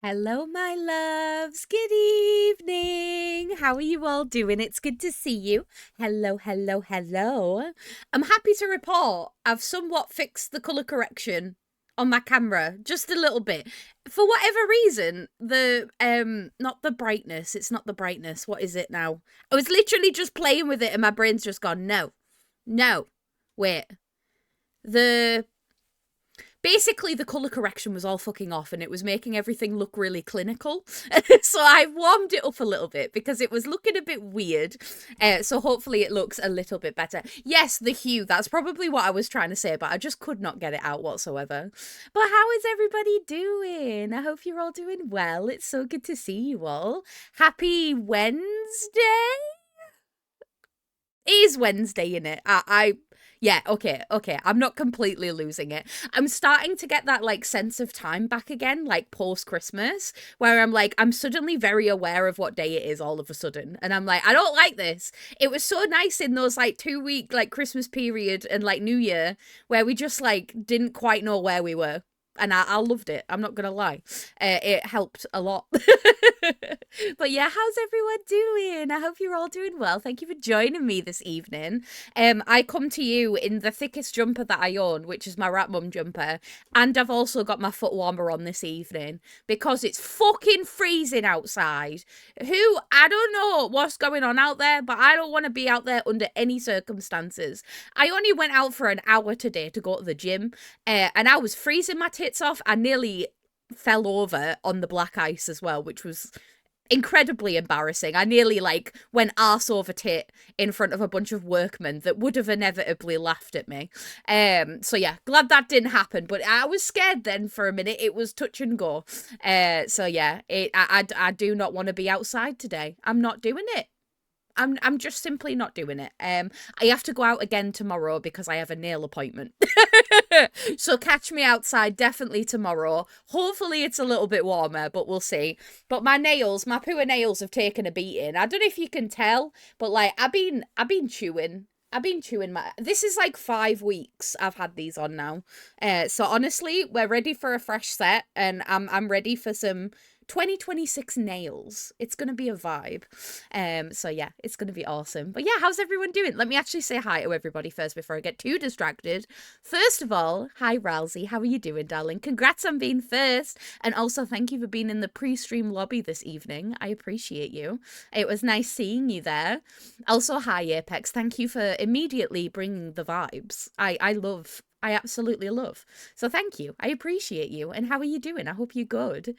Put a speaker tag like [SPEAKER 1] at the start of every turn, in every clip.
[SPEAKER 1] Hello, my loves. Good evening. How are you all doing? It's good to see you. Hello, hello, hello. I'm happy to report I've somewhat fixed the color correction on my camera just a little bit. For whatever reason, the not the brightness, it's not the brightness. What is it now? I was literally just playing with it and my brain's just gone, no. No. Wait. The Basically the color correction was all fucking off and it was making everything look really clinical. So I warmed it up a little bit because it was looking a bit weird. So hopefully it looks a little bit better. Yes, the hue, that's probably what I was trying to say, but I just could not get it out whatsoever. But how is everybody doing? I hope you're all doing well. It's so good to see you all. Happy Wednesday? It is Wednesday, innit? Yeah, okay. I'm not completely losing it. I'm starting to get that like sense of time back again, like post Christmas, where I'm suddenly very aware of what day it is all of a sudden. And I'm like, I don't like this. It was so nice in those like 2 week like Christmas period and like New Year where we just like didn't quite know where we were. And I loved it. I'm not gonna lie, it helped a lot. But yeah, how's everyone doing? I hope you're all doing well. Thank you for joining me this evening. I come to you in the thickest jumper that I own, which is my Rat Mum jumper, and I've also got my foot warmer on this evening because it's fucking freezing outside. I don't know what's going on out there, but I don't want to be out there under any circumstances. I only went out for an hour today to go to the gym, and I was freezing my tits off. I nearly fell over on the black ice as well, which was incredibly embarrassing. I nearly like went arse over tit in front of a bunch of workmen that would have inevitably laughed at me. So yeah, glad that didn't happen. But I was scared then for a minute. It was touch and go. So yeah, I do not want to be outside today. I'm not doing it. I'm just simply not doing it. I have to go out again tomorrow because I have a nail appointment. So catch me outside definitely tomorrow. Hopefully it's a little bit warmer, but we'll see. But my poor nails have taken a beating. I don't know if you can tell, but like I've been chewing. I've been chewing my. This is like 5 weeks I've had these on now. So honestly, we're ready for a fresh set, and I'm ready for some 2026 nails. It's gonna be a vibe. So yeah, it's gonna be awesome. But yeah, how's everyone doing? Let me actually say hi to everybody first before I get too distracted. First of all, hi Rousey, how are you doing, darling? Congrats on being first, and also thank you for being in the pre-stream lobby this evening. I appreciate you. It was nice seeing you there. Also, hi Apex. Thank you for immediately bringing the vibes. I absolutely love. So thank you. I appreciate you. And how are you doing? I hope you're good.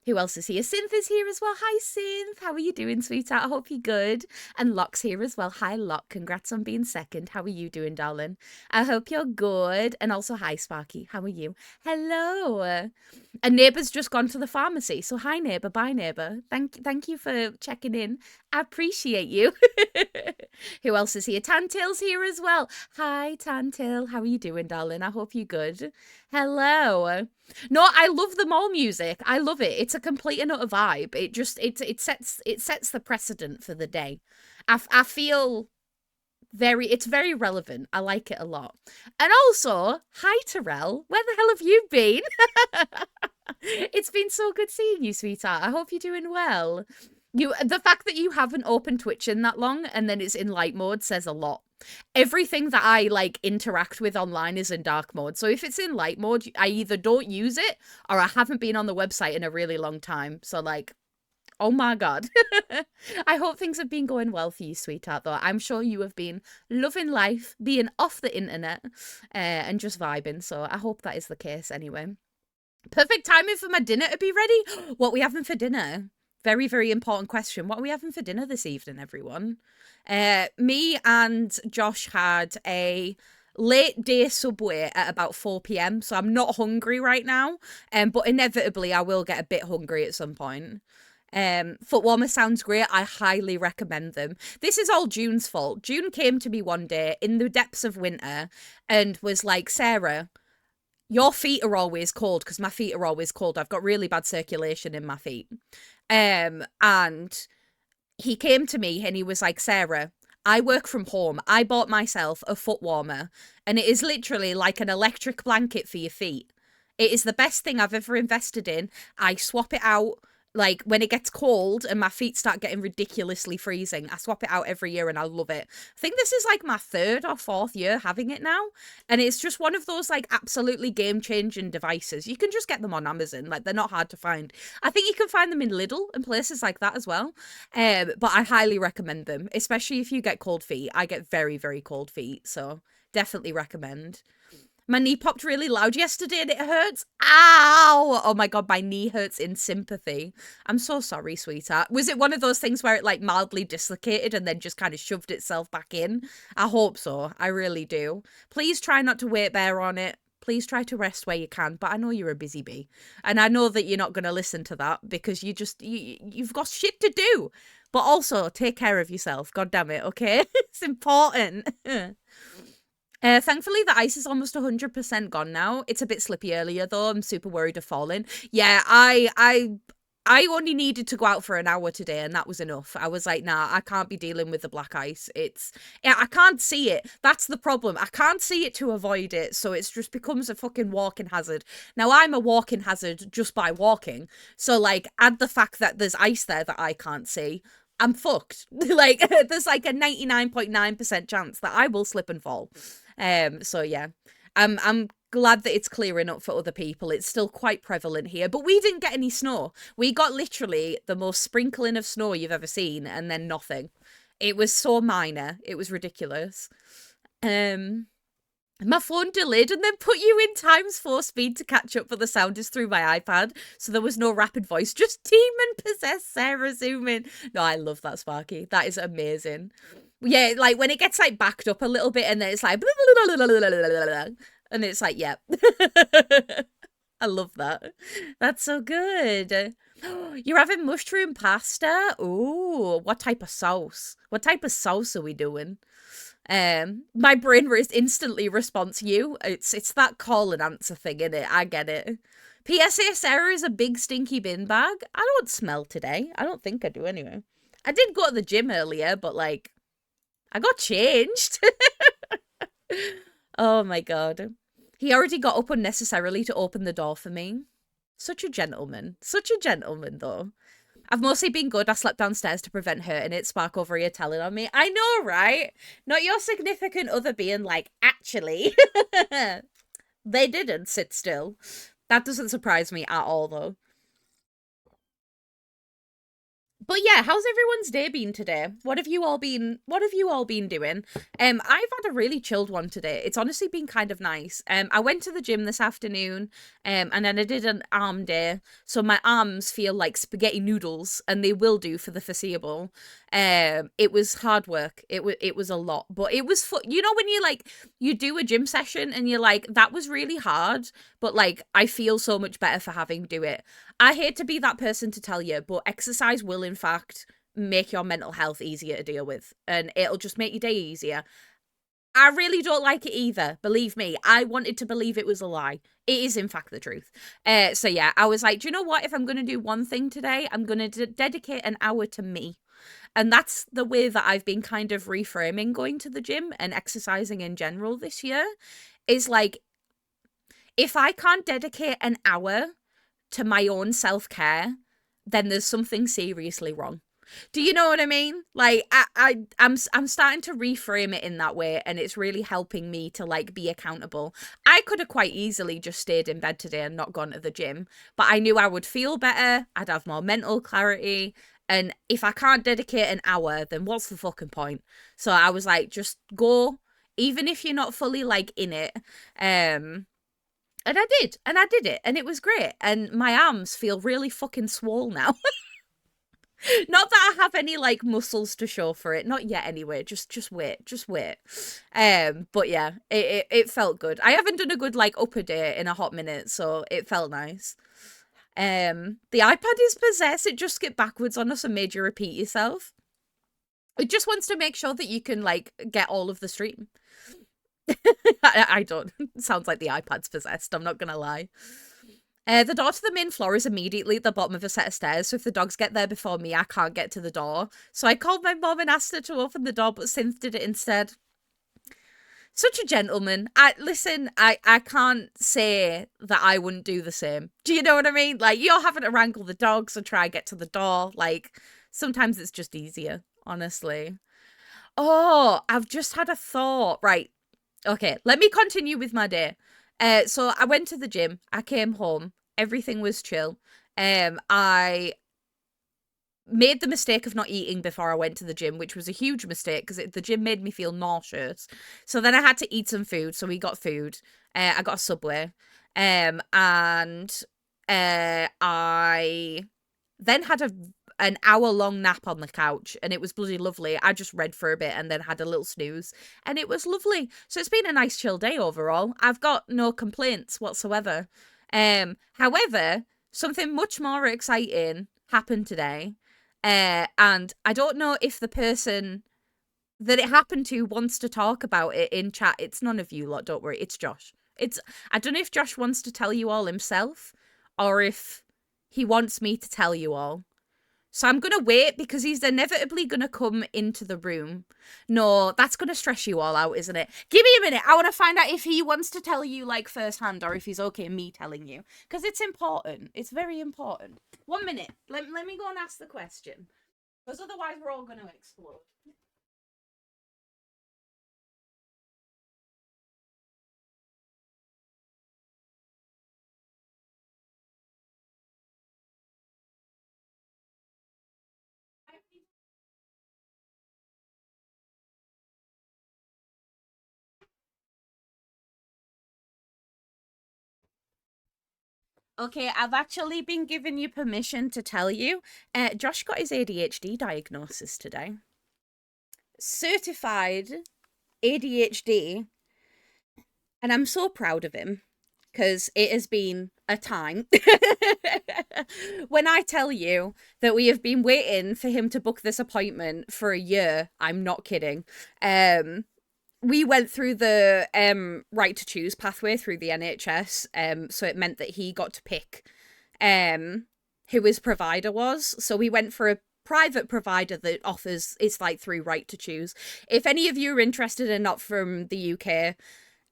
[SPEAKER 1] Who else is here? Synth is here as well. Hi, Synth. How are you doing, sweetheart? I hope you're good. And Locke's here as well. Hi, Locke. Congrats on being second. How are you doing, darling? I hope you're good. And also, hi, Sparky. How are you? Hello. A neighbour's just gone to the pharmacy. So, hi, neighbour. Bye, neighbour. Thank you for checking in. I appreciate you. Who else is here? Tantail's here as well. Hi, Tantail. How are you doing, darling? I hope you're good. Hello. No, I love the mall music. I love it. It's a complete and utter vibe. It sets the precedent for the day. I feel it's very relevant. I like it a lot. And also, hi Terrell. Where the hell have you been? It's been so good seeing you, sweetheart. I hope you're doing well. The fact that you haven't opened Twitch in that long and then it's in light mode says a lot. Everything that I like interact with online is in dark mode. So if it's in light mode, I either don't use it or I haven't been on the website in a really long time. So like, oh my god. I hope things have been going well for you, sweetheart, though. I'm sure you have been loving life, being off the internet, and just vibing. So I hope that is the case anyway. Perfect timing for my dinner to be ready. What are we having for dinner? Very, very important question. What are we having for dinner this evening, everyone? Me and Josh had a late day Subway at about 4 p.m. So I'm not hungry right now. But inevitably I will get a bit hungry at some point. Foot warmer sounds great. I highly recommend them. This is all June's fault. June came to me one day in the depths of winter and was like, Sarah, your feet are always cold, because my feet are always cold. I've got really bad circulation in my feet. And he came to me and he was like, Sarah, I work from home. I bought myself a foot warmer and it is literally like an electric blanket for your feet. It is the best thing I've ever invested in. I swap it out like when it gets cold and my feet start getting ridiculously freezing. I swap it out every year and I love it. I think this is like my third or fourth year having it now. And it's just one of those like absolutely game changing devices. You can just get them on Amazon. Like they're not hard to find. I think you can find them in Lidl and places like that as well. But I highly recommend them, especially if you get cold feet. I get very, very cold feet. So definitely recommend. My knee popped really loud yesterday and it hurts. Ow! Oh my god, my knee hurts in sympathy. I'm so sorry, sweetheart. Was it one of those things where it like mildly dislocated and then just kind of shoved itself back in? I hope so. I really do. Please try not to weight bear on it. Please try to rest where you can, but I know you're a busy bee. And I know that you're not going to listen to that because you've got shit to do. But also, take care of yourself. God damn it, okay? It's important. Thankfully, the ice is almost 100% gone now. It's a bit slippy earlier, though. I'm super worried of falling. Yeah, I only needed to go out for an hour today, and that was enough. I was like, nah, I can't be dealing with the black ice. Yeah, I can't see it. That's the problem. I can't see it to avoid it, so it just becomes a fucking walking hazard. Now, I'm a walking hazard just by walking. So, like, add the fact that there's ice there that I can't see. I'm fucked. Like, there's like a 99.9% chance that I will slip and fall. So yeah, I'm glad that it's clearing up for other people. It's still quite prevalent here, but we didn't get any snow. We got literally the most sprinkling of snow you've ever seen, and then nothing. It was so minor. It was ridiculous. My phone delayed and then put you in times 4 speed to catch up, but the sound is through my iPad, so there was no rapid voice, just demon-possessed Sarah zooming. No, I love that, Sparky. That is amazing. Yeah, like when it gets like backed up a little bit and then it's like and it's like, yep. I love that. That's so good. You're having mushroom pasta? Ooh, what type of sauce? What type of sauce are we doing? My brain instantly responds you. It's that call and answer thing, innit? I get it. PSA Sarah is a big stinky bin bag. I don't smell today. I don't think I do anyway. I did go to the gym earlier, but like I got changed. Oh my god. He already got up unnecessarily to open the door for me. Such a gentleman. Such a gentleman, though. I've mostly been good. I slept downstairs to prevent hurting it. Spark over here telling on me. I know, right? Not your significant other being like, actually. They didn't sit still. That doesn't surprise me at all, though. But yeah, how's everyone's day been today? What have you all been doing? I've had a really chilled one today. It's honestly been kind of nice. I went to the gym this afternoon, and then I did an arm day. So my arms feel like spaghetti noodles, and they will do for the foreseeable. It was hard work. It was a lot, but it was fun. You know when you do a gym session and you're like, that was really hard, but like I feel so much better for having do it. I hate to be that person to tell you, but exercise will in fact make your mental health easier to deal with, and it'll just make your day easier. I really don't like it either. Believe me, I wanted to believe it was a lie. It is in fact the truth. So yeah, I was like, do you know what? If I'm going to do one thing today, I'm going to dedicate an hour to me. And that's the way that I've been kind of reframing going to the gym and exercising in general this year. Is like, if I can't dedicate an hour to my own self-care, then there's something seriously wrong. Do you know what I mean? Like I'm starting to reframe it in that way, and it's really helping me to like be accountable. I could have quite easily just stayed in bed today and not gone to the gym, but I knew I would feel better, I'd have more mental clarity, and if I can't dedicate an hour, then what's the fucking point? So I was like, just go, even if you're not fully like in it. And I did it, and it was great. And my arms feel really fucking swole now. Not that I have any like muscles to show for it, not yet anyway. Just wait. But yeah, it felt good. I haven't done a good like upper day in a hot minute, so it felt nice. The iPad is possessed. It just skipped backwards on us and made you repeat yourself. It just wants to make sure that you can like get all of the stream. I don't. Sounds like the iPad's possessed, I'm not gonna lie. The door to the main floor is immediately at the bottom of a set of stairs, so if the dogs get there before me, I can't get to the door. So I called my mom and asked her to open the door, but Synth did it instead. Such a gentleman. I can't say that I wouldn't do the same. Do you know what I mean? Like, you're having to wrangle the dogs and try and get to the door. Like, sometimes it's just easier, honestly. Oh, I've just had a thought. Right. Okay, let me continue with my day. So I went to the gym. I came home. Everything was chill. I made the mistake of not eating before I went to the gym, which was a huge mistake because the gym made me feel nauseous. So then I had to eat some food. So we got food. I got a Subway. And I then had an hour-long nap on the couch, and it was bloody lovely. I just read for a bit and then had a little snooze, and it was lovely. So it's been a nice chill day overall. I've got no complaints whatsoever. However, something much more exciting happened today. And I don't know if the person that it happened to wants to talk about it in chat. It's none of you lot, don't worry. It's Josh. I don't know if Josh wants to tell you all himself or if he wants me to tell you all. So I'm going to wait because he's inevitably going to come into the room. No, that's going to stress you all out, isn't it? Give me a minute. I want to find out if he wants to tell you, like, firsthand or if he's okay me telling you. Because it's important. It's very important. 1 minute. Let me go and ask the question. Because otherwise we're all going to explode. Okay, I've actually been given you permission to tell you. Josh got his ADHD diagnosis today. Certified ADHD. And I'm so proud of him because it has been a time. When I tell you that we have been waiting for him to book this appointment for a year, I'm not kidding. We went through the right to choose pathway through the NHS, so it meant that he got to pick who his provider was. So we went for a private provider that offers, it's like through right to choose. If any of you are interested and not from the UK,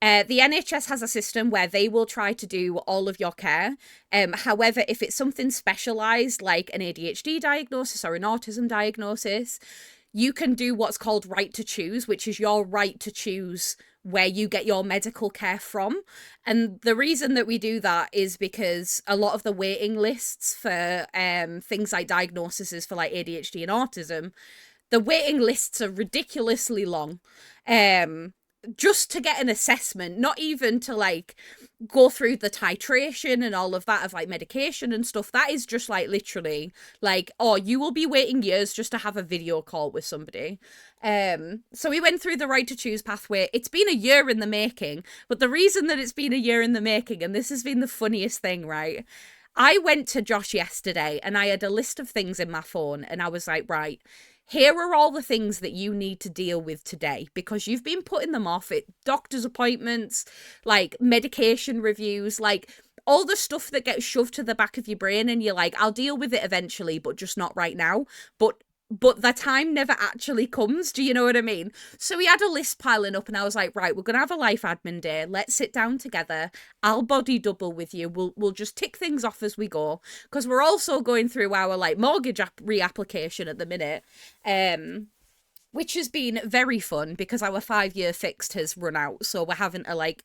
[SPEAKER 1] the NHS has a system where they will try to do all of your care. However, if it's something specialised like an ADHD diagnosis or an autism diagnosis, you can do what's called right to choose, which is your right to choose where you get your medical care from. And the reason that we do that is because a lot of the waiting lists for things like diagnoses for like ADHD and autism, the waiting lists are ridiculously long. Just to get an assessment, not even to like go through the titration and all of that of like medication and stuff. That is just like literally like, oh, you will be waiting years just to have a video call with somebody. So we went through the right to choose pathway. It's been a year in the making, but the reason that it's been a year in the making, and this has been the funniest thing, right? I went to Josh yesterday and I had a list of things in my phone and I was like, right, here are all the things that you need to deal with today because you've been putting them off at doctor's appointments, like medication reviews, like all the stuff that gets shoved to the back of your brain and you're like, I'll deal with it eventually, but just not right now. But the time never actually comes. Do you know what I mean? So we had a list piling up and I was like, right, we're going to have a life admin day. Let's sit down together. I'll body double with you. We'll just tick things off as we go. Because we're also going through our like mortgage reapplication at the minute. Which has been very fun because our 5-year fixed has run out. So we're having to like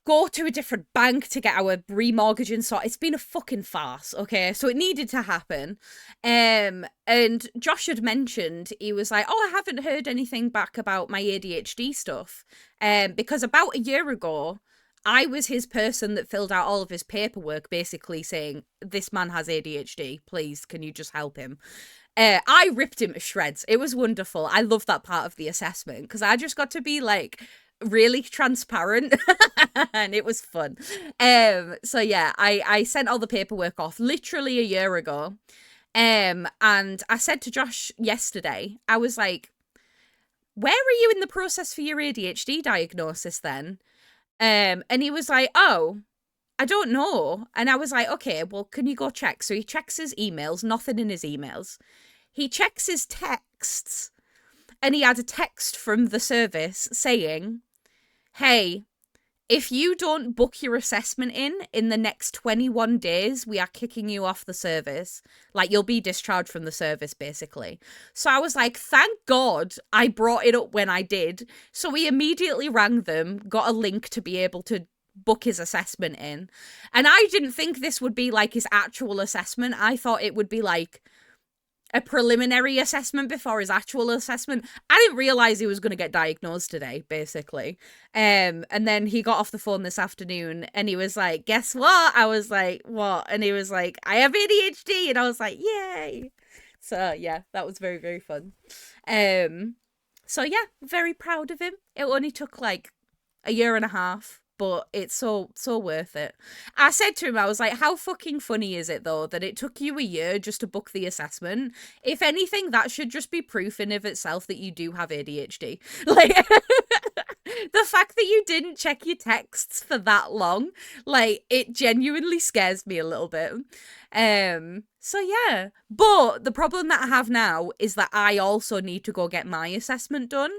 [SPEAKER 1] go to a different bank to get our remortgaging sorted. It's been a fucking farce, okay? So it needed to happen. And Josh had mentioned, he was like, oh, I haven't heard anything back about my ADHD stuff. Because about a year ago, I was his person that filled out all of his paperwork, basically saying, this man has ADHD, please, can you just help him? I ripped him to shreds. It was wonderful. I love that part of the assessment because I just got to be like, really transparent and it was fun. So yeah, I sent all the paperwork off literally a year ago. And I said to Josh yesterday, I was like, where are you in the process for your ADHD diagnosis then? And he was like, oh, I don't know. And I was like, okay, well, can you go check? So he checks his emails, nothing in his emails. He checks his texts, and he had a text from the service saying, hey, if you don't book your assessment in the next 21 days, we are kicking you off the service. Like, you'll be discharged from the service, basically. So I was like, thank God I brought it up when I did. So we immediately rang them, got a link to be able to book his assessment in. And I didn't think this would be like his actual assessment. I thought it would be like a preliminary assessment before his actual assessment. I didn't realize he was going to get diagnosed today, basically. And then he got off the phone this afternoon and he was like, guess what? I was like, what? And he was like, I have ADHD. And I was like, yay. So yeah, that was very, very fun. So yeah, very proud of him. It only took like a year and a half, but it's so worth it. I said to him, I was like, how fucking funny is it though that it took you a year just to book the assessment? If anything, that should just be proof in of itself that you do have ADHD. Like, the fact that you didn't check your texts for that long, like, it genuinely scares me a little bit. So yeah, but the problem that I have now is that I also need to go get my assessment done.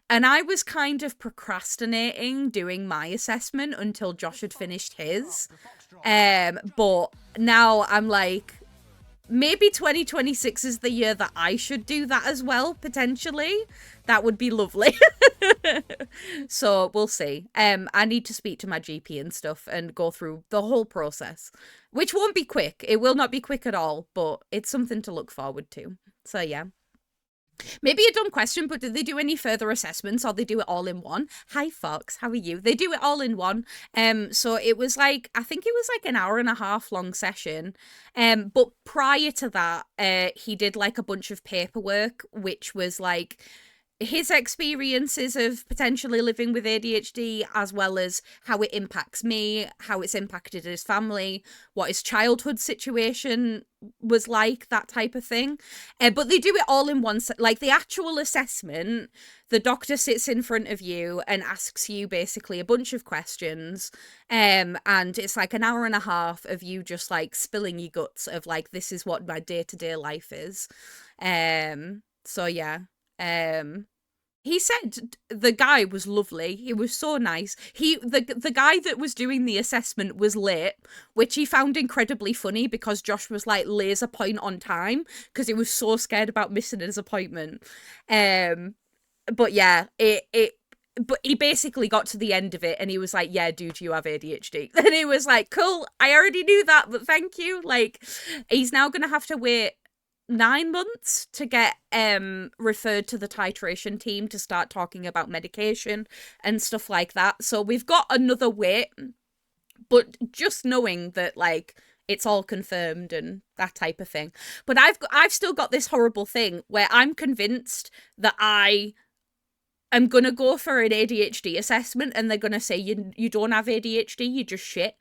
[SPEAKER 1] And I was kind of procrastinating doing my assessment until Josh had finished his. But now I'm like, maybe 2026 is the year that I should do that as well, potentially. That would be lovely. So we'll see. I need to speak to my GP and stuff and go through the whole process, which won't be quick. It will not be quick at all, but it's something to look forward to. So yeah. Maybe a dumb question, but did they do any further assessments or they do it all in one? Hi Fox, how are you? They do it all in one. So it was like, I think it was like an hour and a half long session. But prior to that, he did like a bunch of paperwork, which was like his experiences of potentially living with ADHD, as well as how it impacts me, how it's impacted his family, what his childhood situation was like, that type of thing. But they do it all in one, like the actual assessment, the doctor sits in front of you and asks you basically a bunch of questions. And it's like an hour and a half of you just like spilling your guts of like, this is what my day-to-day life is. So yeah. He said the guy was lovely. He was so nice. The guy that was doing the assessment was late, which he found incredibly funny because Josh was like laser point on time because he was so scared about missing his appointment. But yeah, but he basically got to the end of it and he was like, yeah, dude, you have ADHD. And he was like, cool, I already knew that, but thank you. Like, he's now gonna have to wait 9 months to get referred to the titration team to start talking about medication and stuff like that. So we've got another wait, but just knowing that like it's all confirmed and that type of thing. But I've still got this horrible thing where I'm convinced that I am gonna go for an ADHD assessment and they're gonna say you don't have ADHD, you just shit.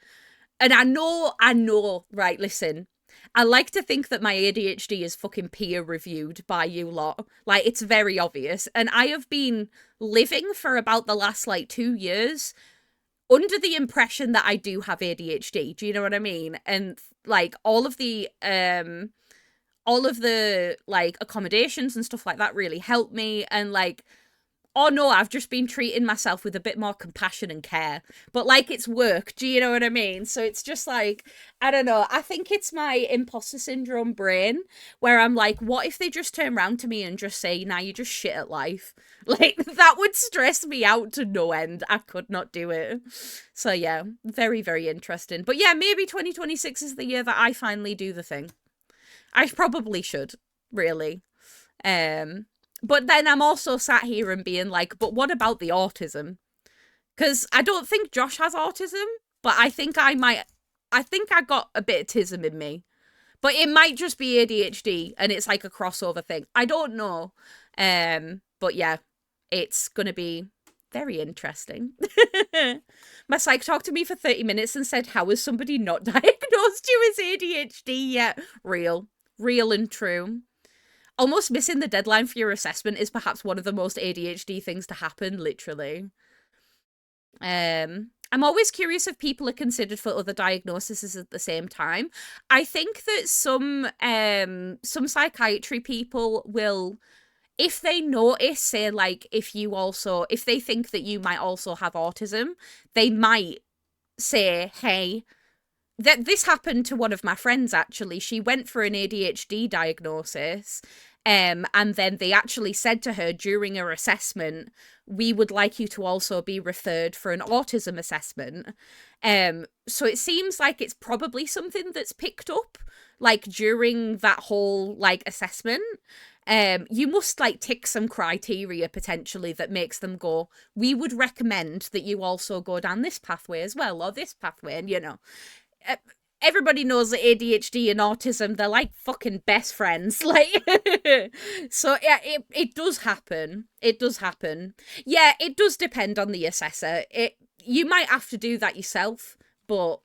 [SPEAKER 1] And I know, right, listen, I like to think that my ADHD is fucking peer reviewed by you lot. Like, it's very obvious. And I have been living for about the last, like, 2 years under the impression that I do have ADHD. Do you know what I mean? And, like, all of the, like, accommodations and stuff like that really helped me. And, like, oh no, I've just been treating myself with a bit more compassion and care. But like, it's work, do you know what I mean? So it's just like, I don't know, I think it's my imposter syndrome brain where I'm like, what if they just turn around to me and just say, nah, you're just shit at life? Like, that would stress me out to no end. I could not do it. So yeah, very, very interesting. But yeah, maybe 2026 is the year that I finally do the thing. I probably should, really. But then I'm also sat here and being like, but what about the autism? Because I don't think Josh has autism, but I think I got a bit of tism in me. But it might just be ADHD and it's like a crossover thing. I don't know. But yeah, it's going to be very interesting. My psych talked to me for 30 minutes and said, how has somebody not diagnosed you as ADHD yet? Real and true. Almost missing the deadline for your assessment is perhaps one of the most ADHD things to happen, literally. I'm always curious if people are considered for other diagnoses at the same time. I think that some psychiatry people will if they notice, say, like, if they think that you might also have autism, they might say, hey, that this happened to one of my friends actually. She went for an ADHD diagnosis, and then they actually said to her during her assessment, we would like you to also be referred for an autism assessment. So it seems like it's probably something that's picked up like during that whole like assessment. You must like tick some criteria potentially that makes them go, we would recommend that you also go down this pathway as well, or this pathway, and everybody knows that ADHD and autism, they're like fucking best friends. Like, so yeah, it does happen. It does happen. Yeah, it does depend on the assessor. You might have to do that yourself, but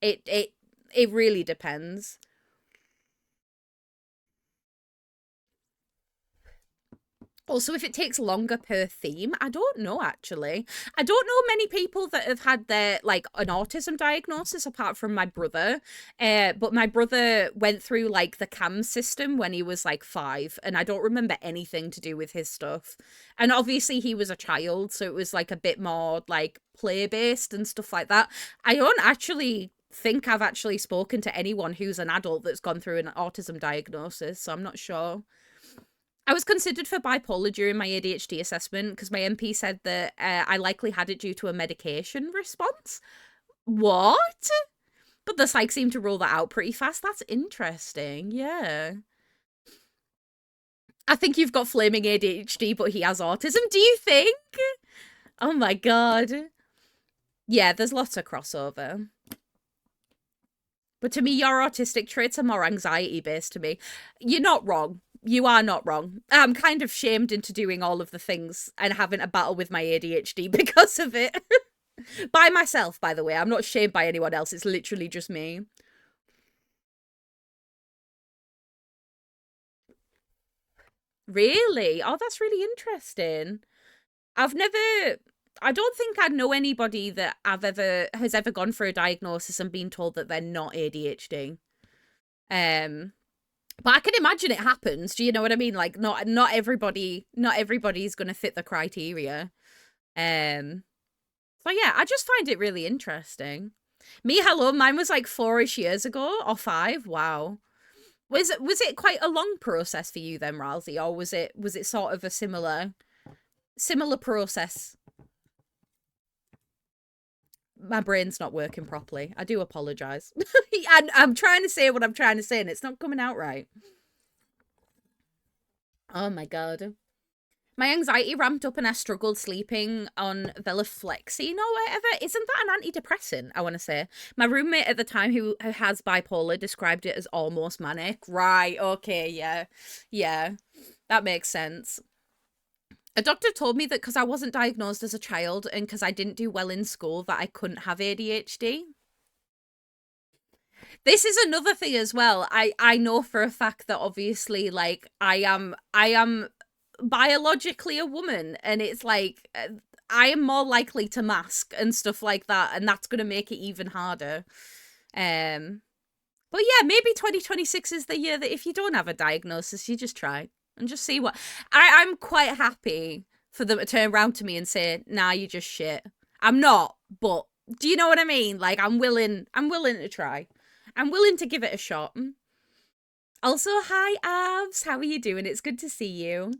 [SPEAKER 1] it really depends. Also, if it takes longer per theme, I don't know actually. I don't know many people that have had their like an autism diagnosis apart from my brother. But my brother went through like the CAMS system when he was like 5, and I don't remember anything to do with his stuff. And obviously he was a child, so it was like a bit more like play based and stuff like that. I don't actually think I've actually spoken to anyone who's an adult that's gone through an autism diagnosis, so I'm not sure. I was considered for bipolar during my ADHD assessment because my MP said that I likely had it due to a medication response. What? But the psych seemed to rule that out pretty fast. That's interesting. Yeah. I think you've got flaming ADHD, but he has autism. Do you think? Oh my god. Yeah, there's lots of crossover. But to me, your autistic traits are more anxiety based to me. You're not wrong. You are not wrong. I'm kind of shamed into doing all of the things and having a battle with my ADHD because of it. By myself, by the way. I'm not shamed by anyone else. It's literally just me. Really? Oh, that's really interesting. I've never I don't think I know anybody that has ever gone for a diagnosis and been told that they're not ADHD. Um but I can imagine it happens. Do you know what I mean? Like not everybody's gonna fit the criteria. Um so yeah, I just find it really interesting. Me, hello, mine was like 4-ish years ago or 5. Wow. Was it quite a long process for you then, Ralsei, or was it sort of a similar process? My brain's not working properly. I do apologize. I'm trying to say what I'm trying to say, and it's not coming out right. Oh my god. My anxiety ramped up and I struggled sleeping on Velaflexine or whatever. Isn't that an antidepressant, I want to say? My roommate at the time who has bipolar described it as almost manic. Right, okay, yeah. Yeah, that makes sense. A doctor told me that because I wasn't diagnosed as a child and because I didn't do well in school that I couldn't have ADHD. This is another thing as well. I know for a fact that obviously like I am biologically a woman, and it's like I am more likely to mask and stuff like that, and that's going to make it even harder. Um but yeah, maybe 2026 is the year that if you don't have a diagnosis, you just try and just see what I'm quite happy for them to turn around to me and say, "Nah, you just shit." I'm not, but do you know what I mean? Like I'm willing to try. I'm willing to give it a shot. Also, hi Abs, how are you doing? It's good to see you.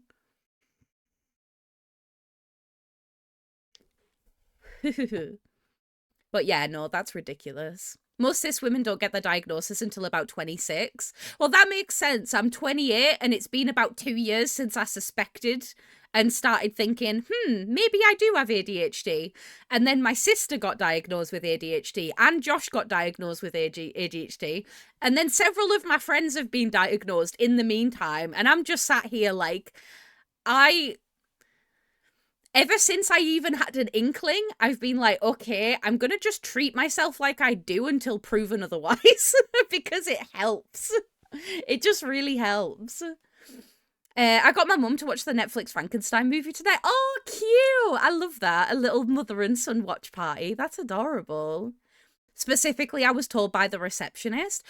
[SPEAKER 1] But yeah, no, that's ridiculous. Most cis women don't get their diagnosis until about 26. Well, that makes sense. I'm 28 and it's been about 2 years since I suspected and started thinking, maybe I do have ADHD. And then my sister got diagnosed with ADHD and Josh got diagnosed with ADHD. And then several of my friends have been diagnosed in the meantime. And I'm just sat here like, I ever since I even had an inkling, I've been like, okay, I'm going to just treat myself like I do until proven otherwise because it helps. It just really helps. I got my mum to watch the Netflix Frankenstein movie today. Oh, cute. I love that. A little mother and son watch party. That's adorable. Specifically, I was told by the receptionist.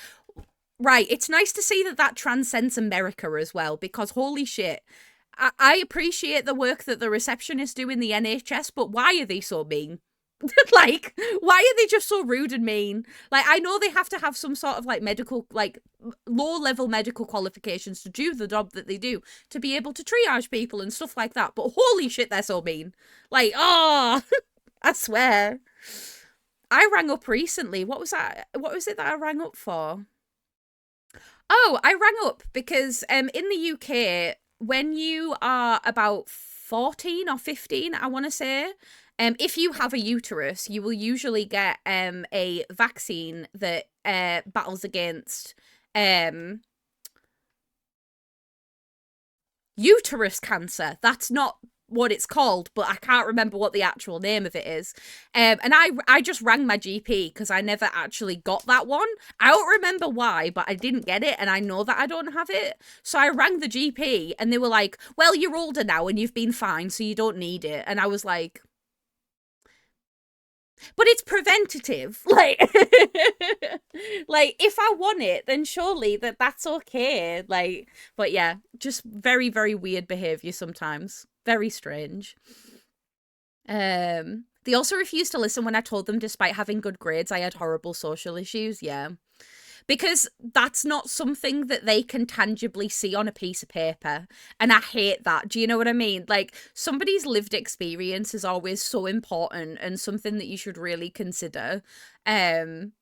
[SPEAKER 1] Right, it's nice to see that that transcends America as well, because holy shit, I appreciate the work that the receptionists do in the NHS, but why are they so mean? Like, why are they just so rude and mean? Like, I know they have to have some sort of like medical, like low level medical qualifications to do the job that they do, to be able to triage people and stuff like that. But holy shit, they're so mean. Like, oh, I swear. I rang up recently. What was that? What was it that I rang up for? Oh, I rang up because in the UK, when you are about 14 or 15, I want to say, if you have a uterus, you will usually get a vaccine that battles against uterus cancer. That's not what it's called, but I can't remember what the actual name of it is. And I just rang my GP because I never actually got that one. I don't remember why, but I didn't get it, and I know that I don't have it. So I rang the GP, and they were like, well, you're older now, and you've been fine, so you don't need it. And I was like, but it's preventative. Like, like if I want it, then surely that's okay. Like, but yeah, just very, very weird behavior sometimes. Very strange. They also refused to listen when I told them despite having good grades, I had horrible social issues. Yeah. Because that's not something that they can tangibly see on a piece of paper. And I hate that. Do you know what I mean? Like, somebody's lived experience is always so important and something that you should really consider. Don't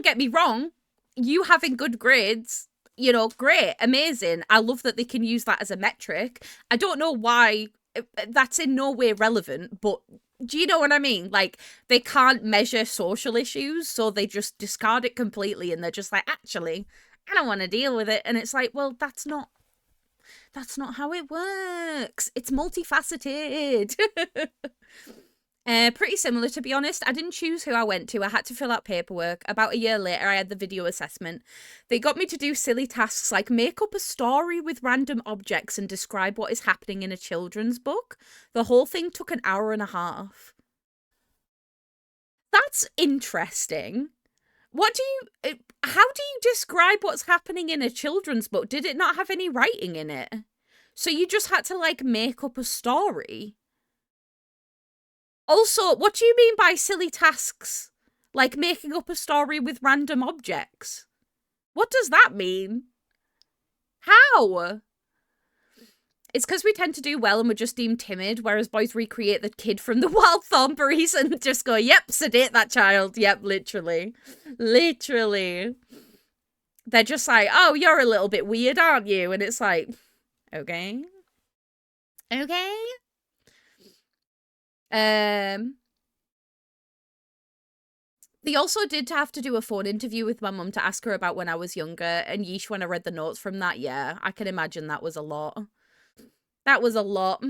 [SPEAKER 1] get me wrong, you having good grades, you know, great, amazing. I love that they can use that as a metric. I don't know why that's in no way relevant, but do you know what I mean? Like, they can't measure social issues, so they just discard it completely, and they're just like, actually, I don't want to deal with it. And it's like, well, that's not how it works. It's multifaceted. Pretty similar, to be honest. I didn't choose who I went to. I had to fill out paperwork. About a year later, I had the video assessment. They got me to do silly tasks like make up a story with random objects and describe what is happening in a children's book. The whole thing took an hour and a half. That's interesting. What do you... How do you describe what's happening in a children's book? Did it not have any writing in it? So you just had to, like, make up a story? Also, what do you mean by silly tasks? Like making up a story with random objects? What does that mean? How? It's because we tend to do well and we're just deemed timid, whereas boys recreate the kid from the Wild Thornberrys and just go, yep, sedate that child. Yep, literally. Literally. They're just like, oh, you're a little bit weird, aren't you? And it's like, okay. Okay. They also did have to do a phone interview with my mum to ask her about when I was younger, and yeesh, when I read the notes from that, yeah, I can imagine that was a lot. That was a lot.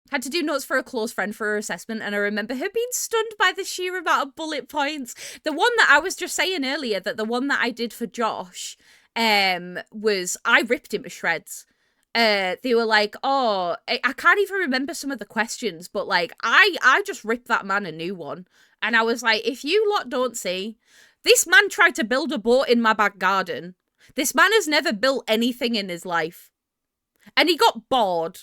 [SPEAKER 1] Had to do notes for a close friend for her assessment, and I remember her being stunned by the sheer amount of bullet points. The one that I was just saying earlier, that the one that I did for Josh, was, I ripped him to shreds. They were like, oh, I can't even remember some of the questions, but like, I just ripped that man a new one. And I was like, if you lot don't see, this man tried to build a boat in my back garden. This man has never built anything in his life. And he got bored.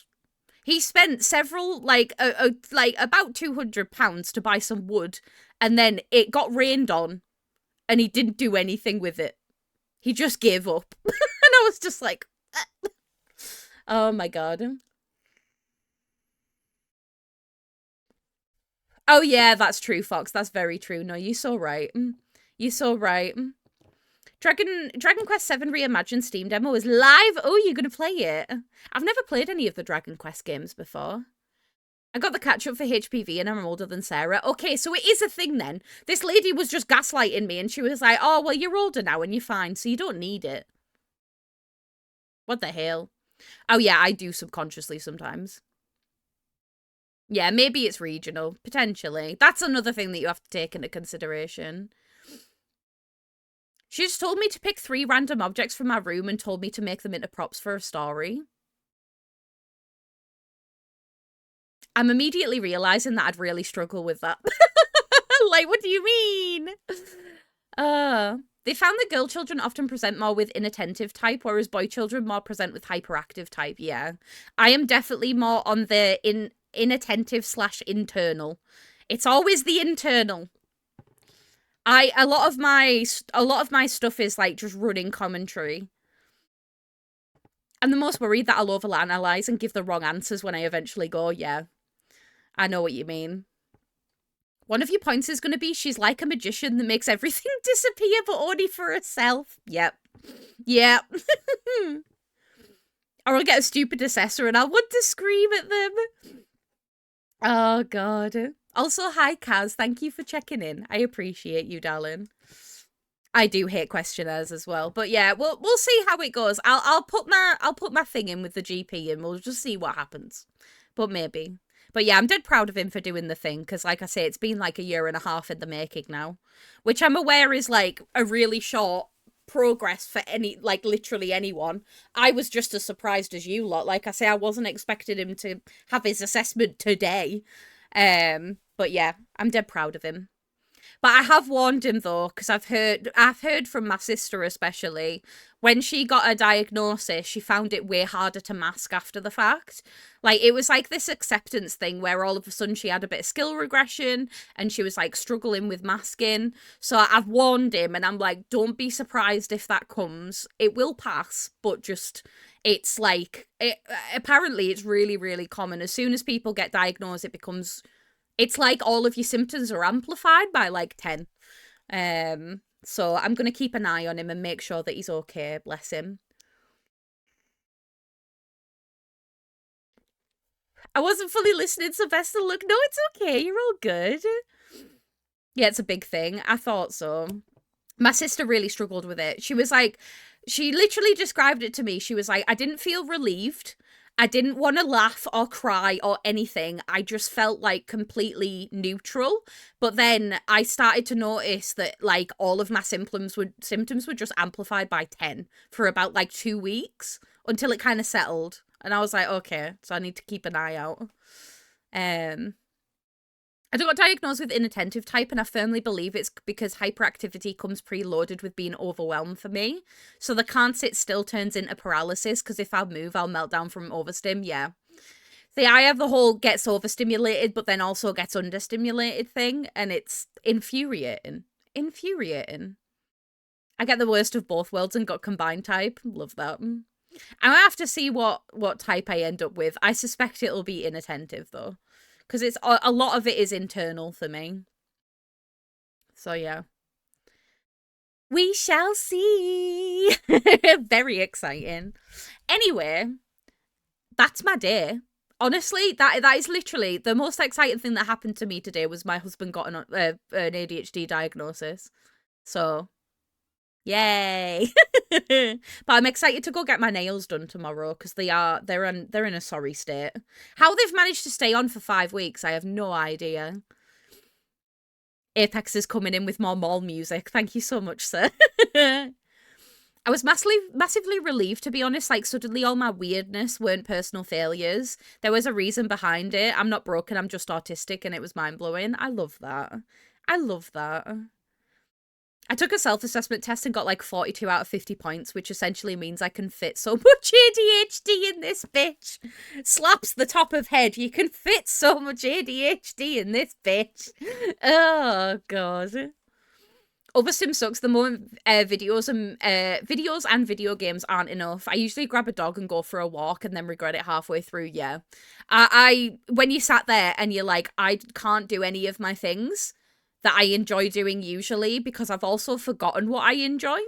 [SPEAKER 1] He spent several, like about £200 to buy some wood, and then it got rained on, and he didn't do anything with it. He just gave up. And I was just like, oh my god. Oh yeah, that's true, Fox. That's very true. No, you're so right. You're so right. Dragon Quest 7 Reimagined Steam demo is live. Oh, you're gonna play it? I've never played any of the Dragon Quest games before. I got the catch up for HPV and I'm older than Sarah. Okay, so it is a thing then. This lady was just gaslighting me and she was like, oh, well, you're older now and you're fine, so you don't need it. What the hell? Oh yeah, I do subconsciously sometimes. Yeah, maybe it's regional, potentially. That's another thing that you have to take into consideration. She just told me to pick 3 random objects from my room and told me to make them into props for a story. I'm immediately realising that I'd really struggle with that. Like, what do you mean? They found that girl children often present more with inattentive type, whereas boy children more present with hyperactive type. Yeah. I am definitely more on the inattentive / internal. It's always the internal. A lot of my stuff is like just running commentary. I'm the most worried that I'll overanalyze and give the wrong answers when I eventually go, yeah. I know what you mean. One of your points is going to be she's like a magician that makes everything disappear, but only for herself. Yep. Yep. Or I'll get a stupid assessor and I'll want to scream at them. Oh, God. Also, hi, Kaz. Thank you for checking in. I appreciate you, darling. I do hate questionnaires as well, but yeah, we'll see how it goes. I'll put my thing in with the GP and we'll just see what happens. But maybe. But yeah, I'm dead proud of him for doing the thing because, like I say, it's been like a year and a half in the making now, which I'm aware is like a really short progress for literally anyone. I was just as surprised as you lot. Like I say, I wasn't expecting him to have his assessment today. But yeah, I'm dead proud of him. But I have warned him though, because I've heard from my sister especially, when she got a diagnosis, she found it way harder to mask after the fact. Like, it was like this acceptance thing where all of a sudden she had a bit of skill regression and she was like struggling with masking. So I've warned him and I'm like, don't be surprised if that comes. It will pass, but just, it's like, apparently it's really, really common. As soon as people get diagnosed, it's like all of your symptoms are amplified by like 10. So I'm going to keep an eye on him and make sure that he's okay, bless him. I wasn't fully listening, Sylvester. Look, no, it's okay. You're all good. Yeah, it's a big thing. I thought so. My sister really struggled with it. She was like, she literally described it to me. She was like, I didn't feel relieved. I didn't want to laugh or cry or anything. I just felt like completely neutral. But then I started to notice that like all of my symptoms were just amplified by 10 for about like 2 weeks until it kind of settled. And I was like, okay, so I need to keep an eye out. I got diagnosed with inattentive type, and I firmly believe it's because hyperactivity comes preloaded with being overwhelmed for me. So the can't sit still turns into paralysis, because if I move, I'll melt down from overstim, yeah. See, I have the whole gets overstimulated, but then also gets understimulated thing, and it's infuriating. Infuriating. I get the worst of both worlds and got combined type. Love that. I'm gonna have to see what type I end up with. I suspect it'll be inattentive, though. Because it's a lot of it is internal for me. So, yeah. We shall see. Very exciting. Anyway, that's my day. Honestly, that is literally the most exciting thing that happened to me today was my husband got an ADHD diagnosis. So, yay. But I'm excited to go get my nails done tomorrow because they're in a sorry state. How they've managed to stay on for 5 weeks, I have no idea. Apex is coming in with more mall music. Thank you so much, sir. I was massively relieved, to be honest. Like, suddenly all my weirdness weren't personal failures. There was a reason behind it. I'm not broken, I'm just autistic, and it was mind-blowing. I love that. I love that. I took a self-assessment test and got like 42 out of 50 points, which essentially means I can fit so much ADHD in this bitch. Slaps the top of head. You can fit so much ADHD in this bitch. Oh, God. Overstim sucks. The moment videos and video games aren't enough, I usually grab a dog and go for a walk and then regret it halfway through. Yeah. When you sat there and you're like, I can't do any of my things that I enjoy doing usually because I've also forgotten what I enjoy.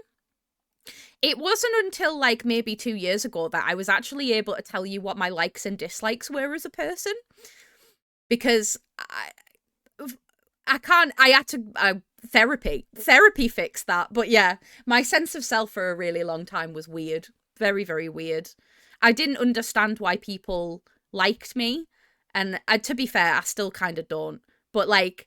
[SPEAKER 1] It wasn't until like maybe 2 years ago that I was actually able to tell you what my likes and dislikes were as a person. Because I had to, therapy fixed that. But yeah, my sense of self for a really long time was weird. Very, very weird. I didn't understand why people liked me. And to be fair, I still kind of don't. But like,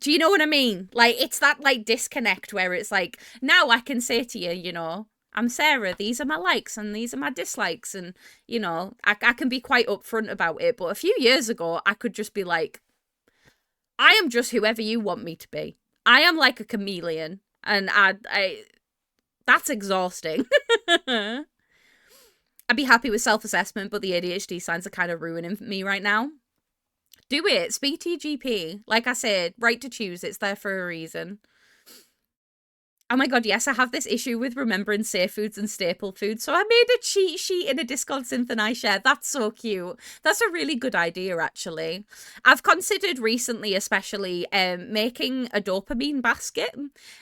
[SPEAKER 1] do you know what I mean? Like, it's that, like, disconnect where it's like, now I can say to you, you know, I'm Sarah, these are my likes and these are my dislikes. And, you know, I can be quite upfront about it. But a few years ago, I could just be like, I am just whoever you want me to be. I am like a chameleon. And I that's exhausting. I'd be happy with self-assessment, but the ADHD signs are kind of ruining me right now. Do it. Speak to your GP. Like I said, right to choose. It's there for a reason. Oh my god, yes, I have this issue with remembering safe foods and staple foods, so I made a cheat sheet in a Discord synth I share. That's so cute. That's a really good idea, actually. I've considered recently, especially, making a dopamine basket,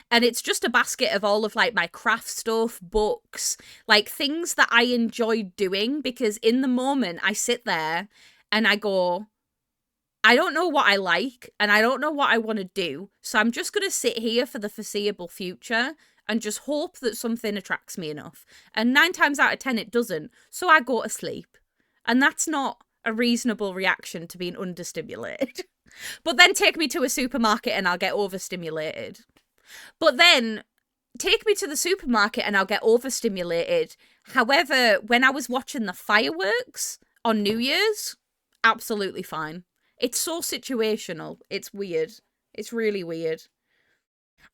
[SPEAKER 1] and it's just a basket of all of, like, my craft stuff, books, like, things that I enjoy doing, because in the moment, I sit there and I go, I don't know what I like, and I don't know what I want to do, so I'm just going to sit here for the foreseeable future and just hope that something attracts me enough. And 9 times out of 10, it doesn't, so I go to sleep. And that's not a reasonable reaction to being understimulated. But then take me to a supermarket and I'll get overstimulated. But then take me to the supermarket and I'll get overstimulated. However, when I was watching the fireworks on New Year's, absolutely fine. It's so situational. It's weird. It's really weird.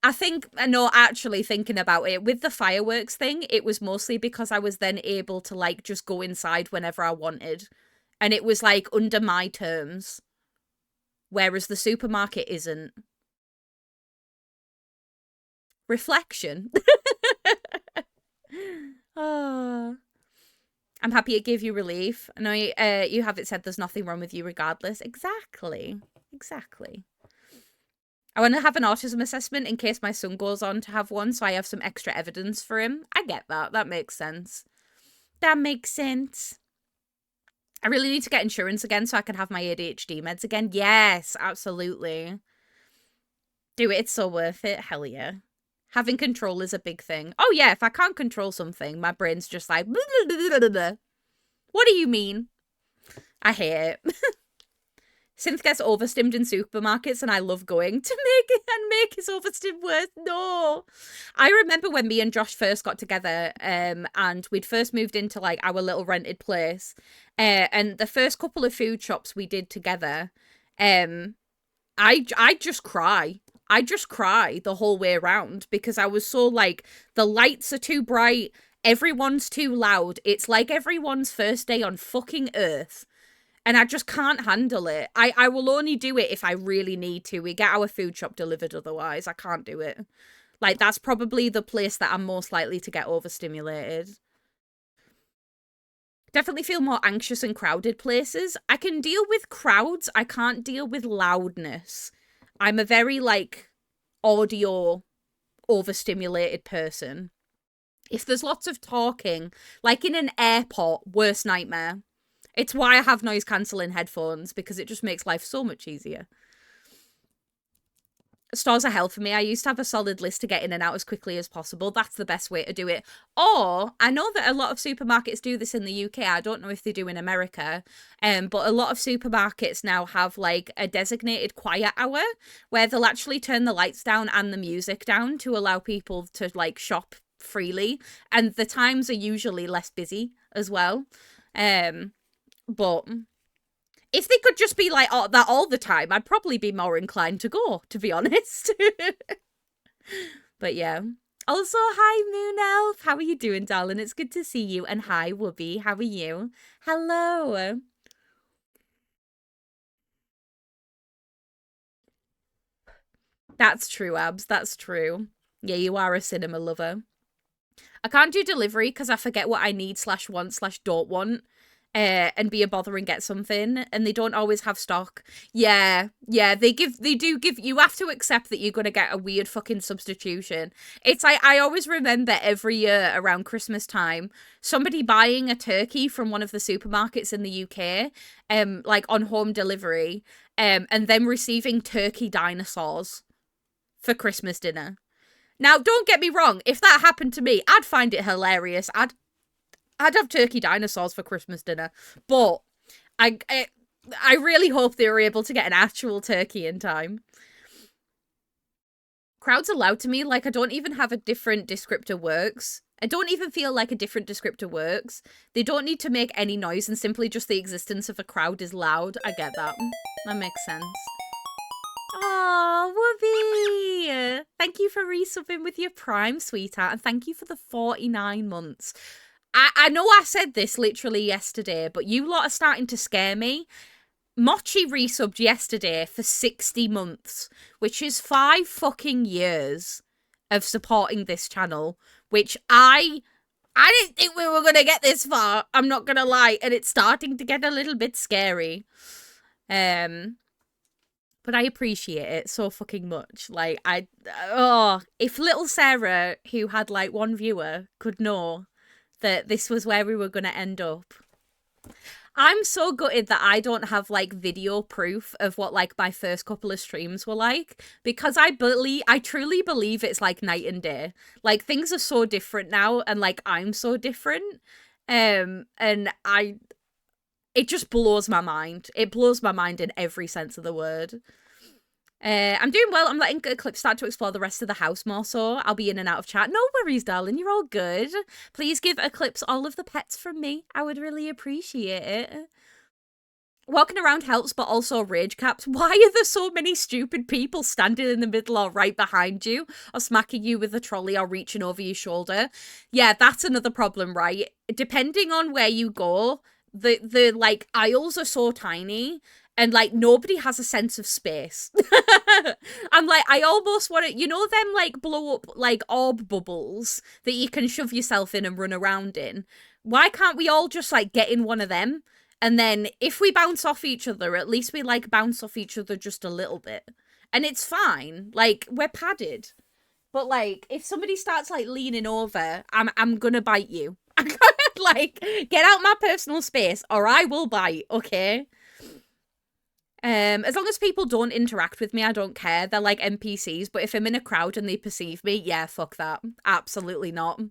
[SPEAKER 1] I think, no, actually thinking about it, with the fireworks thing, it was mostly because I was then able to, like, just go inside whenever I wanted. And it was, like, under my terms. Whereas the supermarket isn't. Reflection. Oh. I'm happy it gave you relief. I know you have it said there's nothing wrong with you regardless. Exactly. Exactly. I want to have an autism assessment in case my son goes on to have one, so I have some extra evidence for him. I get that. That makes sense. That makes sense. I really need to get insurance again so I can have my ADHD meds again. Yes, absolutely. Do it. It's so worth it. Hell yeah. Having control is a big thing. Oh yeah, if I can't control something, my brain's just like, blah, blah, blah, blah, blah. What do you mean? I hate it. Synth gets overstimmed in supermarkets and I love going to make his overstim worse. No. I remember when me and Josh first got together and we'd first moved into like our little rented place and the first couple of food shops we did together, I just cry. I just cry the whole way around because I was so like, the lights are too bright, everyone's too loud. It's like everyone's first day on fucking Earth. And I just can't handle it. I will only do it if I really need to. We get our food shop delivered otherwise. I can't do it. Like, that's probably the place that I'm most likely to get overstimulated. Definitely feel more anxious in crowded places. I can deal with crowds. I can't deal with loudness. I'm a very, like, audio overstimulated person. If there's lots of talking, like in an airport, worst nightmare. It's why I have noise-cancelling headphones, because it just makes life so much easier. Stores are hell for me. I used to have a solid list to get in and out as quickly as possible. That's the best way to do it. Or, I know that a lot of supermarkets do this in the UK. I don't know if they do in America. But a lot of supermarkets now have, like, a designated quiet hour where they'll actually turn the lights down and the music down to allow people to, like, shop freely. And the times are usually less busy as well. But if they could just be like that all the time, I'd probably be more inclined to go, to be honest. But yeah. Also, hi, Moon Elf. How are you doing, darling? It's good to see you. And hi, Whoopi. How are you? Hello. That's true, Abs. That's true. Yeah, you are a cinema lover. I can't do delivery because I forget what I need /want/don't want. And be a bother and get something, and they don't always have stock. Yeah, they do give, you have to accept that you're gonna get a weird fucking substitution. It's like, I always remember every year around Christmas time, somebody buying a turkey from one of the supermarkets in the UK, like on home delivery, and then receiving turkey dinosaurs for Christmas dinner. Now, don't get me wrong, if that happened to me, I'd find it hilarious. I'd have turkey dinosaurs for Christmas dinner, but I really hope they were able to get an actual turkey in time. Crowds are loud to me, like I don't even have a different descriptor works. I don't even feel like a different descriptor works. They don't need to make any noise, and simply just the existence of a crowd is loud. I get that. That makes sense. Oh, Whoopi! you. Thank you for resubbing with your Prime, sweetheart, and thank you for the 49 months. I know I said this literally yesterday, but you lot are starting to scare me. Mochi resubbed yesterday for 60 months, which is 5 fucking years of supporting this channel, which I didn't think we were going to get this far, I'm not going to lie, and it's starting to get a little bit scary. But I appreciate it so fucking much. Like, if little Sarah, who had like 1 viewer, could know that this was where we were going to end up. I'm so gutted that I don't have like video proof of what like my first couple of streams were like, because I truly believe it's like night and day. Like, things are so different now, and like I'm so different. And it just blows my mind. It blows my mind in every sense of the word. I'm doing well. I'm letting Eclipse start to explore the rest of the house more, so I'll be in and out of chat. No worries, darling. You're all good. Please give Eclipse all of the pets from me. I would really appreciate it. Walking around helps, but also rage caps. Why are there so many stupid people standing in the middle or right behind you, or smacking you with a trolley or reaching over your shoulder? Yeah, that's another problem, right? Depending on where you go, the like aisles are so tiny, and like nobody has a sense of space. I'm like, I almost want to, you know, them like blow up like orb bubbles that you can shove yourself in and run around in. Why can't we all just like get in one of them? And then if we bounce off each other, at least we like bounce off each other just a little bit. And it's fine. Like, we're padded. But like, if somebody starts like leaning over, I'm gonna bite you. Like, get out my personal space or I will bite, okay? As long as people don't interact with me, I don't care. They're like NPCs, but if I'm in a crowd and they perceive me, yeah, fuck that. Absolutely not.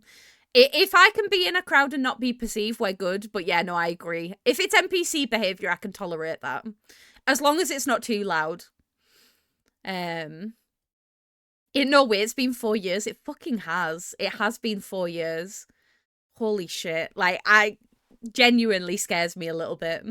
[SPEAKER 1] If I can be in a crowd and not be perceived, we're good. But yeah, no, I agree. If it's NPC behavior, I can tolerate that. As long as it's not too loud. In no way, it's been 4 years. It fucking has. It has been 4 years. Holy shit. Like, genuinely scares me a little bit.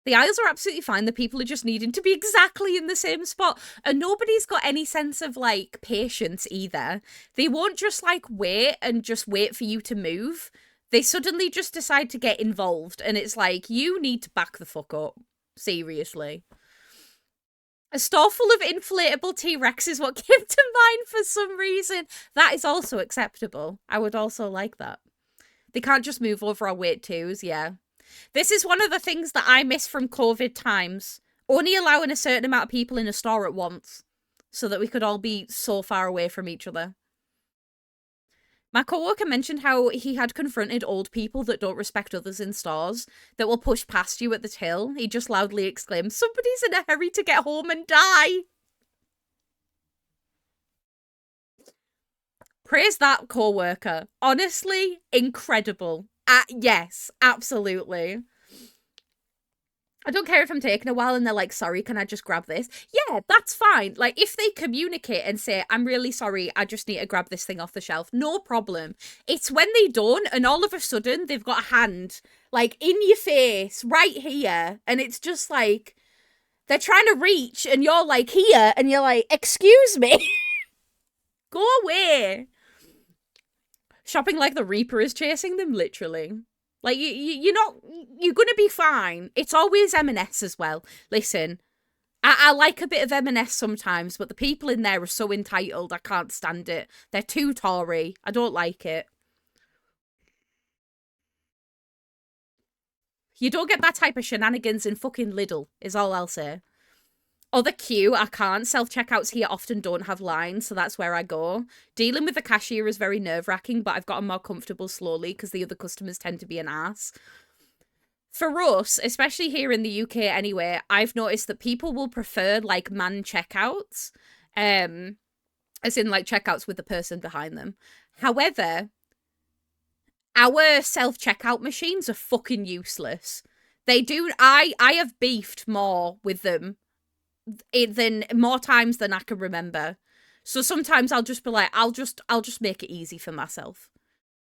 [SPEAKER 1] The aisles are absolutely fine. The people are just needing to be exactly in the same spot. And nobody's got any sense of, like, patience either. They won't just, like, wait and just wait for you to move. They suddenly just decide to get involved. And it's like, you need to back the fuck up. Seriously. A store full of inflatable T-Rex is what came to mind for some reason. That is also acceptable. I would also like that. They can't just move over our wait twos, yeah. This is one of the things that I miss from COVID times. Only allowing a certain amount of people in a store at once. So that we could all be so far away from each other. My coworker mentioned how he had confronted old people that don't respect others in stores, that will push past you at the till. He just loudly exclaimed, "Somebody's in a hurry to get home and die." Praise that coworker. Honestly, incredible. Yes, absolutely. I don't care if I'm taking a while and they're like, "Sorry, can I just grab this?" Yeah, that's fine. Like, if they communicate and say, "I'm really sorry, I just need to grab this thing off the shelf," no problem. It's when they don't, and all of a sudden, they've got a hand, like, in your face, right here, and it's just like, they're trying to reach, and you're like, here, and you're like, "Excuse me." Go away. Shopping like the Reaper is chasing them, literally. Like, you're gonna be fine. It's always M&S as well. Listen, I like a bit of M&S sometimes, but the people in there are so entitled, I can't stand it. They're too Tory. I don't like it. You don't get that type of shenanigans in fucking Lidl, is all I'll say. Other queue, I can't. Self-checkouts here often don't have lines, so that's where I go. Dealing with the cashier is very nerve-wracking, but I've gotten more comfortable slowly because the other customers tend to be an ass. For us, especially here in the UK anyway, I've noticed that people will prefer, like, man checkouts. As in, like, checkouts with the person behind them. However, our self-checkout machines are fucking useless. I have beefed more with them than more times than I can remember. So sometimes I'll just be like, I'll just make it easy for myself.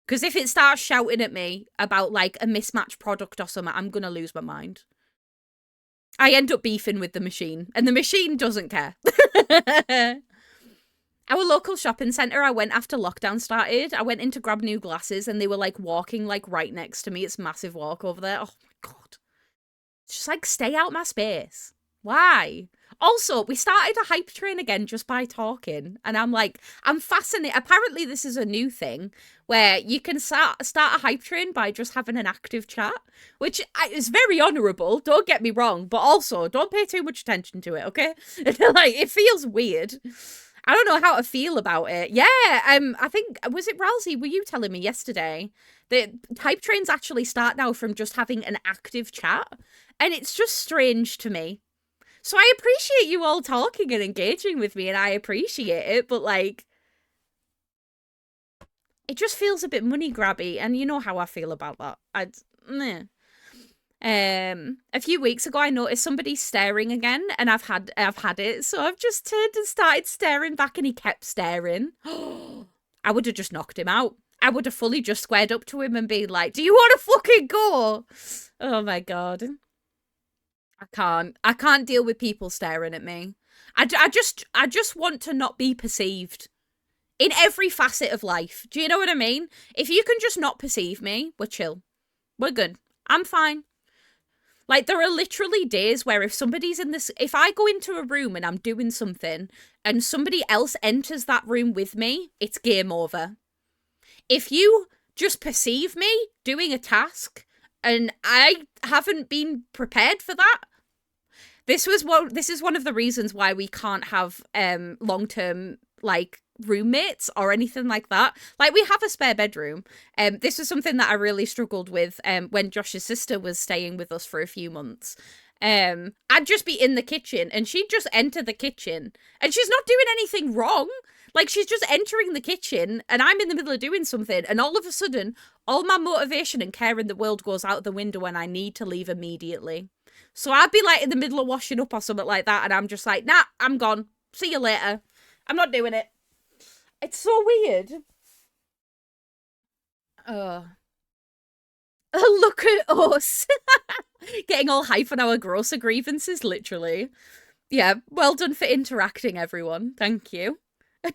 [SPEAKER 1] Because if it starts shouting at me about like a mismatched product or something, I'm gonna lose my mind. I end up beefing with the machine, and the machine doesn't care. Our local shopping centre, I went after lockdown started. I went in to grab new glasses and they were like walking like right next to me. It's massive walk over there. Oh my God. It's just like, stay out my space. Why? Also, we started a hype train again just by talking. And I'm like, I'm fascinated. Apparently, this is a new thing where you can start a hype train by just having an active chat, which is very honourable. Don't get me wrong. But also, don't pay too much attention to it, okay? Like, it feels weird. I don't know how to feel about it. Yeah, I think, was it Ralsei? Were you telling me yesterday that hype trains actually start now from just having an active chat? And it's just strange to me. So I appreciate you all talking and engaging with me, and I appreciate it, but like, it just feels a bit money grabby, and you know how I feel about that. A few weeks ago, I noticed somebody staring again, and I've had it, so I've just turned and started staring back, and he kept staring. I would have just knocked him out. I would have fully just squared up to him and been like, "Do you want to fucking go?" Oh my God. I can't deal with people staring at me. I just want to not be perceived in every facet of life. Do you know what I mean? If you can just not perceive me, we're chill. We're good. I'm fine. Like, there are literally days where if I go into a room and I'm doing something and somebody else enters that room with me, it's game over. If you just perceive me doing a task and I haven't been prepared for that, this is one of the reasons why we can't have long-term like roommates or anything like that. Like, we have a spare bedroom. This was something that I really struggled with when Josh's sister was staying with us for a few months. I'd just be in the kitchen and she'd just enter the kitchen and she's not doing anything wrong. Like, she's just entering the kitchen and I'm in the middle of doing something, and all of a sudden all my motivation and care in the world goes out the window and I need to leave immediately. So I'd be like in the middle of washing up or something like that, and I'm just like, nah, I'm gone. See you later. I'm not doing it. It's so weird. Oh. Look at us. Getting all hype on our grosser grievances, literally. Yeah, well done for interacting, everyone. Thank you.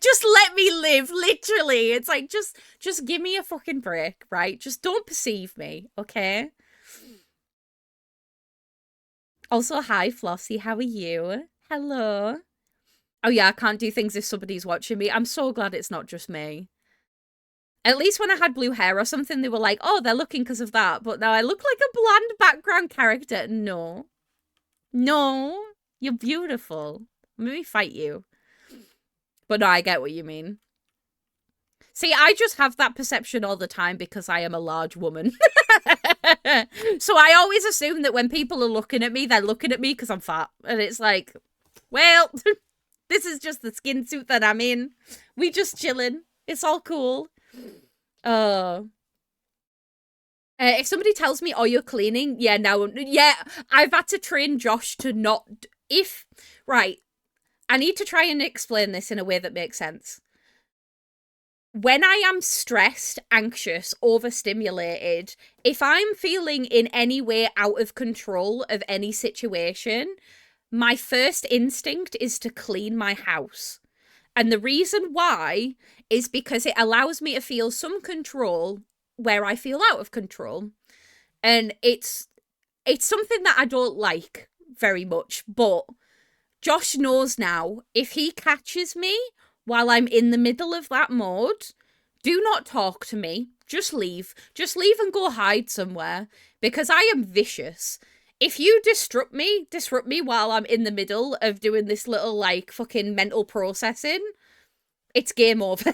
[SPEAKER 1] Just let me live, literally. It's like, just give me a fucking break, right? Just don't perceive me, okay? Also, hi, Flossie. How are you? Hello. Oh yeah, I can't do things if somebody's watching me. I'm so glad it's not just me. At least when I had blue hair or something, they were like, oh, they're looking because of that. But now I look like a bland background character. No. No. You're beautiful. Let me fight you. But no, I get what you mean. See, I just have that perception all the time because I am a large woman. So I always assume that when people are looking at me, they're looking at me because I'm fat. And it's like, well, this is just the skin suit that I'm in. We just chilling. It's all cool. If somebody tells me, oh, you're cleaning, I've had to train Josh to not, right, I need to try and explain this in a way that makes sense. When I am stressed, anxious, overstimulated, if I'm feeling in any way out of control of any situation, my first instinct is to clean my house. And the reason why is because it allows me to feel some control where I feel out of control. And it's something that I don't like very much, but Josh knows now, if he catches me while I'm in the middle of that mode, do not talk to me. Just leave. Just leave and go hide somewhere, because I am vicious. If you disrupt me while I'm in the middle of doing this little, like, fucking mental processing, it's game over.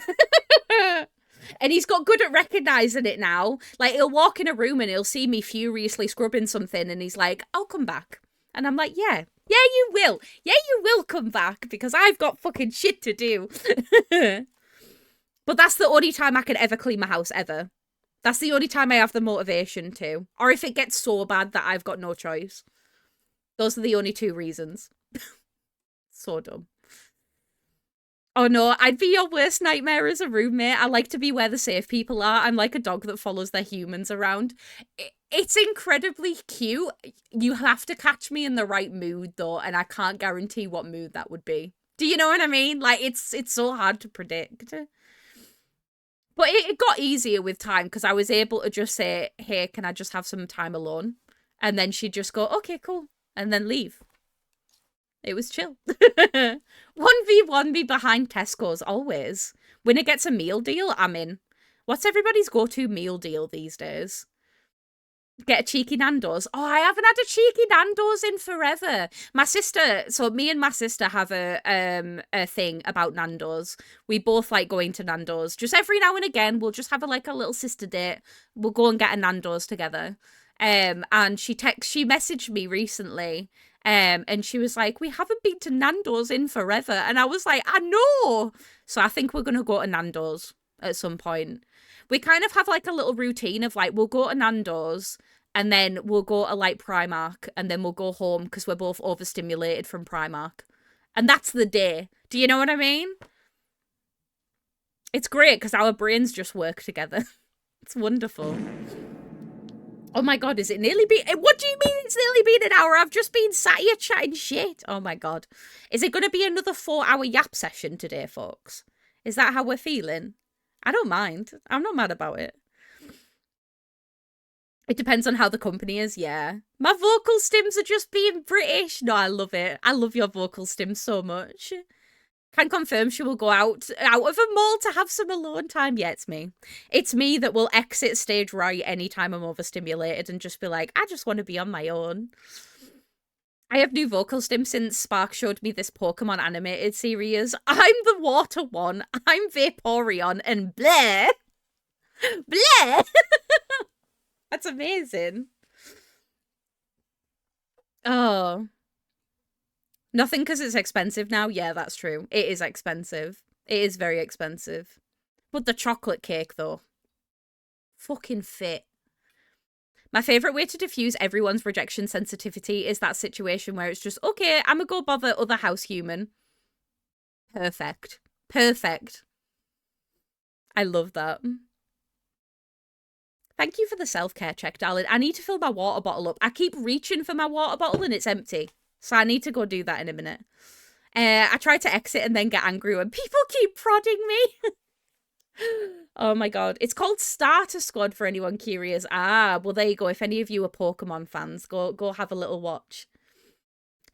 [SPEAKER 1] And he's got good at recognizing it now. Like, he'll walk in a room and he'll see me furiously scrubbing something and he's like, I'll come back. And I'm like, yeah, you will. Yeah, you will come back because I've got fucking shit to do. But that's the only time I can ever clean my house, ever. That's the only time I have the motivation to. Or if it gets so bad that I've got no choice. Those are the only two reasons. So dumb. Oh no, I'd be your worst nightmare as a roommate. I like to be where the safe people are. I'm like a dog that follows their humans around. It's incredibly cute. You have to catch me in the right mood though, and I can't guarantee what mood that would be. Do you know what I mean? Like, it's so hard to predict. But it got easier with time because I was able to just say, hey, can I just have some time alone? And then she'd just go, okay, cool. And then leave. It was chill. 1v1 me behind Tesco's, always. Winner gets a meal deal, I'm in. What's everybody's go-to meal deal these days? Get a cheeky Nando's. Oh, I haven't had a cheeky Nando's in forever. My sister, so me and my sister have a thing about Nando's. We both like going to Nando's. Just every now and again, we'll just have a little sister date. We'll go and get a Nando's together. And she messaged me recently. And she was like, we haven't been to Nando's in forever. And I was like, I know. So I think we're gonna go to Nando's at some point. We kind of have like a little routine of like, we'll go to Nando's and then we'll go to like Primark and then we'll go home because we're both overstimulated from Primark. And that's the day. Do you know what I mean? It's great because our brains just work together. It's wonderful. Oh my god, is it nearly been... What do you mean it's nearly been an hour? I've just been sat here chatting shit. Oh my god. Is it going to be another 4-hour yap session today, folks? Is that how we're feeling? I don't mind. I'm not mad about it. It depends on how the company is, yeah. My vocal stims are just being British. No, I love it. I love your vocal stims so much. Can confirm she will go out of a mall to have some alone time. Yeah, it's me. It's me that will exit stage right anytime I'm overstimulated and just be like, I just want to be on my own. I have new vocal stim since Spark showed me this Pokemon animated series. I'm the water one. I'm Vaporeon and bleh. Bleh. That's amazing. Oh. Nothing because it's expensive now? Yeah, that's true. It is expensive. It is very expensive. But the chocolate cake, though. Fucking fit. My favourite way to diffuse everyone's rejection sensitivity is that situation where it's just, okay, I'm gonna go bother other house human. Perfect. Perfect. I love that. Thank you for the self-care check, darling. I need to fill my water bottle up. I keep reaching for my water bottle and it's empty. So I need to go do that in a minute. I try to exit and then get angry when people keep prodding me. Oh my god. It's called Starter Squad for anyone curious. Ah, well there you go. If any of you are Pokemon fans, go have a little watch.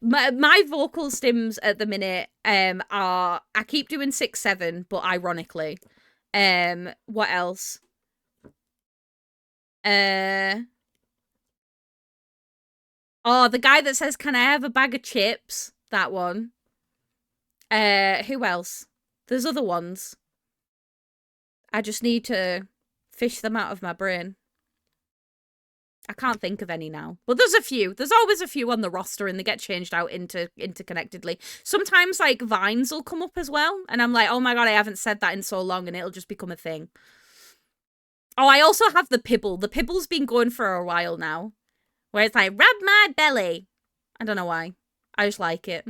[SPEAKER 1] My vocal stims at the minute are, I keep doing 6-7, but ironically. What else? Oh, the guy that says, can I have a bag of chips? That one. Who else? There's other ones. I just need to fish them out of my brain. I can't think of any now. But there's a few. There's always a few on the roster and they get changed out interconnectedly. Sometimes, like, vines will come up as well. And I'm like, oh my god, I haven't said that in so long and it'll just become a thing. Oh, I also have the Pibble. The Pibble's been going for a while now. Where it's like, rub my belly. I don't know why. I just like it.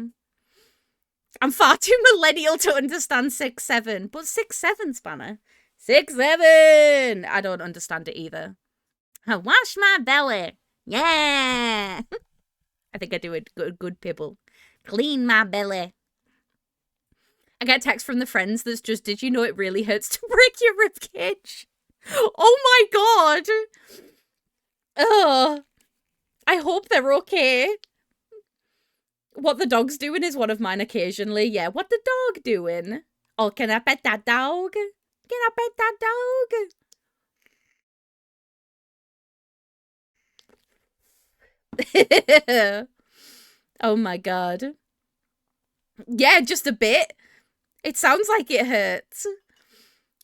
[SPEAKER 1] I'm far too millennial to understand 6-7. But 6-7, Spanner. 6-7! I don't understand it either. Wash my belly. Yeah! I think I do a good Pibble. Clean my belly. I get a text from the friends that's just, did you know it really hurts to break your ribcage? Oh my god! Ugh. I hope they're okay. What the dog's doing is one of mine occasionally. Yeah, what the dog doing? Oh, can I pet that dog? Can I pet that dog? Oh my god. Yeah, just a bit. It sounds like it hurts.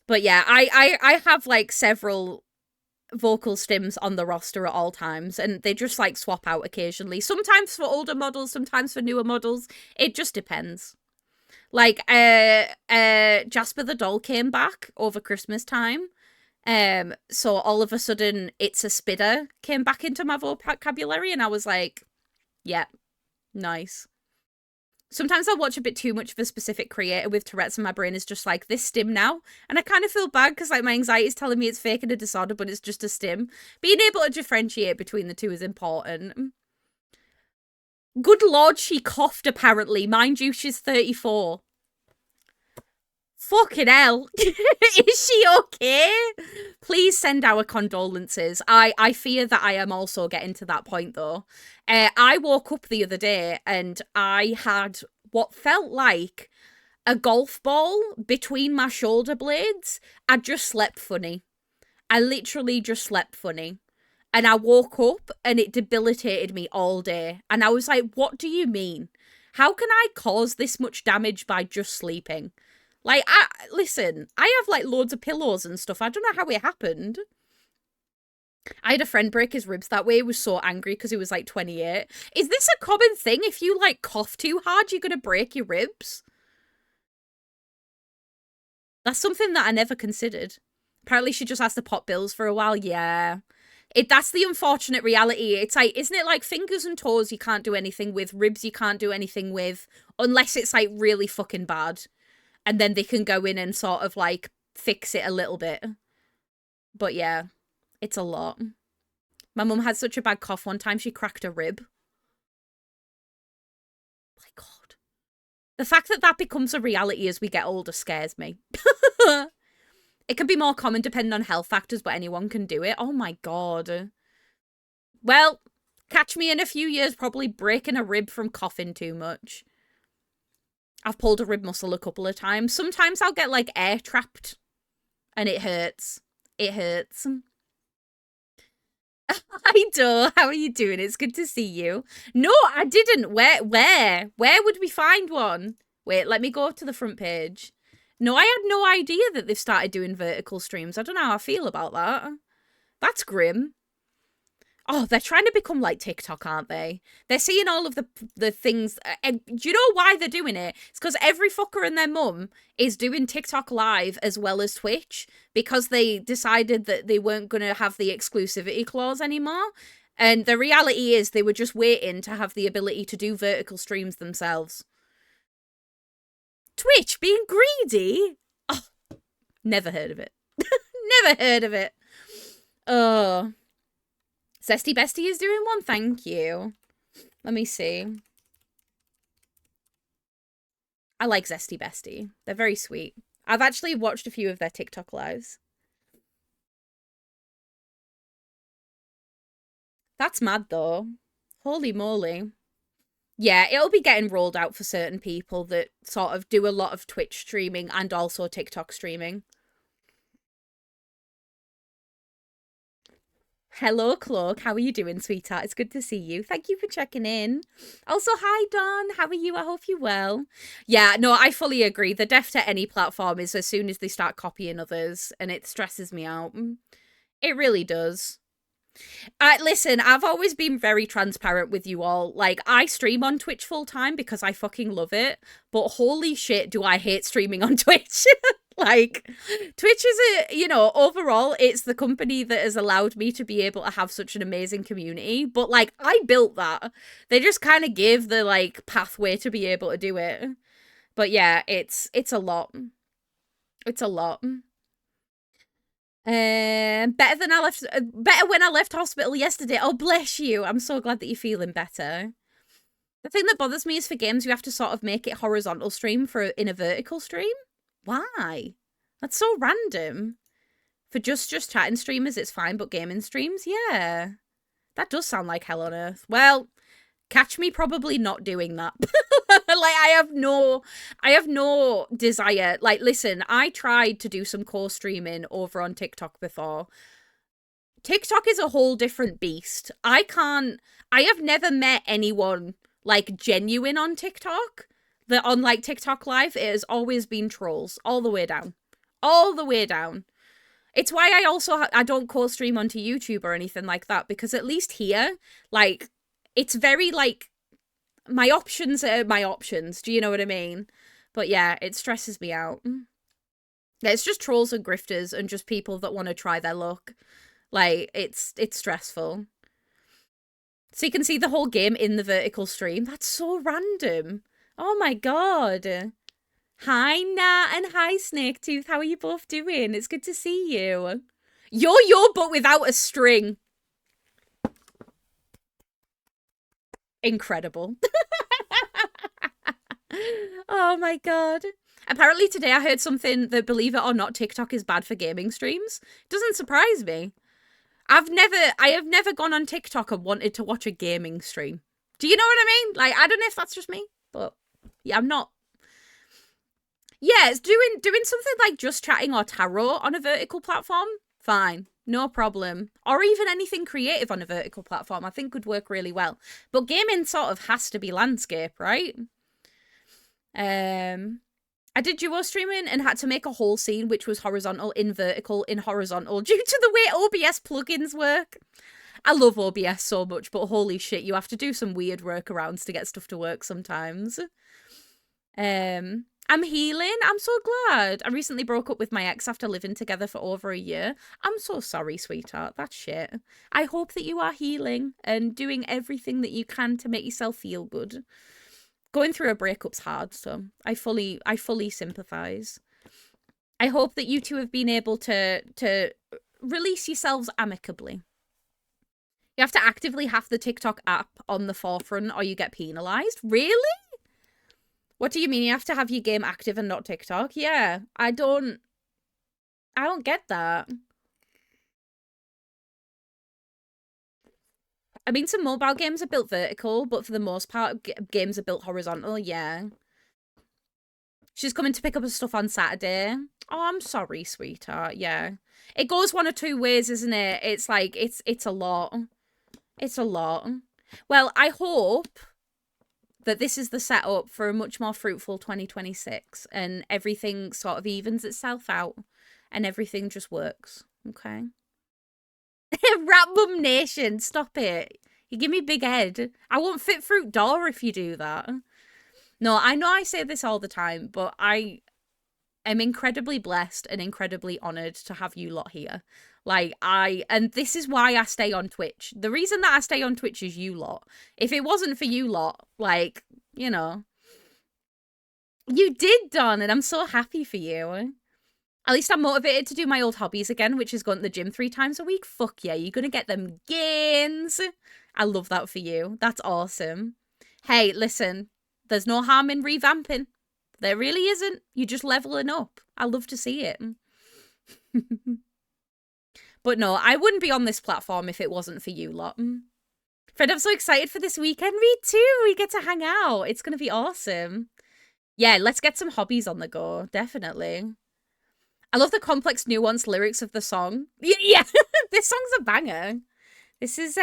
[SPEAKER 1] But yeah, I have like several vocal stims on the roster at all times and they just like swap out occasionally. Sometimes for older models, sometimes for newer models. It just depends. Like Jasper the Doll came back over Christmas time. So all of a sudden It's a Spidder came back into my vocabulary and I was like, yeah, nice. Sometimes I'll watch a bit too much of a specific creator with Tourette's and my brain is just like, this stim now. And I kind of feel bad because like my anxiety is telling me it's fake and a disorder, but it's just a stim. Being able to differentiate between the two is important. Good lord, she coughed apparently. Mind you, she's 34. Fucking hell. Is she okay? Please send our condolences. I fear that I am also getting to that point, though. I woke up the other day and I had what felt like a golf ball between my shoulder blades. I just slept funny. I literally just slept funny. And I woke up and it debilitated me all day. And I was like, what do you mean? How can I cause this much damage by just sleeping? Like, listen, I have like loads of pillows and stuff. I don't know how it happened. I had a friend break his ribs that way. He was so angry because he was like 28. Is this a common thing? If you like cough too hard, you're going to break your ribs? That's something that I never considered. Apparently she just has to pop bills for a while. Yeah. That's the unfortunate reality. It's like, isn't it like fingers and toes you can't do anything with, ribs you can't do anything with, unless it's like really fucking bad. And then they can go in and sort of like fix it a little bit. But yeah, it's a lot. My mum had such a bad cough one time, she cracked a rib. My God. The fact that that becomes a reality as we get older scares me. It can be more common depending on health factors, but anyone can do it. Oh my God. Well, catch me in a few years probably breaking a rib from coughing too much. I've pulled a rib muscle a couple of times. Sometimes I'll get like air trapped and it hurts. It hurts. Hi, Doe. How are you doing? It's good to see you. No, I didn't. Where? Where would we find one? Wait, let me go to the front page. No, I had no idea that they've started doing vertical streams. I don't know how I feel about that. That's grim. Oh, they're trying to become like TikTok, aren't they? They're seeing all of the things. And do you know why they're doing it? It's because every fucker and their mum is doing TikTok live as well as Twitch because they decided that they weren't going to have the exclusivity clause anymore. And the reality is they were just waiting to have the ability to do vertical streams themselves. Twitch being greedy? Oh, never heard of it. Never heard of it. Oh. Zesty Bestie is doing one, thank you. Let me see. I like Zesty Bestie. They're very sweet. I've actually watched a few of their TikTok lives. That's mad though. Holy moly. Yeah, it'll be getting rolled out for certain people that sort of do a lot of Twitch streaming and also TikTok streaming. Hello, Cloak. How are you doing, sweetheart? It's good to see you. Thank you for checking in. Also, hi, Don. How are you? I hope you're well. Yeah, no, I fully agree. The death to any platform is as soon as they start copying others, and it stresses me out. It really does. Listen, I've always been very transparent with you all. Like, I stream on Twitch full time because I fucking love it. But holy shit, do I hate streaming on Twitch. Like, Twitch is overall, it's the company that has allowed me to be able to have such an amazing community. But, like, I built that. They just kind of gave the, like, pathway to be able to do it. But yeah, it's a lot. It's a lot. Better when I left hospital yesterday. Oh, bless you. I'm so glad that you're feeling better. The thing that bothers me is for games, you have to sort of make it horizontal stream in a vertical stream. Why? That's so random. For just chatting streamers, it's fine, but gaming streams, yeah. That does sound like hell on earth. Well, catch me probably not doing that. Like, I have no desire. Like, listen, I tried to do some core streaming over on TikTok before. TikTok is a whole different beast. I have never met anyone, like, genuine on TikTok. On, like, TikTok Live, it has always been trolls. All the way down. All the way down. It's why I don't core stream onto YouTube or anything like that, because at least here, like, it's very, like, my options are my options. Do you know what I mean? But yeah, it stresses me out. Yeah, it's just trolls and grifters and just people that want to try their luck. Like, it's stressful. So you can see the whole game in the vertical stream. That's so random. Oh my God. Hi, Nat, and hi, Snaketooth. How are you both doing? It's good to see you. Yo, but without a string. Incredible. Oh my God. Apparently today I heard something that, believe it or not, TikTok is bad for gaming streams. Doesn't surprise me. I have never gone on TikTok and wanted to watch a gaming stream. Do you know what I mean? Like, I don't know if that's just me, but yeah, I'm not. Yeah, it's doing something like Just Chatting or Tarot on a vertical platform, fine, no problem. Or even anything creative on a vertical platform, I think would work really well. But gaming sort of has to be landscape, right? I did duo streaming and had to make a whole scene which was horizontal in vertical in horizontal due to the way OBS plugins work. I love OBS so much, but holy shit, you have to do some weird workarounds to get stuff to work sometimes. I'm healing. I'm so glad. I recently broke up with my ex after living together for over a year. I'm so sorry, sweetheart. That's shit. I hope that you are healing and doing everything that you can to make yourself feel good. Going through a breakup's hard, so I fully sympathize. I hope that you two have been able to release yourselves amicably. You have to actively have the TikTok app on the forefront or you get penalized. Really? What do you mean you have to have your game active and not TikTok? Yeah, I don't get that. I mean, some mobile games are built vertical, but for the most part, games are built horizontal, yeah. She's coming to pick up her stuff on Saturday. Oh, I'm sorry, sweetheart, yeah. It goes one or two ways, isn't it? It's like, it's a lot. It's a lot. Well, I hope that this is the setup for a much more fruitful 2026 and everything sort of evens itself out and everything just works, okay? Rat Mum Nation, stop it. You give me big head. I won't fit fruit door if you do that. No, I know I say this all the time, but I am incredibly blessed and incredibly honoured to have you lot here. Like, and this is why I stay on Twitch. The reason that I stay on Twitch is you lot. If it wasn't for you lot, like, you know. You did, Don, and I'm so happy for you. At least I'm motivated to do my old hobbies again, which is going to the gym 3 times a week. Fuck yeah, you're going to get them gains. I love that for you. That's awesome. Hey, listen, there's no harm in revamping. There really isn't. You're just leveling up. I love to see it. But no, I wouldn't be on this platform if it wasn't for you lot. Fred, I'm so excited for this weekend. Me too. We get to hang out. It's going to be awesome. Yeah, let's get some hobbies on the go. Definitely. I love the complex, nuanced lyrics of the song. Yeah, this song's a banger. This is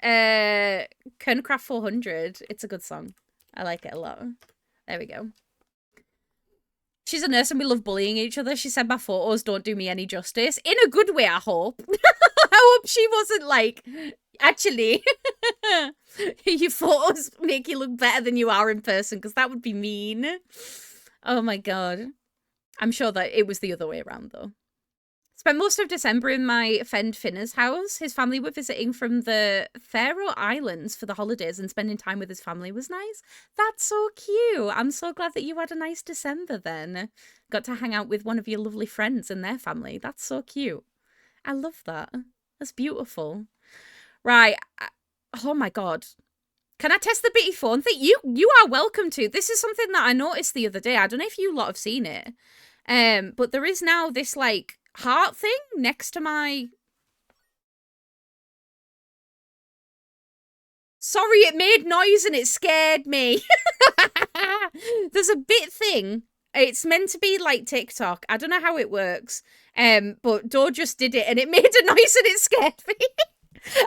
[SPEAKER 1] Kerncraft 400. It's a good song. I like it a lot. There we go. She's a nurse and we love bullying each other. She said my photos don't do me any justice. In a good way, I hope. I hope she wasn't like, actually, your photos make you look better than you are in person, because that would be mean. Oh my god. I'm sure that it was the other way around, though. Spent most of December in my friend Finna's house. His family were visiting from the Faroe Islands for the holidays, and spending time with his family was nice. That's so cute. I'm so glad that you had a nice December then. Got to hang out with one of your lovely friends and their family. That's so cute. I love that. That's beautiful. Right. Oh my god. Can I test the bitty phone thing? You are welcome to. This is something that I noticed the other day. I don't know if you lot have seen it. But there is now this, like, heart thing next to my... Sorry, it made noise and it scared me. There's a bit thing. It's meant to be like TikTok. I don't know how it works. But Dor just did it and it made a noise and it scared me.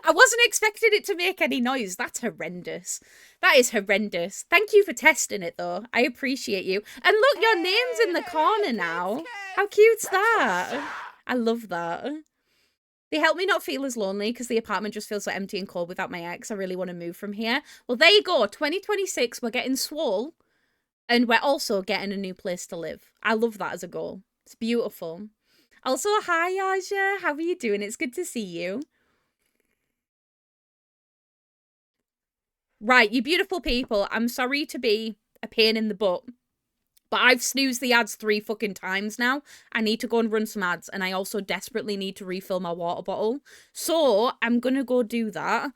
[SPEAKER 1] I wasn't expecting it to make any noise. That's horrendous. That is horrendous. Thank you for testing it, though. I appreciate you. And look, your name's in the corner now. How cute's that? I love that. They help me not feel as lonely because the apartment just feels so empty and cold without my ex. I really want to move from here. Well, there you go. 2026, we're getting swole. And we're also getting a new place to live. I love that as a goal. It's beautiful. Also, hi, Aja. How are you doing? It's good to see you. Right, you beautiful people. I'm sorry to be a pain in the butt, But I've snoozed the ads 3 fucking times now. I need to go and run some ads, and I also desperately need to refill my water bottle. So I'm gonna go do that.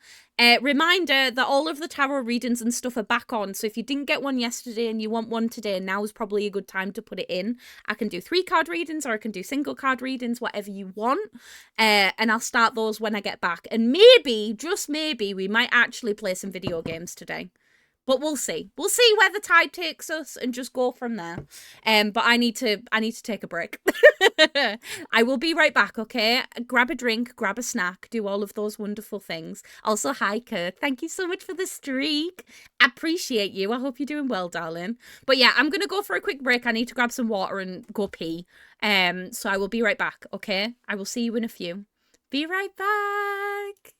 [SPEAKER 1] Reminder that all of the tarot readings and stuff are back on. So if you didn't get one yesterday and you want one today, now is probably a good time to put it in. I can do 3 card readings or I can do single card readings, whatever you want. And I'll start those when I get back. And maybe, just maybe, we might actually play some video games today. But we'll see. We'll see where the tide takes us and just go from there. But I need to take a break. I will be right back, okay? Grab a drink, grab a snack, do all of those wonderful things. Also, hi, Kirk. Thank you so much for the streak. Appreciate you. I hope you're doing well, darling. But yeah, I'm going to go for a quick break. I need to grab some water and go pee. So I will be right back, okay? I will see you in a few. Be right back.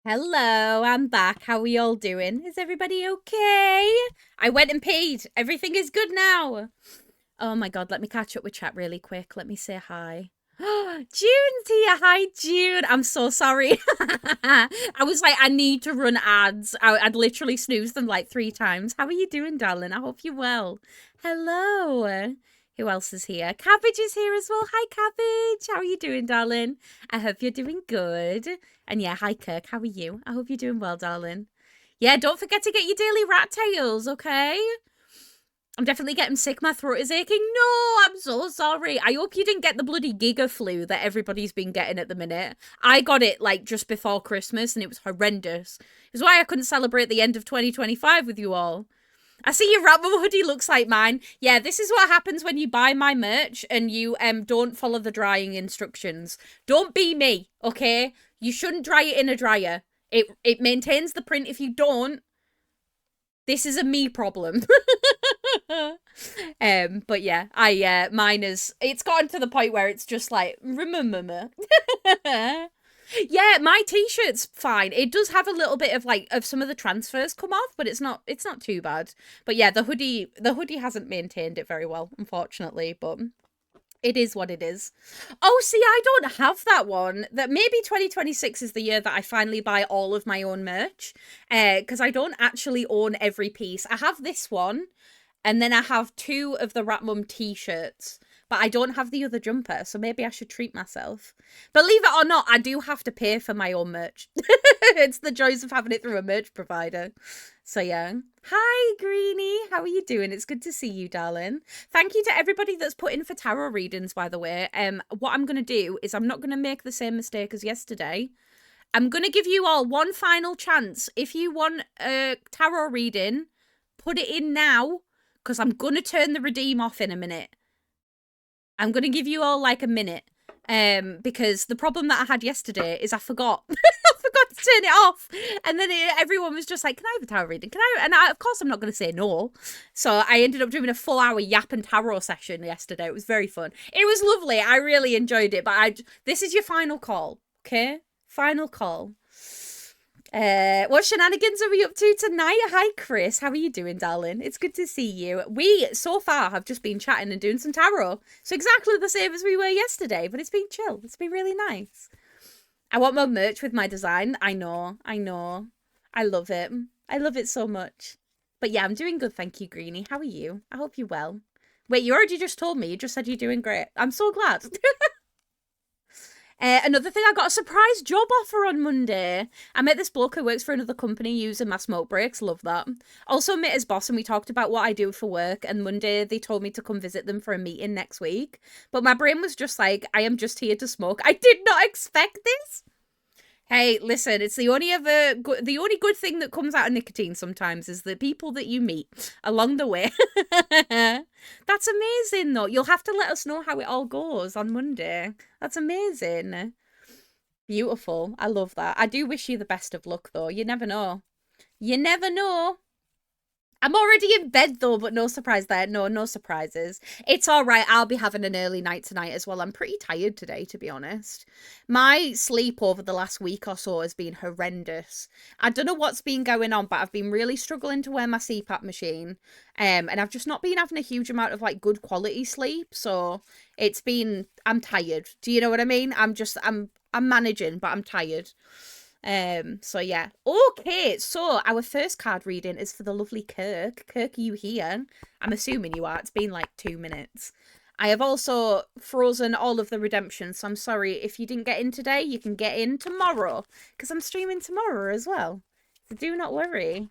[SPEAKER 1] Hello, I'm back. How are we all doing? Is everybody okay? I went and peed. Everything is good now. Oh my god, let me catch up with chat really quick. Let me say hi. June's here. Hi, June. I'm so sorry. I was like, I need to run ads. I'd literally snoozed them like 3 times. How are you doing, darling? I hope you're well. Hello. Who else is here? Cabbage is here as well. Hi, Cabbage. How are you doing, darling? I hope you're doing good. And yeah, hi, Kirk. How are you? I hope you're doing well, darling. Yeah, don't forget to get your daily rat tails, okay? I'm definitely getting sick. My throat is aching. No, I'm so sorry. I hope you didn't get the bloody Giga flu that everybody's been getting at the minute. I got it like just before Christmas and it was horrendous. It's why I couldn't celebrate the end of 2025 with you all. I see your Rat Mum hoodie looks like mine. Yeah, this is what happens when you buy my merch and you don't follow the drying instructions. Don't be me, okay? You shouldn't dry it in a dryer. It maintains the print if you don't. This is a me problem. But yeah, mine is, it's gotten to the point where it's just like, remember. Yeah, my t-shirt's fine. It does have a little bit of like, of some of the transfers come off, but it's not too bad. But yeah, the hoodie hasn't maintained it very well, unfortunately, but it is what it is. Oh, see, I don't have that one. That maybe 2026 is the year that I finally buy all of my own merch. Because I don't actually own every piece. I have this one, and then I have 2 of the Rat Mum t-shirts. But I don't have the other jumper, so maybe I should treat myself. Believe it or not, I do have to pay for my own merch. It's the joys of having it through a merch provider. So yeah. Hi, Greenie. How are you doing? It's good to see you, darling. Thank you to everybody that's put in for tarot readings, by the way. What I'm going to do is I'm not going to make the same mistake as yesterday. I'm going to give you all one final chance. If you want a tarot reading, put it in now, because I'm going to turn the redeem off in a minute. I'm going to give you all like a minute. Because the problem that I had yesterday is I forgot. I forgot to turn it off. And then everyone was just like, can I have a tarot reading? And of course I'm not going to say no. So I ended up doing a full-hour yap and tarot session yesterday. It was very fun. It was lovely. I really enjoyed it. But this is your final call. Okay? Final call. What shenanigans are we up to tonight? Hi, Chris. How are you doing, darling? It's good to see you. We, so far, have just been chatting and doing some tarot. So exactly the same as we were yesterday, but it's been chill. It's been really nice. I want more merch with my design. I know. I love it. I love it so much. But yeah, I'm doing good, thank you, Greenie. How are you? I hope you're well. Wait, you already just told me. You just said you're doing great. I'm so glad. Another thing, I got a surprise job offer on Monday. I met this bloke who works for another company using my smoke breaks. Love that. Also met his boss and we talked about what I do for work. And Monday they told me to come visit them for a meeting next week. But my brain was just like, I am just here to smoke. I did not expect this. Hey, listen, it's the only good thing that comes out of nicotine sometimes is the people that you meet along the way. That's amazing, though. You'll have to let us know how it all goes on Monday. That's amazing. Beautiful. I love that. I do wish you the best of luck, though. You never know. You never know. I'm already in bed, though, but no surprise there. No surprises. It's all right. I'll be having an early night tonight as well. I'm pretty tired today, to be honest. My sleep over the last week or so has been horrendous. I don't know what's been going on, but I've been really struggling to wear my CPAP machine. And I've just not been having a huge amount of, like, good quality sleep. So I'm tired. Do you know what I mean? I'm managing, but I'm tired. So yeah. Okay, so our first card reading is for the lovely Kirk. Kirk, are you here? I'm assuming you are. It's been like 2 minutes. I have also frozen all of the redemptions, so I'm sorry if you didn't get in today, you can get in tomorrow, because I'm streaming tomorrow as well. So do not worry.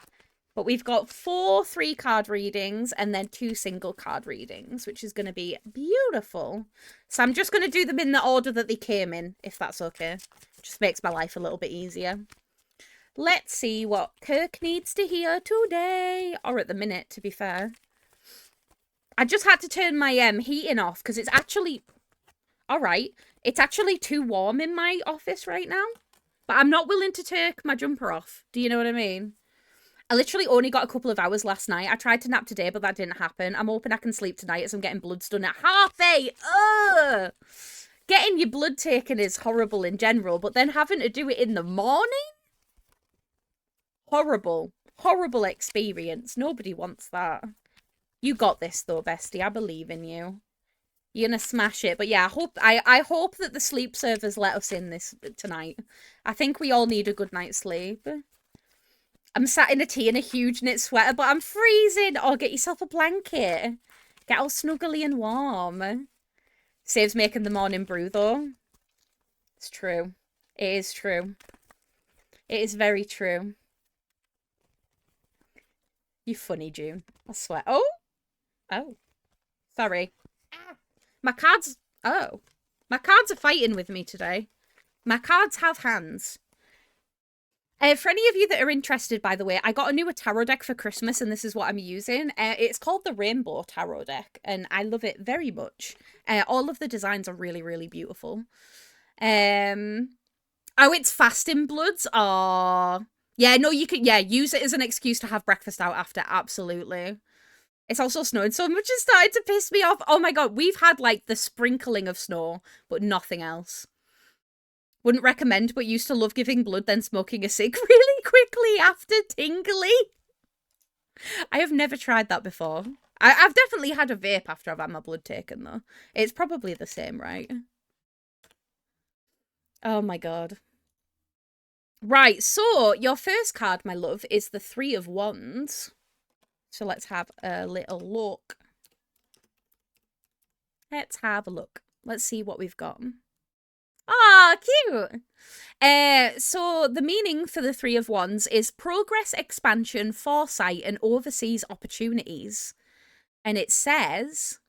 [SPEAKER 1] But we've got 4 3-card readings and then 2 single card readings, which is going to be beautiful. So I'm just going to do them in the order that they came in, if that's okay. Just makes my life a little bit easier. Let's see what Kirk needs to hear today. Or at the minute, to be fair. I just had to turn my heating off because it's actually... Alright. It's actually too warm in my office right now. But I'm not willing to take my jumper off. Do you know what I mean? I literally only got a couple of hours last night. I tried to nap today, but that didn't happen. I'm hoping I can sleep tonight as I'm getting bloods done at 8:30. Ugh! Getting your blood taken is horrible in general, but then having to do it in the morning? Horrible. Horrible experience. Nobody wants that. You got this, though, bestie. I believe in you. You're gonna smash it. But yeah, I hope that the sleep servers let us in this tonight. I think we all need a good night's sleep. I'm sat in a tea in a huge knit sweater, but I'm freezing. Oh, get yourself a blanket. Get all snuggly and warm. Saves making the morning brew, though. It's true. It is true. It is very true. You funny, June. I swear. Oh! Oh. Sorry. My cards... Oh. My cards are fighting with me today. My cards have hands. For any of you that are interested, by the way, I got a newer tarot deck for Christmas, and this is what I'm using. It's called the Rainbow Tarot Deck, and I love it very much. All of the designs are really, really beautiful. Oh, it's fasting bloods. Oh, yeah. No, you can. Yeah, use it as an excuse to have breakfast out after. Absolutely. It's also snowing so much. It's starting to piss me off. Oh my god, we've had like the sprinkling of snow, but nothing else. Wouldn't recommend, but used to love giving blood, then smoking a cig really quickly after tingly. I have never tried that before. I've definitely had a vape after I've had my blood taken, though. It's probably the same, right? Oh my god. Right, so your first card, my love, is the Three of Wands. So let's have a little look. Let's have a look. Let's see what we've got. Ah, cute. So the meaning for the Three of Wands is progress, expansion, foresight, and overseas opportunities. And it says,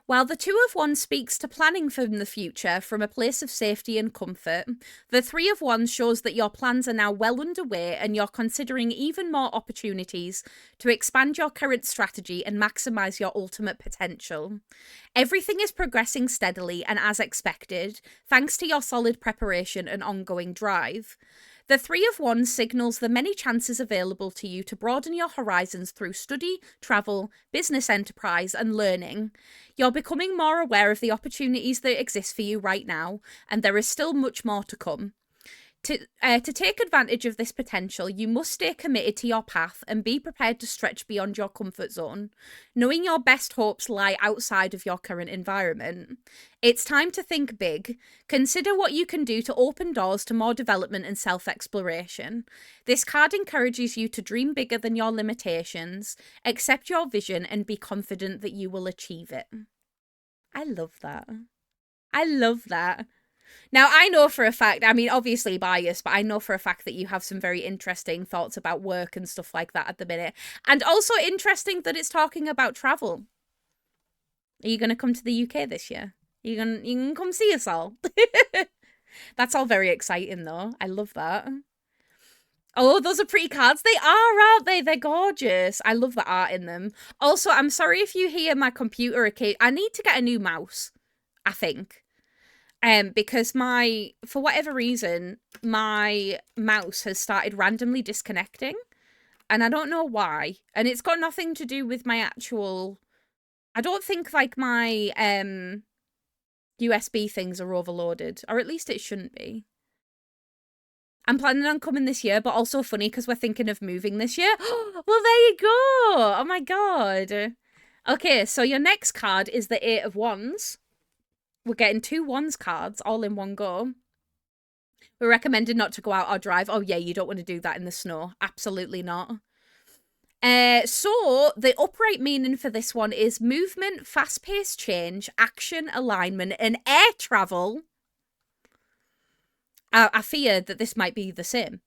[SPEAKER 1] while the Two of Wands speaks to planning for the future from a place of safety and comfort, the Three of Wands shows that your plans are now well underway and you're considering even more opportunities to expand your current strategy and maximize your ultimate potential. Everything is progressing steadily and as expected, thanks to your solid preparation and ongoing drive. The Three of Wands signals the many chances available to you to broaden your horizons through study, travel, business enterprise, and learning. You're becoming more aware of the opportunities that exist for you right now, and there is still much more to come. To take advantage of this potential, you must stay committed to your path and be prepared to stretch beyond your comfort zone, knowing your best hopes lie outside of your current environment. It's time to think big. Consider what you can do to open doors to more development and self-exploration. This card encourages you to dream bigger than your limitations, accept your vision, and be confident that you will achieve it. I love that. I love that. Now, I know for a fact, I mean, obviously biased, but I know for a fact that you have some very interesting thoughts about work and stuff like that at the minute. And also interesting that it's talking about travel. Are you going to come to the UK this year? You can come see us all. That's all very exciting, though. I love that. Oh, those are pretty cards. They are, aren't they? They're gorgeous. I love the art in them. Also, I'm sorry if you hear my computer occasionally. I need to get a new mouse, I think. Because for whatever reason, my mouse has started randomly disconnecting, and I don't know why. And it's got nothing to do with my actual. I don't think like my USB things are overloaded, or at least it shouldn't be. I'm planning on coming this year, but also funny because we're thinking of moving this year. Well, there you go. Oh my god. Okay, so your next card is the Eight of Wands. We're getting 2 Wands cards all in one go. We're recommended not to go out or drive. Oh, yeah, you don't want to do that in the snow. Absolutely not. So, the upright meaning for this one is movement, fast-paced change, action, alignment, and air travel. I fear that this might be the same.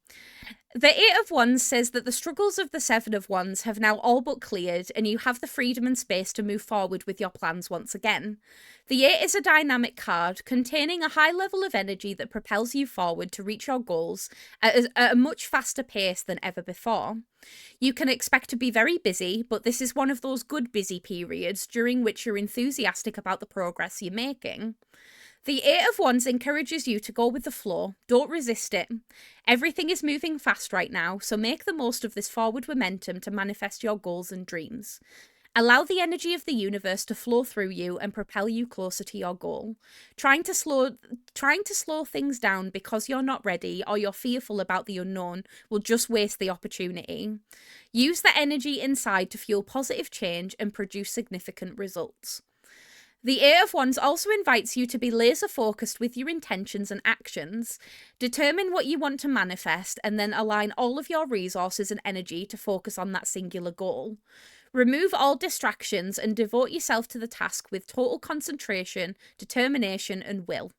[SPEAKER 1] The Eight of Wands says that the struggles of the Seven of Wands have now all but cleared, and you have the freedom and space to move forward with your plans once again. The Eight is a dynamic card containing a high level of energy that propels you forward to reach your goals at a much faster pace than ever before. You can expect to be very busy, but this is one of those good busy periods during which you're enthusiastic about the progress you're making. The Eight of Wands encourages you to go with the flow. Don't resist it. Everything is moving fast right now, so make the most of this forward momentum to manifest your goals and dreams. Allow the energy of the universe to flow through you and propel you closer to your goal. Trying to slow things down because you're not ready or you're fearful about the unknown will just waste the opportunity. Use the energy inside to fuel positive change and produce significant results. The Eight of Wands also invites you to be laser focused with your intentions and actions. Determine what you want to manifest and then align all of your resources and energy to focus on that singular goal. Remove all distractions and devote yourself to the task with total concentration, determination, and will.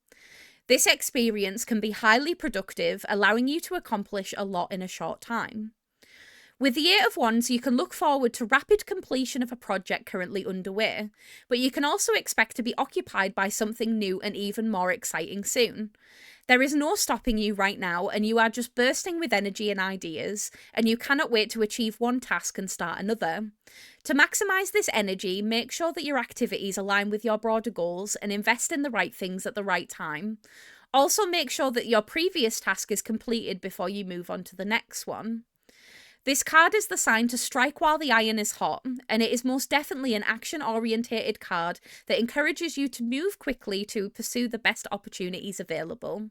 [SPEAKER 1] This experience can be highly productive, allowing you to accomplish a lot in a short time. With the Eight of Wands, you can look forward to rapid completion of a project currently underway, but you can also expect to be occupied by something new and even more exciting soon. There is no stopping you right now, and you are just bursting with energy and ideas, and you cannot wait to achieve one task and start another. To maximize this energy, make sure that your activities align with your broader goals and invest in the right things at the right time. Also, make sure that your previous task is completed before you move on to the next one. This card is the sign to strike while the iron is hot, and it is most definitely an action-orientated card that encourages you to move quickly to pursue the best opportunities available.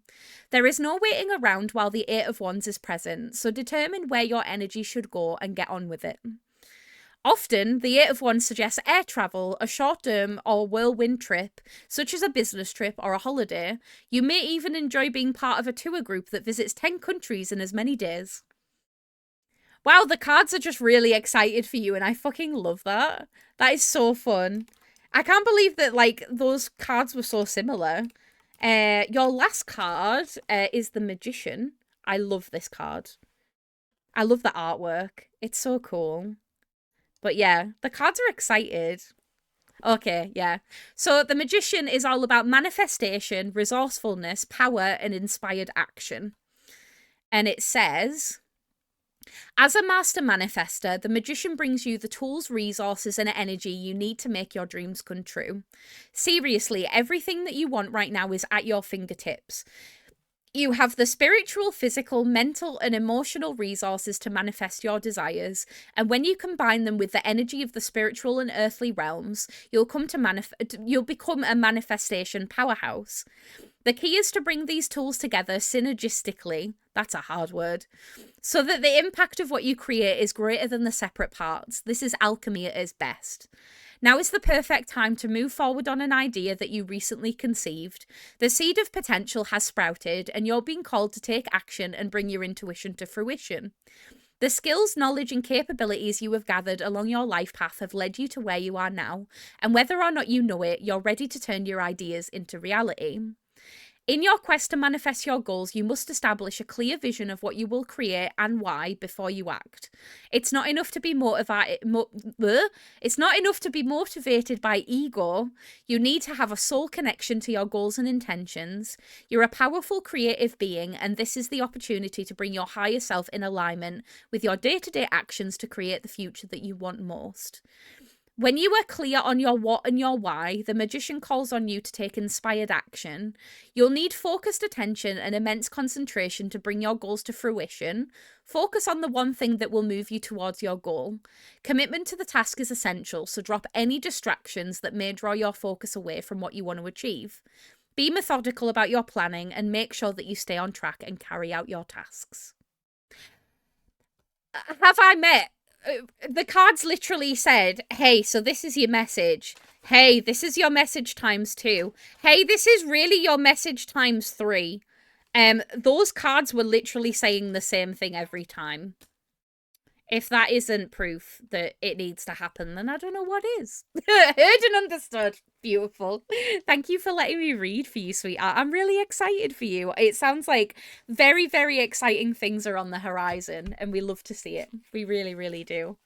[SPEAKER 1] There is no waiting around while the Eight of Wands is present, so determine where your energy should go and get on with it. Often, the Eight of Wands suggests air travel, a short-term or whirlwind trip, such as a business trip or a holiday. You may even enjoy being part of a tour group that visits 10 countries in as many days. Wow, the cards are just really excited for you, and I fucking love that. That is so fun. I can't believe that, like, those cards were so similar. Your last card is the Magician. I love this card. I love the artwork. It's so cool. But yeah, the cards are excited. Okay, yeah. So the Magician is all about manifestation, resourcefulness, power, and inspired action. And it says, as a master manifester, the Magician brings you the tools, resources, and energy you need to make your dreams come true. Seriously, everything that you want right now is at your fingertips. You have the spiritual, physical, mental, and emotional resources to manifest your desires, and when you combine them with the energy of the spiritual and earthly realms, you'll become a manifestation powerhouse. The key is to bring these tools together synergistically, that's a hard word, so that the impact of what you create is greater than the separate parts. This is alchemy at its best. Now is the perfect time to move forward on an idea that you recently conceived. The seed of potential has sprouted, and you're being called to take action and bring your intuition to fruition. The skills, knowledge, and capabilities you have gathered along your life path have led you to where you are now, and whether or not you know it, you're ready to turn your ideas into reality. In your quest to manifest your goals, you must establish a clear vision of what you will create and why before you act. It's not enough to be motivated by ego. You need to have a soul connection to your goals and intentions. You're a powerful creative being, and this is the opportunity to bring your higher self in alignment with your day-to-day actions to create the future that you want most. When you are clear on your what and your why, the Magician calls on you to take inspired action. You'll need focused attention and immense concentration to bring your goals to fruition. Focus on the one thing that will move you towards your goal. Commitment to the task is essential, so drop any distractions that may draw your focus away from what you want to achieve. Be methodical about your planning and make sure that you stay on track and carry out your tasks. Have I met? The cards literally said, hey, so this is your message. Hey, this is your message times 2. Hey, this is really your message times 3. Those cards were literally saying the same thing every time. If that isn't proof that it needs to happen, then I don't know what is. Heard and understood. Beautiful. Thank you for letting me read for you, sweetheart. I'm really excited for you. It sounds like very, very exciting things are on the horizon, and we love to see it. We really, really do.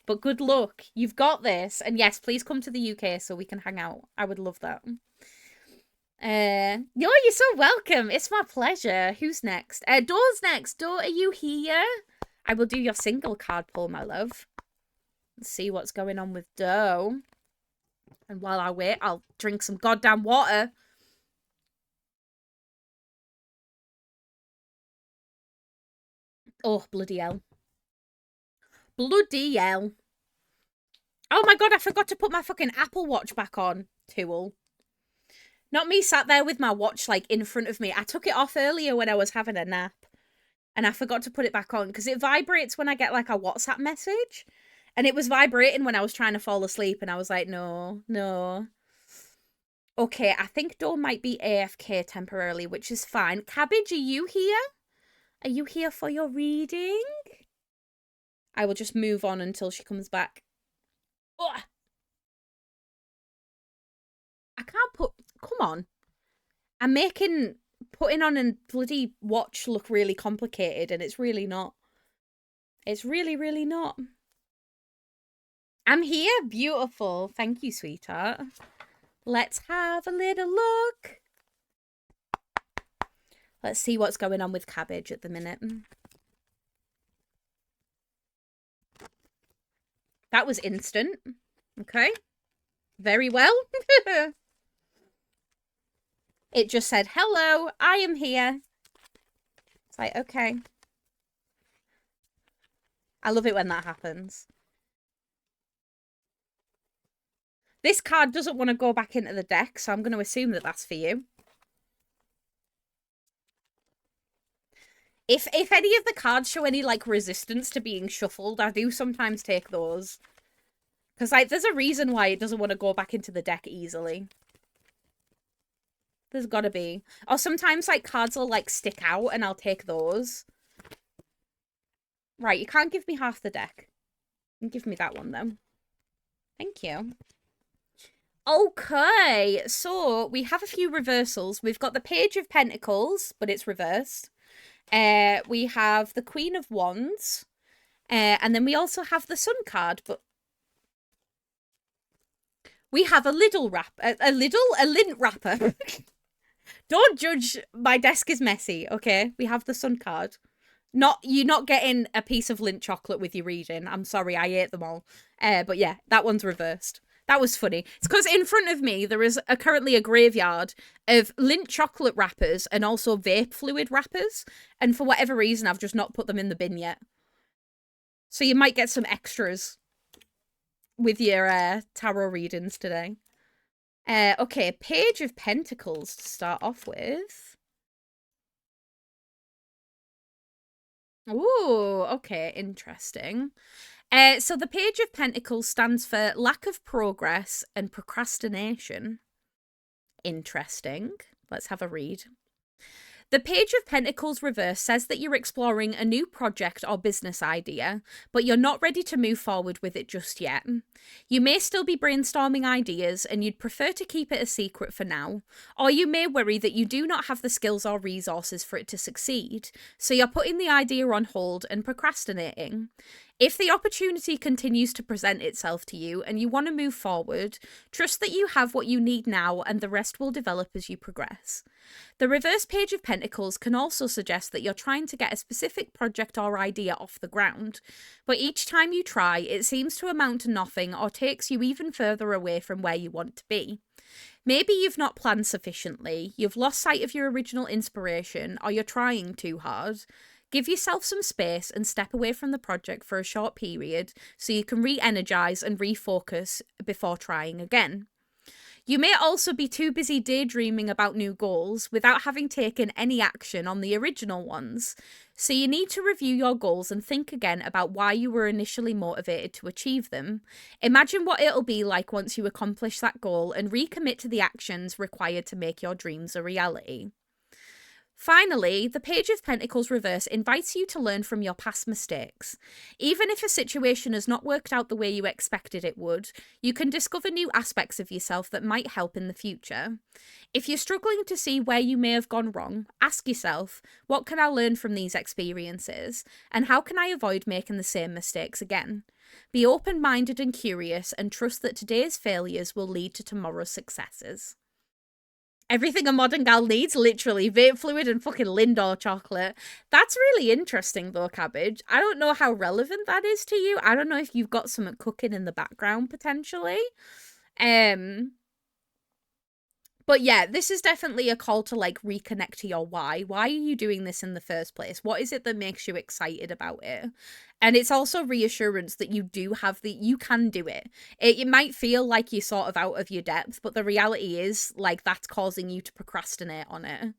[SPEAKER 1] But good luck. You've got this. And yes, please come to the UK so we can hang out. I would love that. You're so welcome. It's my pleasure. Who's next? Door's next. Door, are you here? I will do your single card pull, my love. Let's see what's going on with Doe. And while I wait, I'll drink some goddamn water. Oh, bloody hell. Bloody hell. Oh my god, I forgot to put my fucking Apple Watch back on. Tool. Not me sat there with my watch, like, in front of me. I took it off earlier when I was having a nap. And I forgot to put it back on because it vibrates when I get like a WhatsApp message. And it was vibrating when I was trying to fall asleep. And I was like, no. Okay, I think Dawn might be AFK temporarily, which is fine. Cabbage, are you here? Are you here for your reading? I will just move on until she comes back. Ugh. I can't put... Come on. I'm making putting on a bloody watch look really complicated, and it's really not. It's really, really not. I'm here. Beautiful. Thank you, sweetheart. Let's have a little look. Let's see what's going on with Cabbage at the minute. That was instant. Okay. Very well. It just said, hello, I am here. It's like, okay. I love it when that happens. This card doesn't want to go back into the deck, so I'm going to assume that that's for you. If any of the cards show any, like, resistance to being shuffled, I do sometimes take those. Because, like, there's a reason why it doesn't want to go back into the deck easily. There's gotta be. Or sometimes, like, cards will, like, stick out, and I'll take those. Right, you can't give me half the deck. You can give me that one, though. Thank you. Okay, so we have a few reversals. We've got the Page of Pentacles, but it's reversed. We have the Queen of Wands. And then we also have the Sun card, but we have a little wrap, a lint wrapper. Don't judge. My desk is messy. Okay, we have the Sun card. You're not getting a piece of lint chocolate with your reading. I'm sorry, I ate them all. But yeah, that one's reversed. That was funny. It's because in front of me there is currently a graveyard of lint chocolate wrappers and also vape fluid wrappers. And for whatever reason, I've just not put them in the bin yet. So you might get some extras with your tarot readings today. Okay, Page of Pentacles to start off with. Ooh, okay, interesting. So the Page of Pentacles stands for lack of progress and procrastination. Interesting. Let's have a read. The Page of Pentacles reverse says that you're exploring a new project or business idea, but you're not ready to move forward with it just yet. You may still be brainstorming ideas and you'd prefer to keep it a secret for now, or you may worry that you do not have the skills or resources for it to succeed, so you're putting the idea on hold and procrastinating. If the opportunity continues to present itself to you and you want to move forward, trust that you have what you need now and the rest will develop as you progress. The reverse Page of Pentacles can also suggest that you're trying to get a specific project or idea off the ground, but each time you try, it seems to amount to nothing or takes you even further away from where you want to be. Maybe you've not planned sufficiently, you've lost sight of your original inspiration, or you're trying too hard. Give yourself some space and step away from the project for a short period so you can re-energize and refocus before trying again. You may also be too busy daydreaming about new goals without having taken any action on the original ones, so you need to review your goals and think again about why you were initially motivated to achieve them. Imagine what it'll be like once you accomplish that goal and recommit to the actions required to make your dreams a reality. Finally, the Page of Pentacles reverse invites you to learn from your past mistakes. Even if a situation has not worked out the way you expected it would, you can discover new aspects of yourself that might help in the future. If you're struggling to see where you may have gone wrong, ask yourself, what can I learn from these experiences, and how can I avoid making the same mistakes again? Be open-minded and curious, and trust that today's failures will lead to tomorrow's successes. Everything a modern gal needs, literally. Vape fluid and fucking Lindor chocolate. That's really interesting, though, Cabbage. I don't know how relevant that is to you. I don't know if you've got something cooking in the background, potentially. But yeah, this is definitely a call to, like, reconnect to your why. Why are you doing this in the first place? What is it that makes you excited about it? And it's also reassurance that you do have you can do it. It might feel like you're sort of out of your depth, but the reality is, like, that's causing you to procrastinate on it.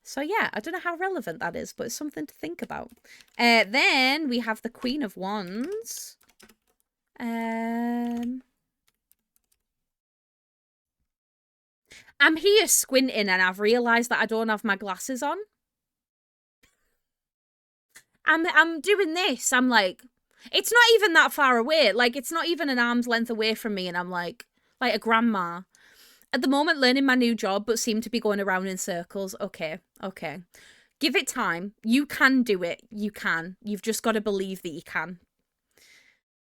[SPEAKER 1] So yeah, I don't know how relevant that is, but it's something to think about. Then we have the Queen of Wands. I'm here squinting and I've realised that I don't have my glasses on. I'm doing this. I'm like, it's not even that far away. Like, it's not even an arm's length away from me. And I'm like a grandma. At the moment, learning my new job, but seem to be going around in circles. Okay. Give it time. You can do it. You can. You've just got to believe that you can.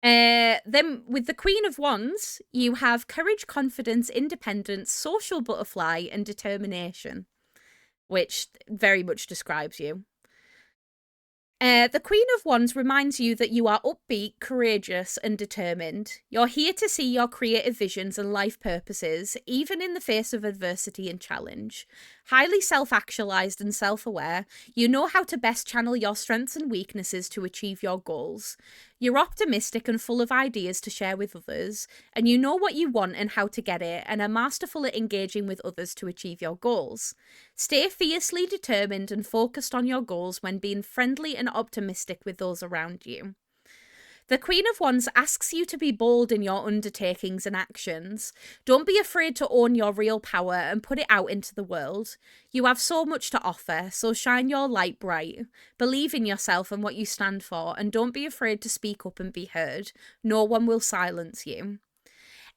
[SPEAKER 1] Then with the Queen of Wands, you have courage, confidence, independence, social butterfly, and determination, which very much describes you. The Queen of Wands reminds you that you are upbeat, courageous, and determined. You're here to see your creative visions and life purposes, even in the face of adversity and challenge. Highly self-actualized and self-aware, you know how to best channel your strengths and weaknesses to achieve your goals. You're optimistic and full of ideas to share with others, and you know what you want and how to get it, and are masterful at engaging with others to achieve your goals. Stay fiercely determined and focused on your goals when being friendly and optimistic with those around you. The Queen of Wands asks you to be bold in your undertakings and actions. Don't be afraid to own your real power and put it out into the world. You have so much to offer, so shine your light bright. Believe in yourself and what you stand for, and don't be afraid to speak up and be heard. No one will silence you.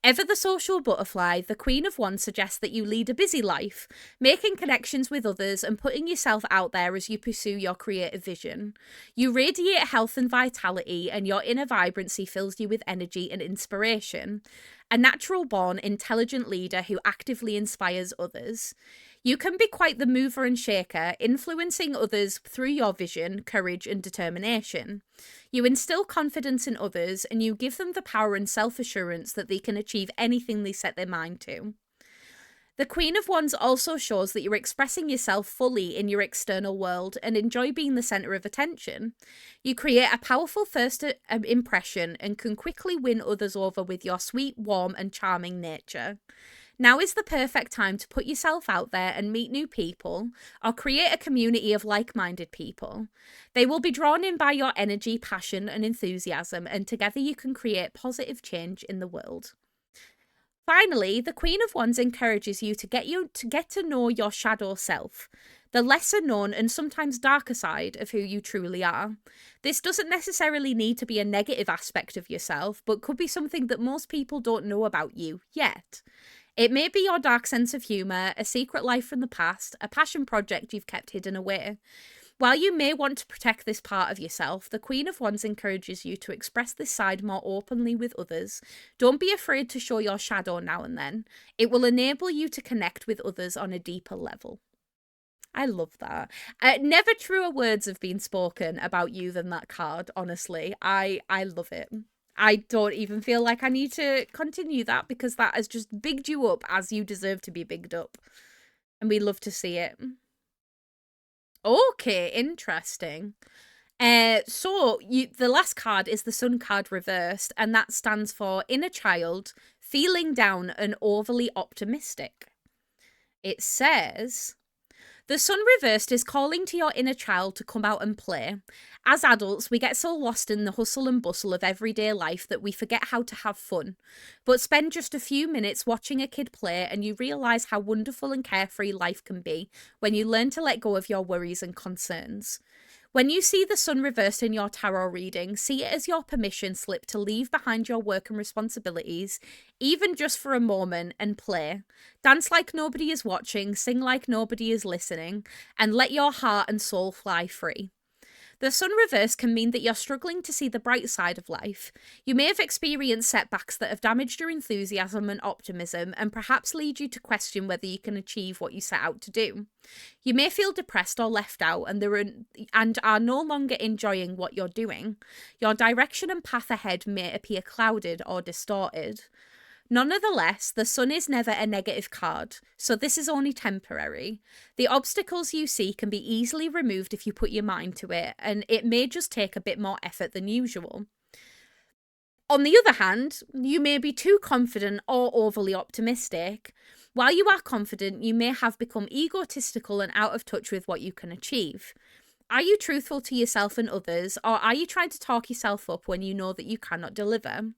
[SPEAKER 1] Ever the social butterfly, the Queen of Wands suggests that you lead a busy life, making connections with others and putting yourself out there as you pursue your creative vision. You radiate health and vitality, and your inner vibrancy fills you with energy and inspiration. A natural-born, intelligent leader who actively inspires others. You can be quite the mover and shaker, influencing others through your vision, courage, and determination. You instill confidence in others, and you give them the power and self-assurance that they can achieve anything they set their mind to. The Queen of Wands also shows that you're expressing yourself fully in your external world and enjoy being the centre of attention. You create a powerful first impression and can quickly win others over with your sweet, warm, and charming nature. Now is the perfect time to put yourself out there and meet new people, or create a community of like-minded people. They will be drawn in by your energy, passion, and enthusiasm, and together you can create positive change in the world. Finally, the Queen of Wands encourages you to get to know your shadow self, the lesser known and sometimes darker side of who you truly are. This doesn't necessarily need to be a negative aspect of yourself, but could be something that most people don't know about you yet. It may be your dark sense of humour, a secret life from the past, a passion project you've kept hidden away. While you may want to protect this part of yourself, the Queen of Wands encourages you to express this side more openly with others. Don't be afraid to show your shadow now and then. It will enable you to connect with others on a deeper level. I love that. Never truer words have been spoken about you than that card, honestly. I love it. I don't even feel like I need to continue that because that has just bigged you up as you deserve to be bigged up. And we love to see it. Okay, interesting. The last card is the Sun card reversed, and that stands for inner child, feeling down and overly optimistic. It says, the Sun reversed is calling to your inner child to come out and play. As adults, we get so lost in the hustle and bustle of everyday life that we forget how to have fun. But spend just a few minutes watching a kid play and you realise how wonderful and carefree life can be when you learn to let go of your worries and concerns. When you see the Sun reversed in your tarot reading, see it as your permission slip to leave behind your work and responsibilities, even just for a moment, and play. Dance like nobody is watching, sing like nobody is listening, and let your heart and soul fly free. The Sun reverse can mean that you're struggling to see the bright side of life. You may have experienced setbacks that have damaged your enthusiasm and optimism and perhaps lead you to question whether you can achieve what you set out to do. You may feel depressed or left out and are no longer enjoying what you're doing. Your direction and path ahead may appear clouded or distorted. Nonetheless, the Sun is never a negative card, so this is only temporary. The obstacles you see can be easily removed if you put your mind to it, and it may just take a bit more effort than usual. On the other hand, you may be too confident or overly optimistic. While you are confident, you may have become egotistical and out of touch with what you can achieve. Are you truthful to yourself and others, or are you trying to talk yourself up when you know that you cannot deliver?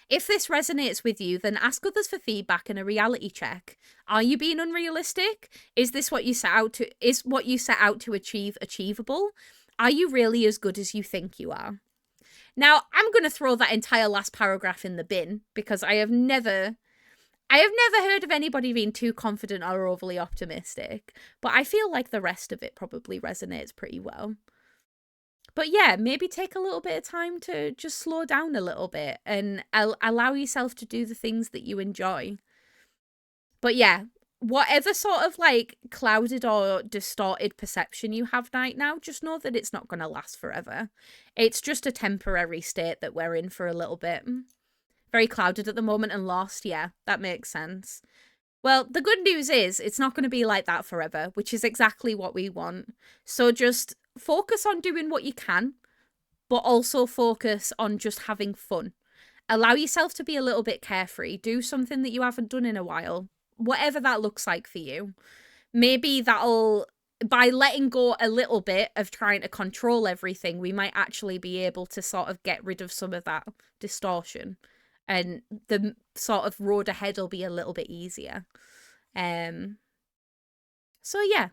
[SPEAKER 1] If this resonates with you, then ask others for feedback and a reality check. Are you being unrealistic? Is this what you set out to achieve achievable? Are you really as good as you think you are? Now, I'm going to throw that entire last paragraph in the bin because I have never heard of anybody being too confident or overly optimistic, but I feel like the rest of it probably resonates pretty well. But yeah, maybe take a little bit of time to just slow down a little bit and allow yourself to do the things that you enjoy. But yeah, whatever sort of like clouded or distorted perception you have right now, just know that it's not going to last forever. It's just a temporary state that we're in for a little bit. Very clouded at the moment and lost. Yeah, that makes sense. Well, the good news is it's not going to be like that forever, which is exactly what we want. So just focus on doing what you can, but also focus on just having fun. Allow yourself to be a little bit carefree. Do something that you haven't done in a while, whatever that looks like for you. Maybe by letting go a little bit of trying to control everything, we might actually be able to sort of get rid of some of that distortion. And the sort of road ahead will be a little bit easier. So yeah,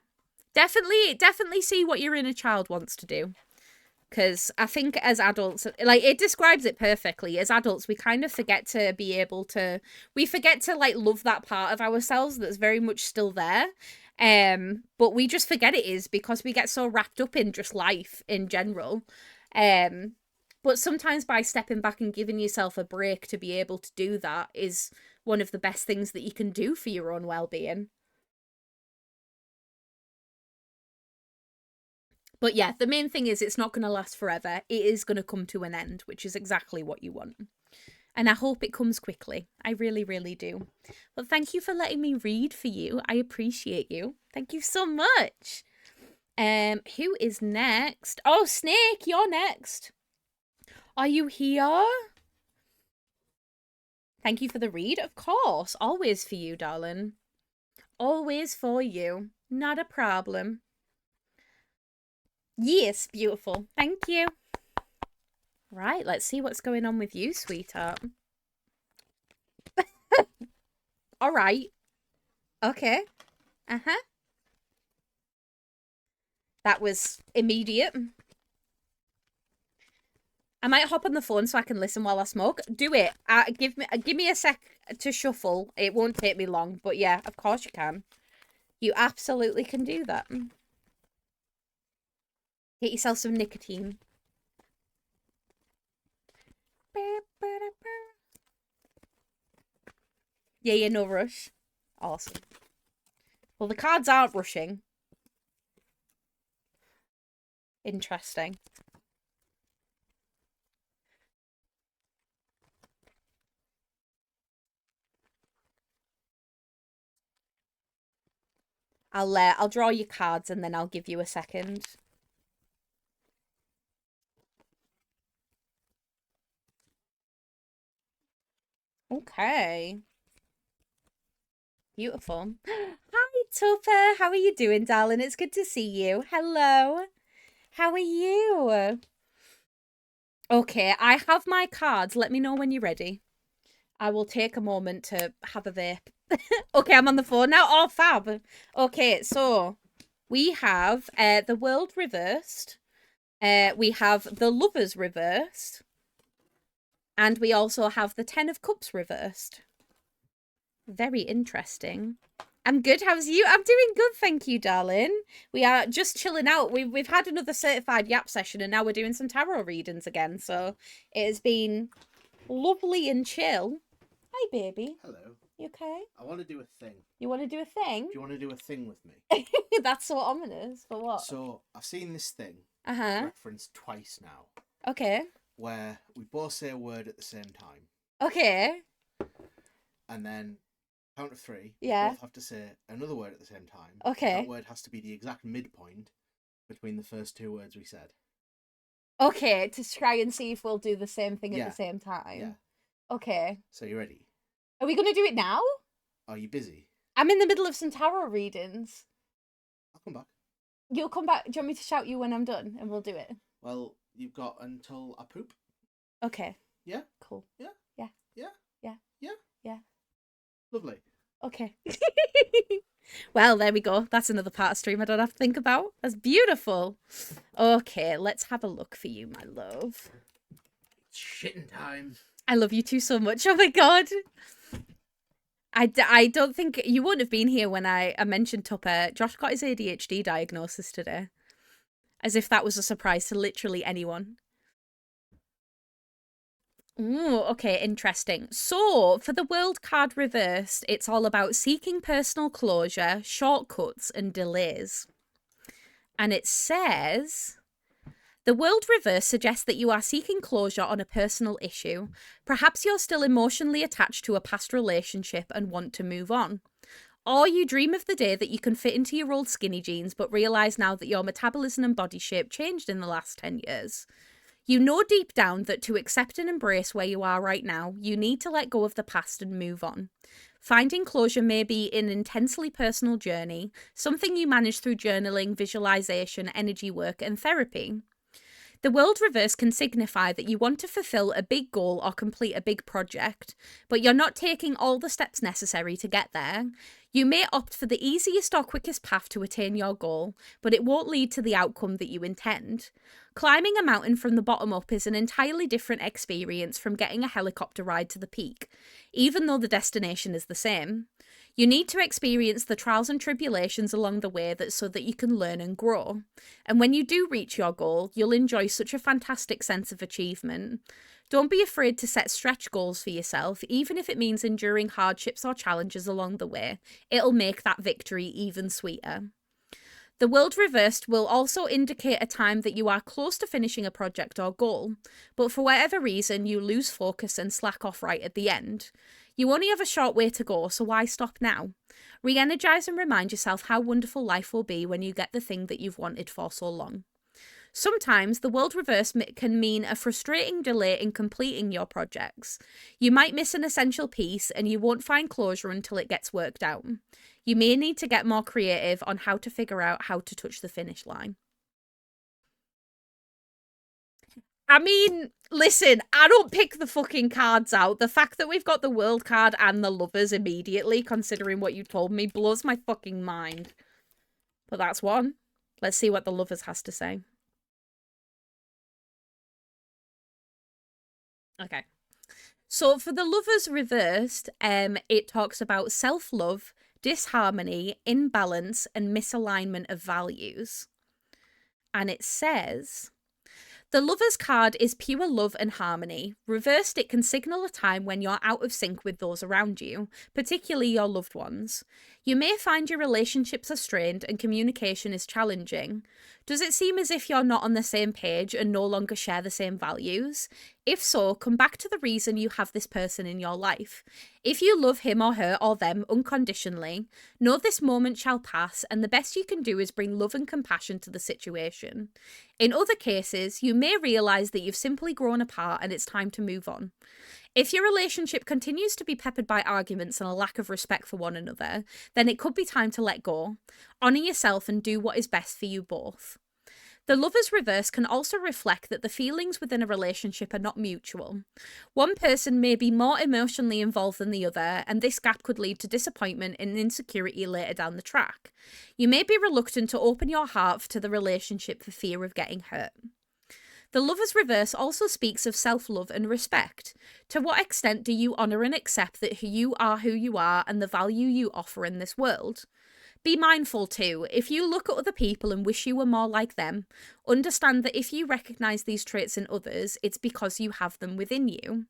[SPEAKER 1] definitely see what your inner child wants to do. Because I think as adults, like it describes it perfectly. As adults, we kind of forget to be able to, we forget to like love that part of ourselves that's very much still there. But we just forget it is because we get so wrapped up in just life in general. But sometimes by stepping back and giving yourself a break to be able to do that is one of the best things that you can do for your own well-being. But yeah, the main thing is it's not going to last forever. It is going to come to an end, which is exactly what you want. And I hope it comes quickly. I really, really do. But thank you for letting me read for you. I appreciate you. Thank you so much. Who is next? Oh, Snake, you're next. Are you here? Thank you for the read. Of course. Always for you, darling. Always for you. Not a problem. Yes, beautiful. Thank you. Right, let's see what's going on with you, sweetheart. All right. Okay. Uh-huh. That was immediate. I might hop on the phone so I can listen while I smoke. Do it. Give me a sec to shuffle. It won't take me long, but yeah, of course you can. You absolutely can do that. Get yourself some nicotine. Yeah, no rush. Awesome. Well, the cards aren't rushing. Interesting. I'll draw your cards and then I'll give you a second. Okay. Beautiful. Hi, Tupper. How are you doing, darling? It's good to see you. Hello. How are you? Okay, I have my cards. Let me know when you're ready. I will take a moment to have a vape. Okay, I'm on the phone now. Oh, fab. Okay, so we have the world reversed. We have the lovers reversed. And we also have the 10 of cups reversed. Very interesting. I'm good. How's you? I'm doing good, thank you, darling. We are just chilling out. We've had another certified yap session, and now we're doing some tarot readings again. So it has been lovely and chill. Hi, baby.
[SPEAKER 2] Hello.
[SPEAKER 1] You okay?
[SPEAKER 2] I want to do a thing.
[SPEAKER 1] You want to do a thing?
[SPEAKER 2] Do you want to do a thing with me?
[SPEAKER 1] That's so ominous. For what?
[SPEAKER 2] So I've seen this thing referenced twice now.
[SPEAKER 1] Okay.
[SPEAKER 2] Where we both say a word at the same time.
[SPEAKER 1] Okay.
[SPEAKER 2] And then count of three.
[SPEAKER 1] Yeah.
[SPEAKER 2] We both have to say another word at the same time.
[SPEAKER 1] Okay.
[SPEAKER 2] That word has to be the exact midpoint between the first two words we said.
[SPEAKER 1] Okay, to try and see if we'll do the same thing at the same time.
[SPEAKER 2] Yeah.
[SPEAKER 1] Okay.
[SPEAKER 2] So you ready?
[SPEAKER 1] Are we going to do it now?
[SPEAKER 2] Are you busy?
[SPEAKER 1] I'm in the middle of some tarot readings.
[SPEAKER 2] I'll come back.
[SPEAKER 1] You'll come back. Do you want me to shout you when I'm done and we'll do it?
[SPEAKER 2] Well, you've got until I poop.
[SPEAKER 1] Okay.
[SPEAKER 2] Yeah?
[SPEAKER 1] Cool.
[SPEAKER 2] Yeah?
[SPEAKER 1] Yeah.
[SPEAKER 2] Yeah?
[SPEAKER 1] Yeah.
[SPEAKER 2] Yeah?
[SPEAKER 1] Yeah.
[SPEAKER 2] Lovely.
[SPEAKER 1] Okay. Well, there we go. That's another part of stream I don't have to think about. That's beautiful. Okay, let's have a look for you, my love.
[SPEAKER 2] It's shitting time.
[SPEAKER 1] I love you too so much. Oh my god. I don't think you wouldn't have been here when I mentioned Tupper. Josh got his ADHD diagnosis today. As if that was a surprise to literally anyone. Ooh, okay, interesting. So, for the world card reversed, it's all about seeking personal closure, shortcuts, and delays. And it says the world reverse suggests that you are seeking closure on a personal issue. Perhaps you're still emotionally attached to a past relationship and want to move on. Or you dream of the day that you can fit into your old skinny jeans but realise now that your metabolism and body shape changed in the last 10 years. You know deep down that to accept and embrace where you are right now, you need to let go of the past and move on. Finding closure may be an intensely personal journey, something you manage through journaling, visualization, energy work, and therapy. The world reverse can signify that you want to fulfill a big goal or complete a big project, but you're not taking all the steps necessary to get there. You may opt for the easiest or quickest path to attain your goal, but it won't lead to the outcome that you intend. Climbing a mountain from the bottom up is an entirely different experience from getting a helicopter ride to the peak, even though the destination is the same. You need to experience the trials and tribulations along the way so that you can learn and grow. And when you do reach your goal, you'll enjoy such a fantastic sense of achievement. Don't be afraid to set stretch goals for yourself, even if it means enduring hardships or challenges along the way. It'll make that victory even sweeter. The world reversed will also indicate a time that you are close to finishing a project or goal, but for whatever reason you lose focus and slack off right at the end. You only have a short way to go, so why stop now? Re-energize and remind yourself how wonderful life will be when you get the thing that you've wanted for so long. Sometimes the world reverse can mean a frustrating delay in completing your projects. You might miss an essential piece and you won't find closure until it gets worked out. You may need to get more creative on how to figure out how to touch the finish line. I mean, listen, I don't pick the fucking cards out. The fact that we've got the world card and the lovers immediately, considering what you told me, blows my fucking mind. But that's one. Let's see what the lovers has to say. Okay. So for the lovers reversed, it talks about self-love, disharmony, imbalance, and misalignment of values. And it says, the Lover's card is pure love and harmony. Reversed, it can signal a time when you're out of sync with those around you, particularly your loved ones. You may find your relationships are strained and communication is challenging. Does it seem as if you're not on the same page and no longer share the same values? If so, come back to the reason you have this person in your life. If you love him or her or them unconditionally, know this moment shall pass, and the best you can do is bring love and compassion to the situation. In other cases, you may realise that you've simply grown apart and it's time to move on. If your relationship continues to be peppered by arguments and a lack of respect for one another, then it could be time to let go. Honour yourself and do what is best for you both. The Lover's reverse can also reflect that the feelings within a relationship are not mutual. One person may be more emotionally involved than the other, and this gap could lead to disappointment and insecurity later down the track. You may be reluctant to open your heart to the relationship for fear of getting hurt. The Lover's reverse also speaks of self-love and respect. To what extent do you honour and accept that you are who you are and the value you offer in this world? Be mindful too, if you look at other people and wish you were more like them, understand that if you recognise these traits in others, it's because you have them within you.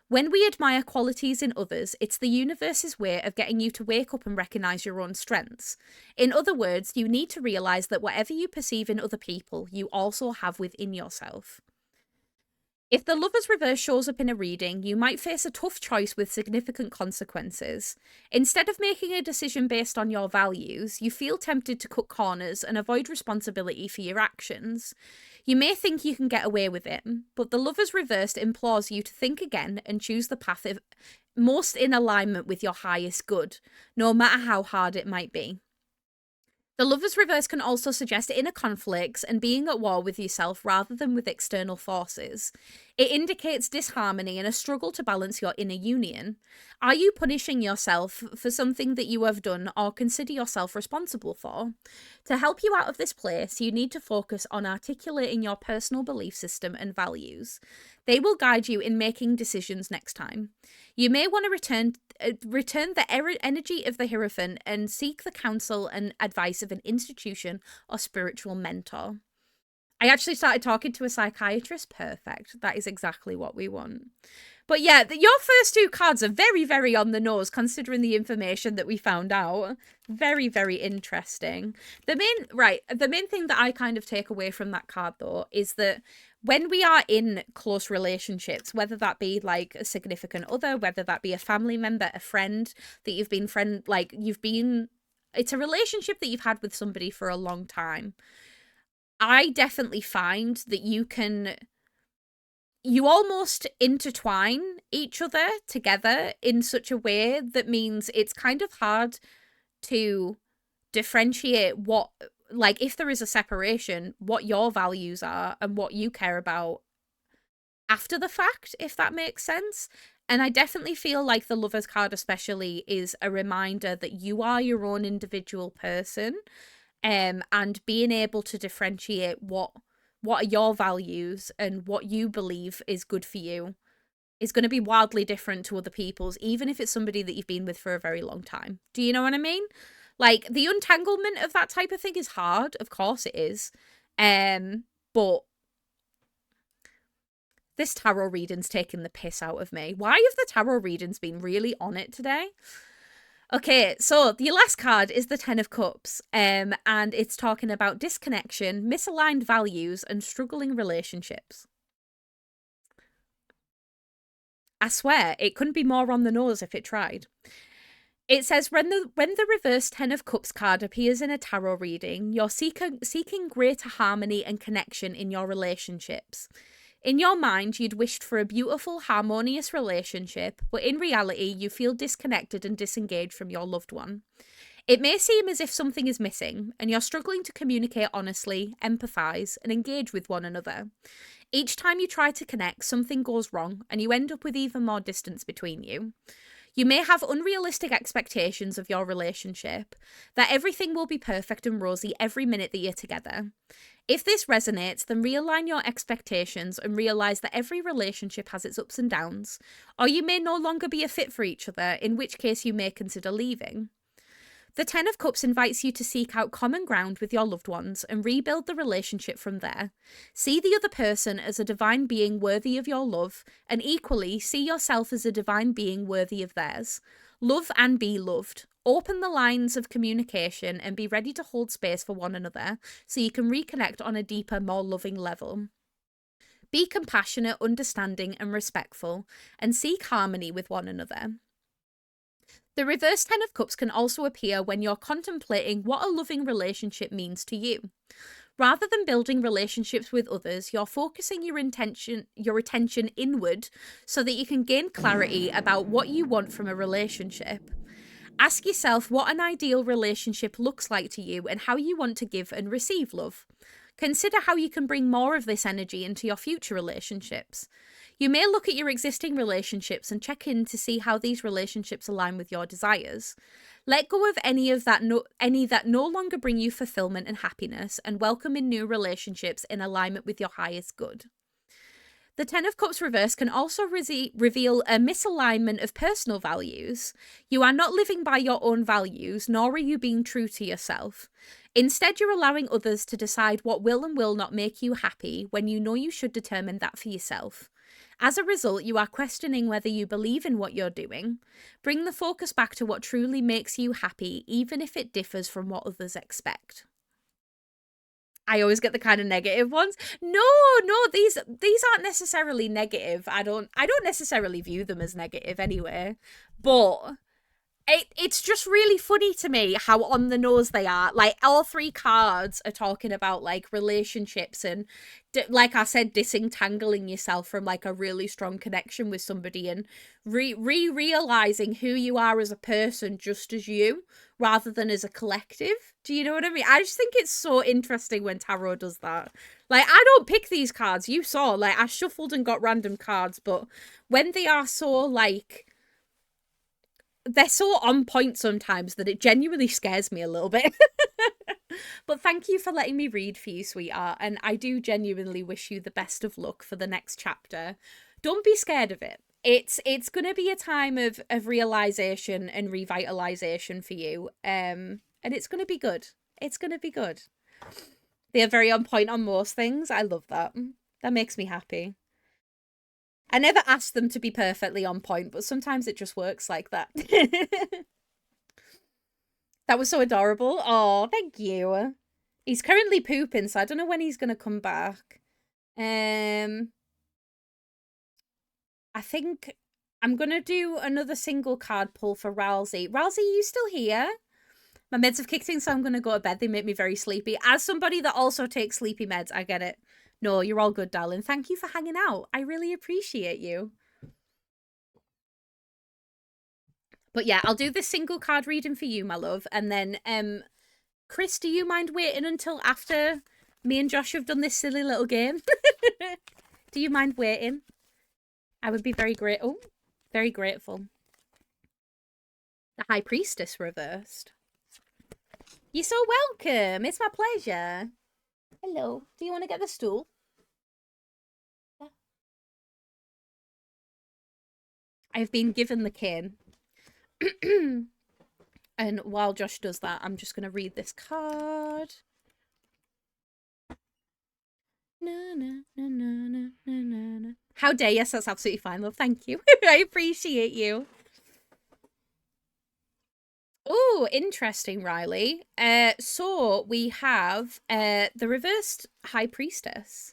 [SPEAKER 1] When we admire qualities in others, it's the universe's way of getting you to wake up and recognise your own strengths. In other words, you need to realise that whatever you perceive in other people, you also have within yourself. If the Lover's reverse shows up in a reading, you might face a tough choice with significant consequences. Instead of making a decision based on your values, you feel tempted to cut corners and avoid responsibility for your actions. You may think you can get away with it, but the Lover's reversed implores you to think again and choose the path most in alignment with your highest good, no matter how hard it might be. The Lover's Reverse can also suggest inner conflicts and being at war with yourself rather than with external forces. It indicates disharmony and a struggle to balance your inner union. Are you punishing yourself for something that you have done or consider yourself responsible for? To help you out of this place, you need to focus on articulating your personal belief system and values. They will guide you in making decisions next time. You may want to return the energy of the Hierophant and seek the counsel and advice of an institution or spiritual mentor. I actually started talking to a psychiatrist. Perfect. That is exactly what we want. But yeah, your first two cards are very, very on the nose considering the information that we found out. Very, very interesting. The main thing that I kind of take away from that card though is that when we are in close relationships, whether that be like a significant other, whether that be a family member, a friend that you've been it's a relationship that you've had with somebody for a long time. I definitely find that you almost intertwine each other together in such a way that means it's kind of hard to differentiate what, like, if there is a separation, what your values are and what you care about after the fact, if that makes sense. And I definitely feel like the Lover's card especially is a reminder that you are your own individual person. And being able to differentiate what are your values and what you believe is good for you is going to be wildly different to other people's, even if it's somebody that you've been with for a very long time. Do you know what I mean? Like, the untanglement of that type of thing is hard. Of course it is. But this tarot reading's taking the piss out of me. Why have the tarot readings been really on it today? Okay, so the last card is the Ten of Cups, and it's talking about disconnection, misaligned values, and struggling relationships. I swear, it couldn't be more on the nose if it tried. It says, when the reverse Ten of Cups card appears in a tarot reading, you're seeking greater harmony and connection in your relationships. In your mind, you'd wished for a beautiful, harmonious relationship, but in reality, you feel disconnected and disengaged from your loved one. It may seem as if something is missing, and you're struggling to communicate honestly, empathize, and engage with one another. Each time you try to connect, something goes wrong, and you end up with even more distance between you. You may have unrealistic expectations of your relationship, that everything will be perfect and rosy every minute that you're together. If this resonates, then realign your expectations and realize that every relationship has its ups and downs, or you may no longer be a fit for each other, in which case you may consider leaving. The Ten of Cups invites you to seek out common ground with your loved ones and rebuild the relationship from there. See the other person as a divine being worthy of your love, and equally see yourself as a divine being worthy of theirs. Love and be loved. Open the lines of communication and be ready to hold space for one another so you can reconnect on a deeper, more loving level. Be compassionate, understanding, and respectful, and seek harmony with one another. The reverse Ten of Cups can also appear when you're contemplating what a loving relationship means to you. Rather than building relationships with others, you're focusing your attention inward so that you can gain clarity about what you want from a relationship. Ask yourself what an ideal relationship looks like to you and how you want to give and receive love. Consider how you can bring more of this energy into your future relationships. You may look at your existing relationships and check in to see how these relationships align with your desires. Let go of any that no longer bring you fulfillment and happiness, and welcome in new relationships in alignment with your highest good. The Ten of Cups reverse can also reveal a misalignment of personal values. You are not living by your own values, nor are you being true to yourself. Instead, you're allowing others to decide what will and will not make you happy when you know you should determine that for yourself. As a result, you are questioning whether you believe in what you're doing. Bring the focus back to what truly makes you happy, even if it differs from what others expect. I always get the kind of negative ones. No, these aren't necessarily negative. I don't necessarily view them as negative anyway. But It's just really funny to me how on the nose they are. Like, all three cards are talking about like relationships and, like I said, disentangling yourself from like a really strong connection with somebody and realizing who you are as a person, just as you, rather than as a collective. Do you know what I mean? I just think it's so interesting when tarot does that. Like, I don't pick these cards. You saw, like, I shuffled and got random cards, but when they are so like, they're so on point sometimes that it genuinely scares me a little bit. But thank you for letting me read for you, sweetheart. And I do genuinely wish you the best of luck for the next chapter. Don't be scared of it. It's going to be a time of realization and revitalization for you. And it's going to be good. It's going to be good. They are very on point on most things. I love that. That makes me happy. I never asked them to be perfectly on point, but sometimes it just works like that. That was so adorable. Oh, thank you. He's currently pooping, so I don't know when he's going to come back. I think I'm going to do another single card pull for Ralsei. Ralsei, are you still here? My meds have kicked in, so I'm going to go to bed. They make me very sleepy. As somebody that also takes sleepy meds, I get it. No, you're all good, darling. Thank you for hanging out. I really appreciate you. But yeah, I'll do this single card reading for you, my love. And then, Chris, do you mind waiting until after me and Josh have done this silly little game? Do you mind waiting? I would be very grateful. Very grateful. The High Priestess reversed. You're so welcome. It's my pleasure. Hello. Do you want to get the stool? I've been given the cane. And while Josh does that, I'm just going to read this card. Na, na, na, na, na, na, na. How dare, yes, that's absolutely fine, love. Thank you. I appreciate you. Oh, interesting, Riley. So we have the reversed High Priestess.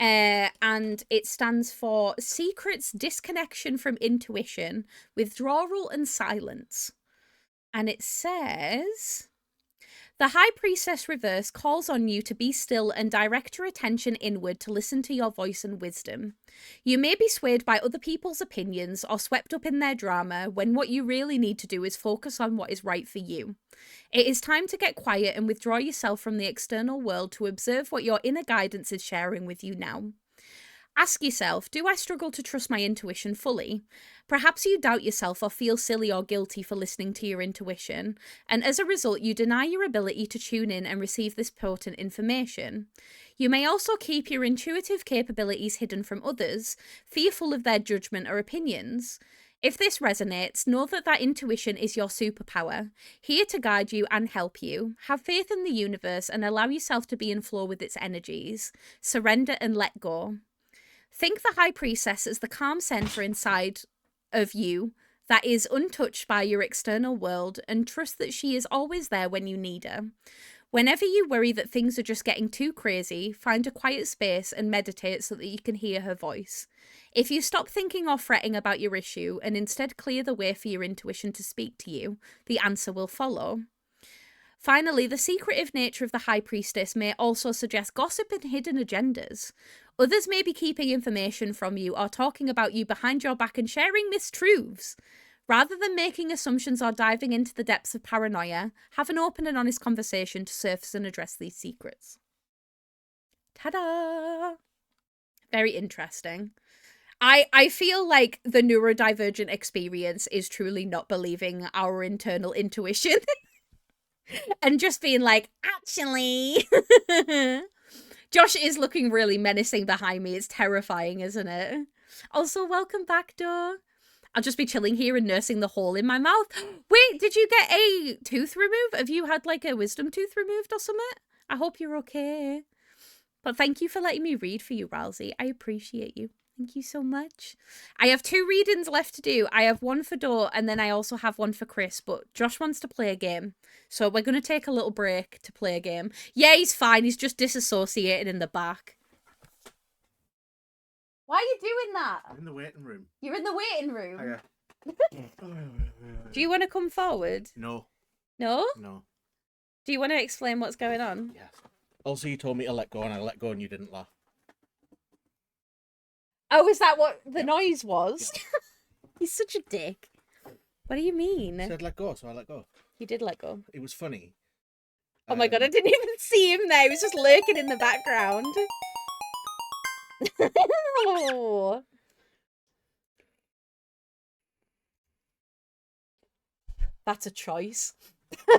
[SPEAKER 1] And it stands for secrets, disconnection from intuition, withdrawal and silence. And it says, the High Priestess reverse calls on you to be still and direct your attention inward to listen to your voice and wisdom. You may be swayed by other people's opinions or swept up in their drama when what you really need to do is focus on what is right for you. It is time to get quiet and withdraw yourself from the external world to observe what your inner guidance is sharing with you now. Ask yourself, do I struggle to trust my intuition fully? Perhaps you doubt yourself or feel silly or guilty for listening to your intuition, and as a result you deny your ability to tune in and receive this potent information. You may also keep your intuitive capabilities hidden from others, fearful of their judgment or opinions. If this resonates, know that intuition is your superpower, here to guide you and help you. Have faith in the universe and allow yourself to be in flow with its energies. Surrender and let go. Think the High Priestess as the calm center inside of you that is untouched by your external world, and trust that she is always there when you need her. Whenever you worry that things are just getting too crazy, find a quiet space and meditate so that you can hear her voice. If you stop thinking or fretting about your issue and instead clear the way for your intuition to speak to you, the answer will follow. Finally, the secretive nature of the High Priestess may also suggest gossip and hidden agendas. Others may be keeping information from you or talking about you behind your back and sharing mistruths. Rather than making assumptions or diving into the depths of paranoia, have an open and honest conversation to surface and address these secrets. Ta-da! Very interesting. I feel like the neurodivergent experience is truly not believing our internal intuition. And just being like, actually... Josh is looking really menacing behind me. It's terrifying, isn't it? Also, welcome back, Doe. I'll just be chilling here and nursing the hole in my mouth. Wait, did you get a tooth removed? Have you had like a wisdom tooth removed or something? I hope you're okay. But thank you for letting me read for you, Ralsei. I appreciate you. Thank you so much. I have 2 readings left to do. I have one for Doe and then I also have one for Chris. But Josh wants to play a game. So we're going to take a little break to play a game. Yeah, he's fine. He's just disassociated in the back. Why are you doing that?
[SPEAKER 2] I'm in the waiting room.
[SPEAKER 1] You're in the waiting room?
[SPEAKER 2] Oh, yeah.
[SPEAKER 1] Do you want to come forward?
[SPEAKER 2] No.
[SPEAKER 1] No?
[SPEAKER 2] No.
[SPEAKER 1] Do you want to explain what's going on?
[SPEAKER 2] Yes. Also, you told me to let go, and I let go, and you didn't laugh.
[SPEAKER 1] Oh, is that what the noise was? He's such a dick. What do you mean?
[SPEAKER 2] I said let go, so I let go.
[SPEAKER 1] You did let go.
[SPEAKER 2] It was funny.
[SPEAKER 1] Oh my god, I didn't even see him there. He was just lurking in the background. Oh. That's a choice.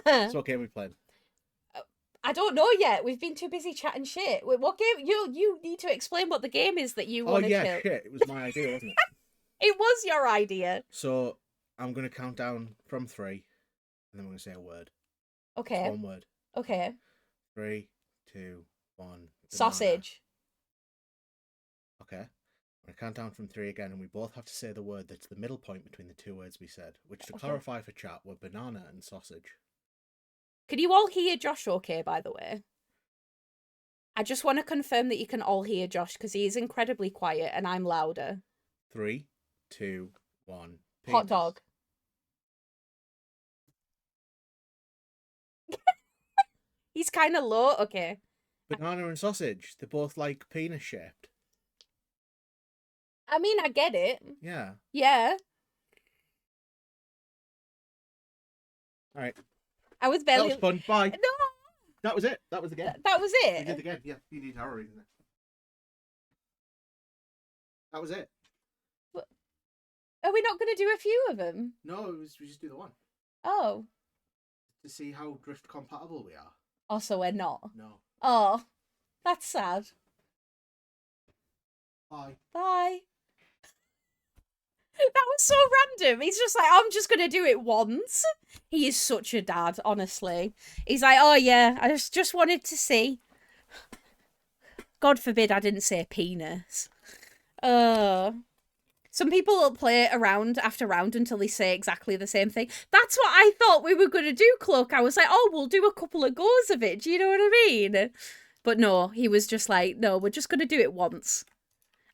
[SPEAKER 2] It's okay, we played.
[SPEAKER 1] I don't know yet. We've been too busy chatting shit. Wait, what game? You need to explain what the game is that you want to kill.
[SPEAKER 2] Shit. It was my idea, wasn't it?
[SPEAKER 1] It was your idea.
[SPEAKER 2] So, I'm going to count down from 3, and then we're going to say a word.
[SPEAKER 1] Okay.
[SPEAKER 2] Just one word.
[SPEAKER 1] Okay.
[SPEAKER 2] 3, 2, 1. Banana.
[SPEAKER 1] Sausage.
[SPEAKER 2] Okay. I'm going to count down from 3 again, and we both have to say the word that's the middle point between the two words we said, which, to clarify for chat, were banana and sausage.
[SPEAKER 1] Can you all hear Josh okay, by the way? I just want to confirm that you can all hear Josh, because he is incredibly quiet, and I'm louder.
[SPEAKER 2] 3, 2, 1. Penis.
[SPEAKER 1] Hot dog. He's kind of low. Okay.
[SPEAKER 2] Banana and sausage. They're both, like, penis shaped.
[SPEAKER 1] I mean, I get it.
[SPEAKER 2] Yeah.
[SPEAKER 1] Yeah.
[SPEAKER 2] Alright.
[SPEAKER 1] I was barely...
[SPEAKER 2] That was fun. Bye.
[SPEAKER 1] No!
[SPEAKER 2] That was it. That was the game.
[SPEAKER 1] That was
[SPEAKER 2] You
[SPEAKER 1] it?
[SPEAKER 2] did the game. Yeah. You need horror reading it. That was it.
[SPEAKER 1] Are we not going to do a few of them?
[SPEAKER 2] No, we just do the one.
[SPEAKER 1] Oh.
[SPEAKER 2] To see how drift compatible we are.
[SPEAKER 1] Also, we're not.
[SPEAKER 2] No.
[SPEAKER 1] Oh. That's sad.
[SPEAKER 2] Bye.
[SPEAKER 1] Bye. That was so random. He's just like, I'm just going to do it once. He is such a dad, honestly. He's like, oh yeah, I just wanted to see. God forbid I didn't say penis. Some people will play it round after round until they say exactly the same thing. That's what I thought we were going to do, Cloak. I was like, oh, we'll do a couple of goes of it. Do you know what I mean? But no, he was just like, no, we're just going to do it once.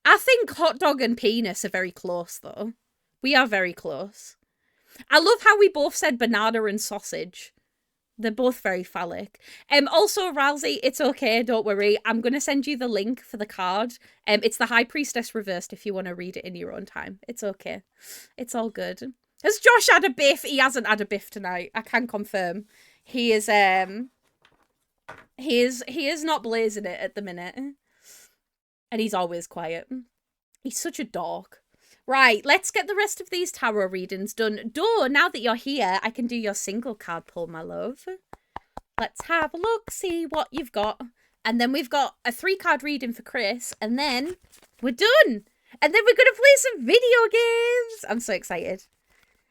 [SPEAKER 1] I think hot dog and penis are very close, though. We are very close. I love how we both said banana and sausage. They're both very phallic. Also, Ralsei, it's okay, don't worry. I'm going to send you the link for the card. It's the High Priestess reversed if you want to read it in your own time. It's okay. It's all good. Has Josh had a biff? He hasn't had a biff tonight. I can confirm. He is not blazing it at the minute. And he's always quiet. He's such a dork. Right, let's get the rest of these tarot readings done. Now that you're here, I can do your single card pull, my love. Let's have a look, see what you've got. And then we've got a 3-card reading for Chris, and then we're done. And then we're going to play some video games. I'm so excited.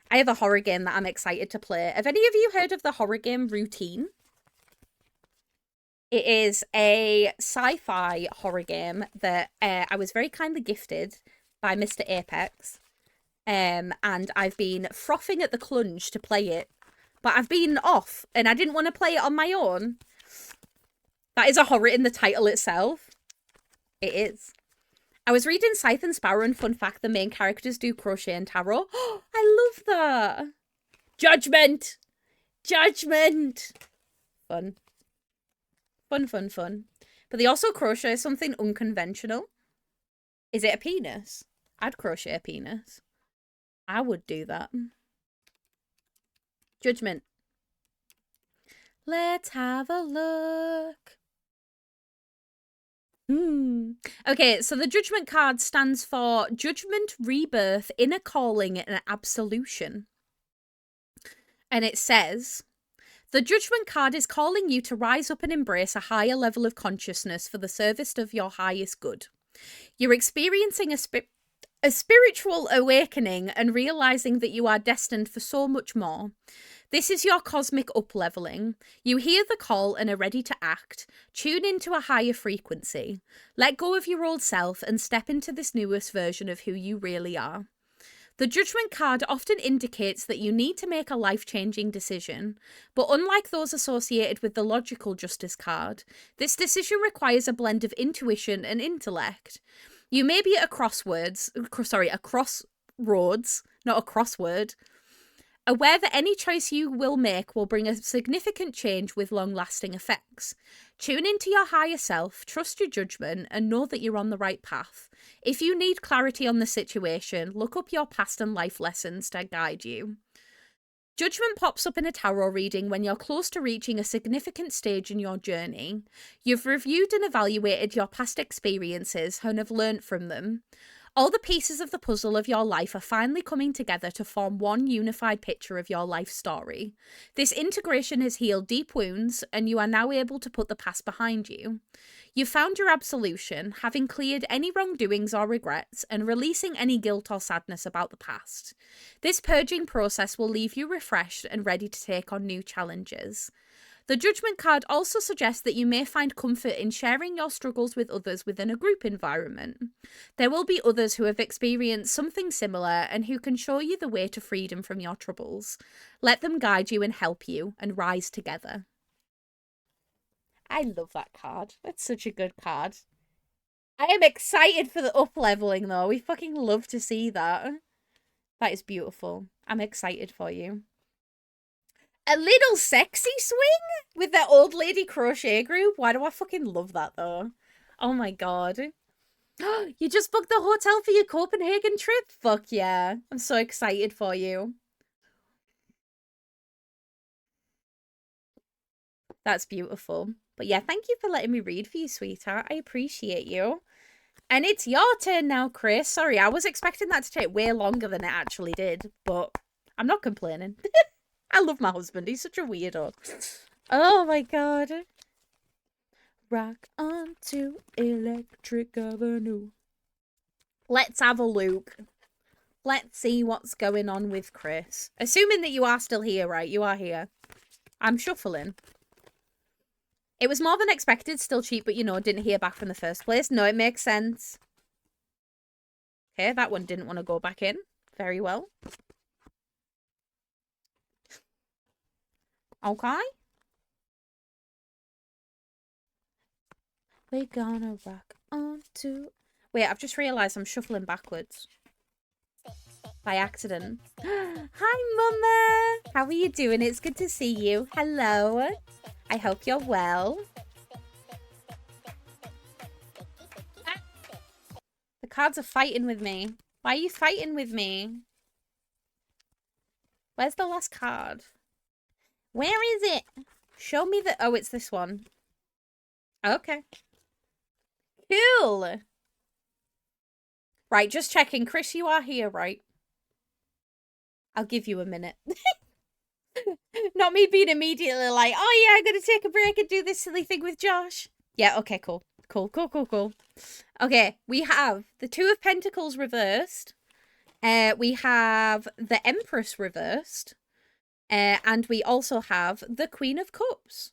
[SPEAKER 1] I have a horror game that I'm excited to play. Have any of you heard of the horror game Routine? It is a sci-fi horror game that I was very kindly gifted by Mr. Apex, and I've been frothing at the clunge to play it, but I've been off, and I didn't want to play it on my own. That is a horror in the title itself. It is. I was reading Scythe and Sparrow, and fun fact, the main characters do crochet and tarot. Oh, I love that. Judgment! Judgment! Fun. Fun, fun, fun. But they also crochet something unconventional. Is it a penis? I'd crochet a penis. I would do that. Judgment. Let's have a look. Okay, so the Judgment card stands for Judgment, Rebirth, Inner Calling, and Absolution. And it says, the Judgment card is calling you to rise up and embrace a higher level of consciousness for the service of your highest good. You're experiencing a spiritual awakening and realizing that you are destined for so much more. This is your cosmic up-leveling. You hear the call and are ready to act. Tune into a higher frequency. Let go of your old self and step into this newest version of who you really are. The Judgment card often indicates that you need to make a life-changing decision, but unlike those associated with the Logical Justice card, this decision requires a blend of intuition and intellect. You may be at a crossroads, not a crossword. Aware that any choice you will make will bring a significant change with long-lasting effects. Tune into your higher self, trust your judgment, and know that you're on the right path. If you need clarity on the situation, look up your past and life lessons to guide you. Judgment pops up in a tarot reading when you're close to reaching a significant stage in your journey. You've reviewed and evaluated your past experiences and have learnt from them. All the pieces of the puzzle of your life are finally coming together to form one unified picture of your life story. This integration has healed deep wounds, and you are now able to put the past behind you. You've found your absolution, having cleared any wrongdoings or regrets, and releasing any guilt or sadness about the past. This purging process will leave you refreshed and ready to take on new challenges. The Judgment card also suggests that you may find comfort in sharing your struggles with others within a group environment. There will be others who have experienced something similar and who can show you the way to freedom from your troubles. Let them guide you and help you, and rise together. I love that card. That's such a good card. I am excited for the up-leveling, though. We fucking love to see that. That is beautiful. I'm excited for you. A little sexy swing with that old lady crochet group. Why do I fucking love that, though? Oh my god. You just booked the hotel for your Copenhagen trip? Fuck yeah. I'm so excited for you. That's beautiful. But yeah, thank you for letting me read for you, sweetheart. I appreciate you. And it's your turn now, Chris. Sorry, I was expecting that to take way longer than it actually did. But I'm not complaining. I love my husband. He's such a weirdo. Oh my god. Rock on to Electric Avenue. Let's have a look. Let's see what's going on with Chris. Assuming that you are still here, right? You are here. I'm shuffling. It was more than expected, still cheap, but you know, didn't hear back from the first place. No, it makes sense. Okay, that one didn't want to go back in. Very well. Okay. We're gonna rock on to... Wait, I've just realised I'm shuffling backwards. By accident. Hi, Mama! How are you doing? It's good to see you. Hello. I hope you're well. The cards are fighting with me. Why are you fighting with me? Where's the last card? Where is it? Show me the... Oh, it's this one. Okay. Cool. Right, just checking. Chris, you are here, right? I'll give you a minute. Not me being immediately like, oh yeah, I'm going to take a break and do this silly thing with Josh. Yeah, okay, cool. Cool. Okay, we have the Two of Pentacles reversed. We have the Empress reversed. And we also have the Queen of Cups.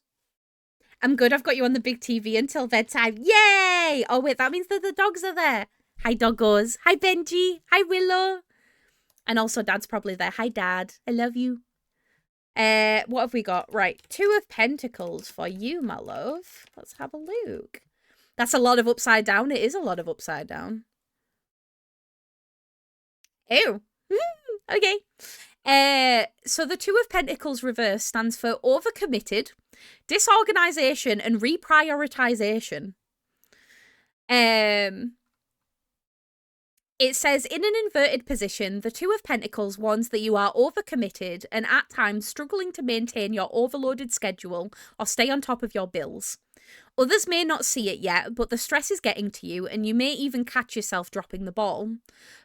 [SPEAKER 1] I'm good. I've got you on the big TV until bedtime. Yay! Oh, wait, that means that the dogs are there. Hi, doggos. Hi, Benji. Hi, Willow. And also, Dad's probably there. Hi, Dad. I love you. What have we got? Right. Two of Pentacles for you, my love. Let's have a look. That's a lot of upside down. It is a lot of upside down. Ew. Okay. So the Two of Pentacles reverse stands for overcommitted, disorganization, and reprioritization. It says, in an inverted position, the Two of Pentacles warns that you are overcommitted and at times struggling to maintain your overloaded schedule or stay on top of your bills. Others may not see it yet, but the stress is getting to you and you may even catch yourself dropping the ball.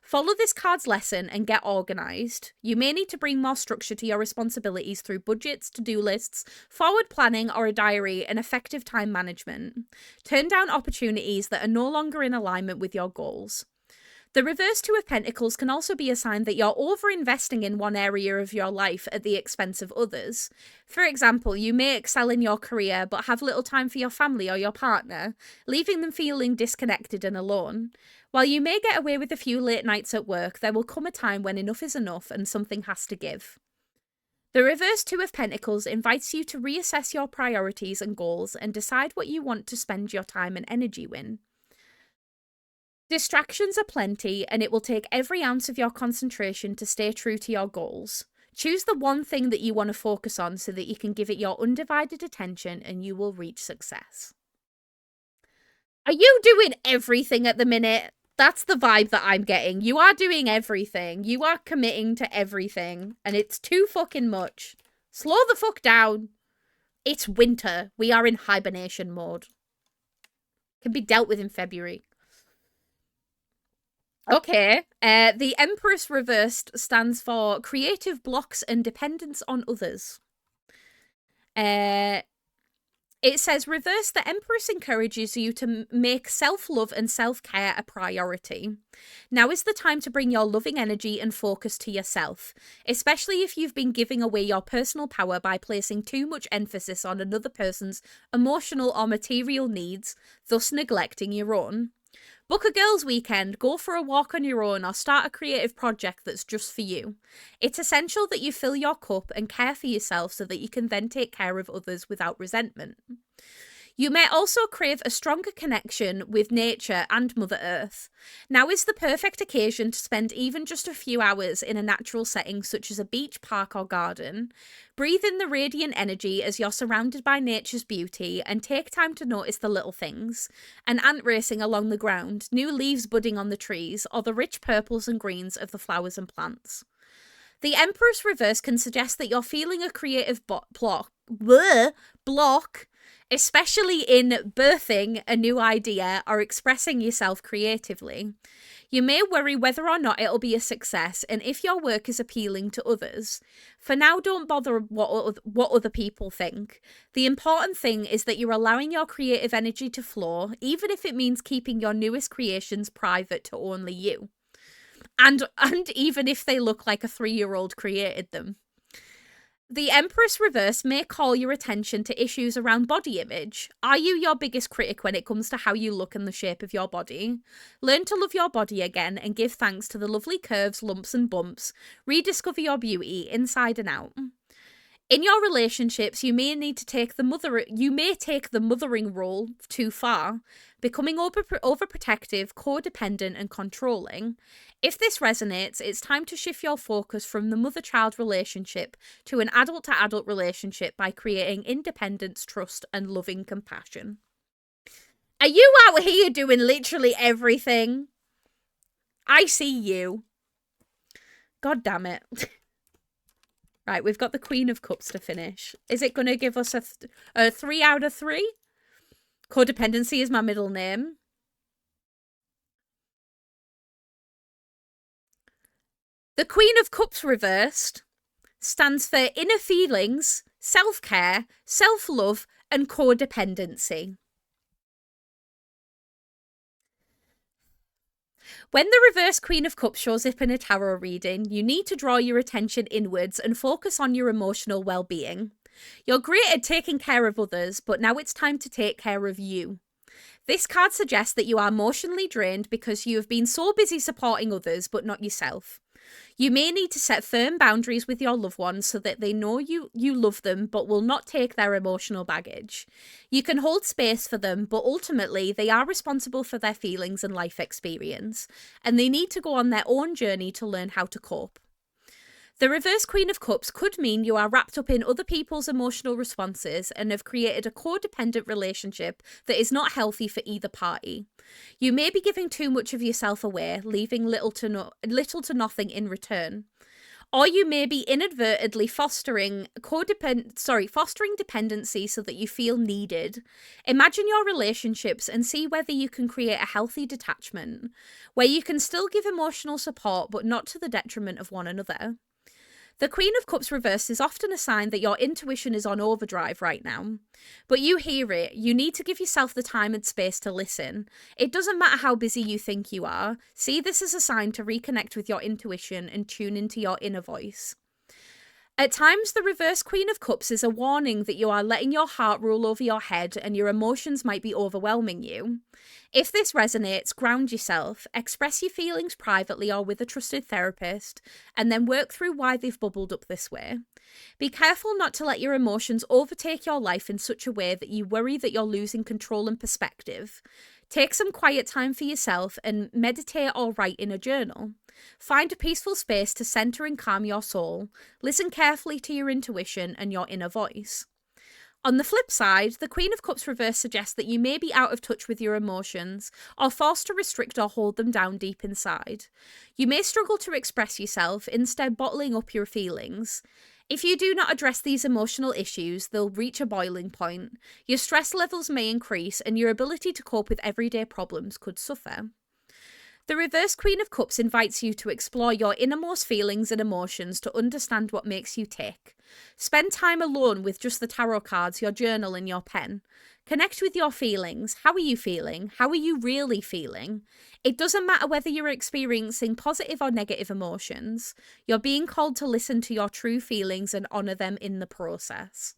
[SPEAKER 1] Follow this card's lesson and get organised. You may need to bring more structure to your responsibilities through budgets, to-do lists, forward planning or a diary, and effective time management. Turn down opportunities that are no longer in alignment with your goals. The reverse Two of Pentacles can also be a sign that you're over-investing in one area of your life at the expense of others. For example, you may excel in your career but have little time for your family or your partner, leaving them feeling disconnected and alone. While you may get away with a few late nights at work, there will come a time when enough is enough and something has to give. The reverse Two of Pentacles invites you to reassess your priorities and goals and decide what you want to spend your time and energy in. Distractions are plenty, and it will take every ounce of your concentration to stay true to your goals. Choose the one thing that you want to focus on so that you can give it your undivided attention and you will reach success. Are you doing everything at the minute? That's the vibe that I'm getting. You are doing everything. You are committing to everything, and it's too fucking much. Slow the fuck down. It's winter. We are in hibernation mode. Can be dealt with in February. Okay. The Empress reversed stands for creative blocks and dependence on others. It says, reverse, the Empress encourages you to make self-love and self-care a priority. Now is the time to bring your loving energy and focus to yourself, especially if you've been giving away your personal power by placing too much emphasis on another person's emotional or material needs, thus neglecting your own. Book a girls' weekend, go for a walk on your own, or start a creative project that's just for you. It's essential that you fill your cup and care for yourself so that you can then take care of others without resentment. You may also crave a stronger connection with nature and Mother Earth. Now is the perfect occasion to spend even just a few hours in a natural setting such as a beach, park or garden. Breathe in the radiant energy as you're surrounded by nature's beauty and take time to notice the little things. An ant racing along the ground, new leaves budding on the trees, or the rich purples and greens of the flowers and plants. The Empress reverse can suggest that you're feeling a creative block, especially in birthing a new idea or expressing yourself creatively. You may worry whether or not it'll be a success and if your work is appealing to others. For now, don't bother what other people think. The important thing is that you're allowing your creative energy to flow, even if it means keeping your newest creations private to only you. And even if they look like a 3-year-old created them. The Empress reverse may call your attention to issues around body image. Are you your biggest critic when it comes to how you look and the shape of your body? Learn to love your body again and give thanks to the lovely curves, lumps and bumps. Rediscover your beauty inside and out. In your relationships, you may take the mothering role too far, becoming overprotective, codependent and controlling. If this resonates, it's time to shift your focus from the mother-child relationship to an adult-to-adult relationship by creating independence, trust and loving compassion. Are you out here doing literally everything? I see you. God damn it. Right, we've got the Queen of Cups to finish. Is it going to give us a 3 out of 3? Codependency is my middle name. The Queen of Cups reversed stands for inner feelings, self-care, self-love, and codependency. When the reverse Queen of Cups shows up in a tarot reading, you need to draw your attention inwards and focus on your emotional well-being. You're great at taking care of others, but now it's time to take care of you. This card suggests that you are emotionally drained because you have been so busy supporting others, but not yourself. You may need to set firm boundaries with your loved ones so that they know you love them but will not take their emotional baggage. You can hold space for them, but ultimately they are responsible for their feelings and life experience, and they need to go on their own journey to learn how to cope. The reverse Queen of Cups could mean you are wrapped up in other people's emotional responses and have created a codependent relationship that is not healthy for either party. You may be giving too much of yourself away, leaving little to nothing in return. Or you may be inadvertently fostering dependency so that you feel needed. Imagine your relationships and see whether you can create a healthy detachment, where you can still give emotional support but not to the detriment of one another. The Queen of Cups reversed is often a sign that your intuition is on overdrive right now. But you hear it, you need to give yourself the time and space to listen. It doesn't matter how busy you think you are. See this as a sign to reconnect with your intuition and tune into your inner voice. At times, the reverse Queen of Cups is a warning that you are letting your heart rule over your head and your emotions might be overwhelming you. If this resonates, ground yourself, express your feelings privately or with a trusted therapist, and then work through why they've bubbled up this way. Be careful not to let your emotions overtake your life in such a way that you worry that you're losing control and perspective. Take some quiet time for yourself and meditate or write in a journal. Find a peaceful space to center and calm your soul. Listen carefully to your intuition and your inner voice. On the flip side, the Queen of Cups reverse suggests that you may be out of touch with your emotions or forced to restrict or hold them down deep inside. You may struggle to express yourself, instead bottling up your feelings. If you do not address these emotional issues, they'll reach a boiling point. Your stress levels may increase and your ability to cope with everyday problems could suffer. The reverse Queen of Cups invites you to explore your innermost feelings and emotions to understand what makes you tick. Spend time alone with just the tarot cards, your journal, and your pen. Connect with your feelings. How are you feeling? How are you really feeling? It doesn't matter whether you're experiencing positive or negative emotions. You're being called to listen to your true feelings and honour them in the process.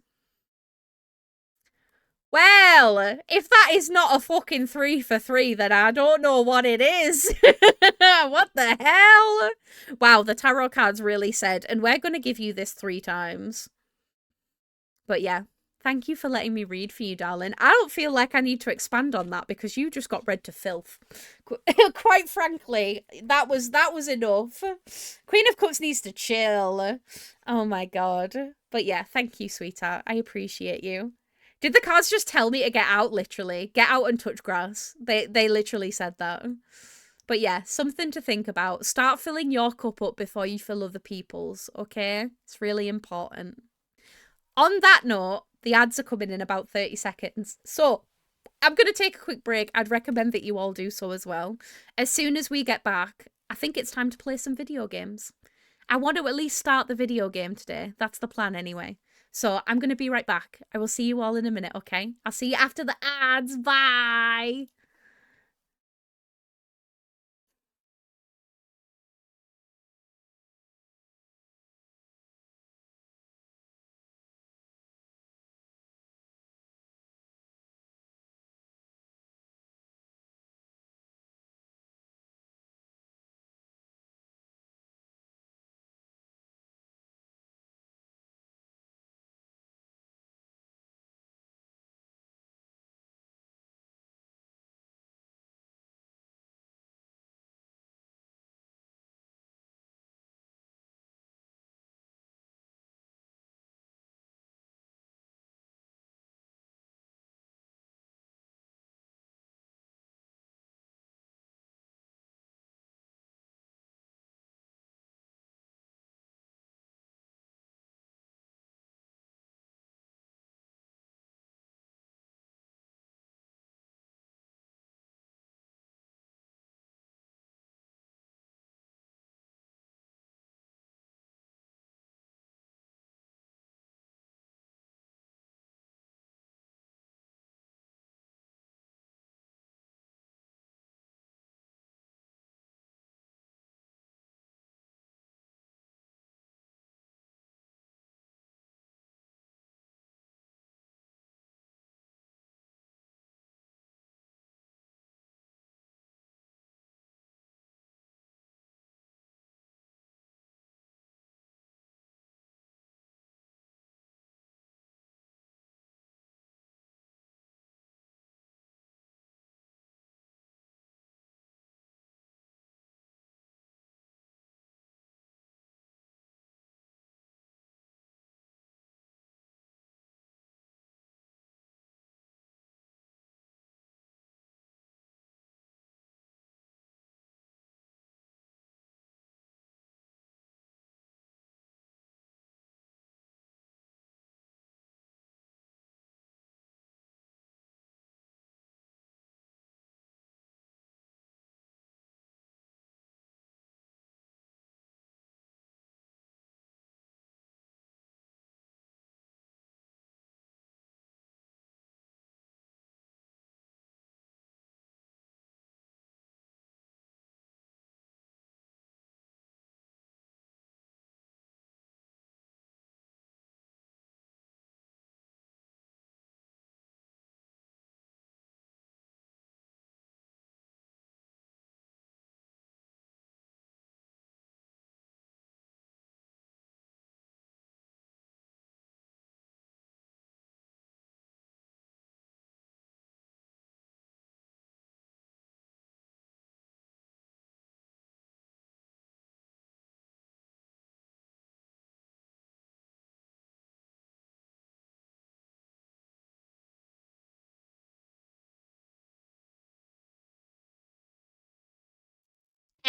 [SPEAKER 1] Well, if that is not a fucking 3 for 3, then I don't know what it is. What the hell? Wow, the tarot cards really said, and we're going to give you this 3 times. But yeah, thank you for letting me read for you, darling. I don't feel like I need to expand on that because you just got read to filth. Quite frankly, that was enough. Queen of Cups needs to chill. Oh my god. But yeah, thank you, sweetheart. I appreciate you. Did the cards just tell me to get out, literally? Get out and touch grass. They literally said that. But yeah, something to think about. Start filling your cup up before you fill other people's, okay? It's really important. On that note, the ads are coming in about 30 seconds. So I'm going to take a quick break. I'd recommend that you all do so as well. As soon as we get back, I think it's time to play some video games. I want to at least start the video game today. That's the plan anyway. So I'm going to be right back. I will see you all in a minute, okay? I'll see you after the ads. Bye!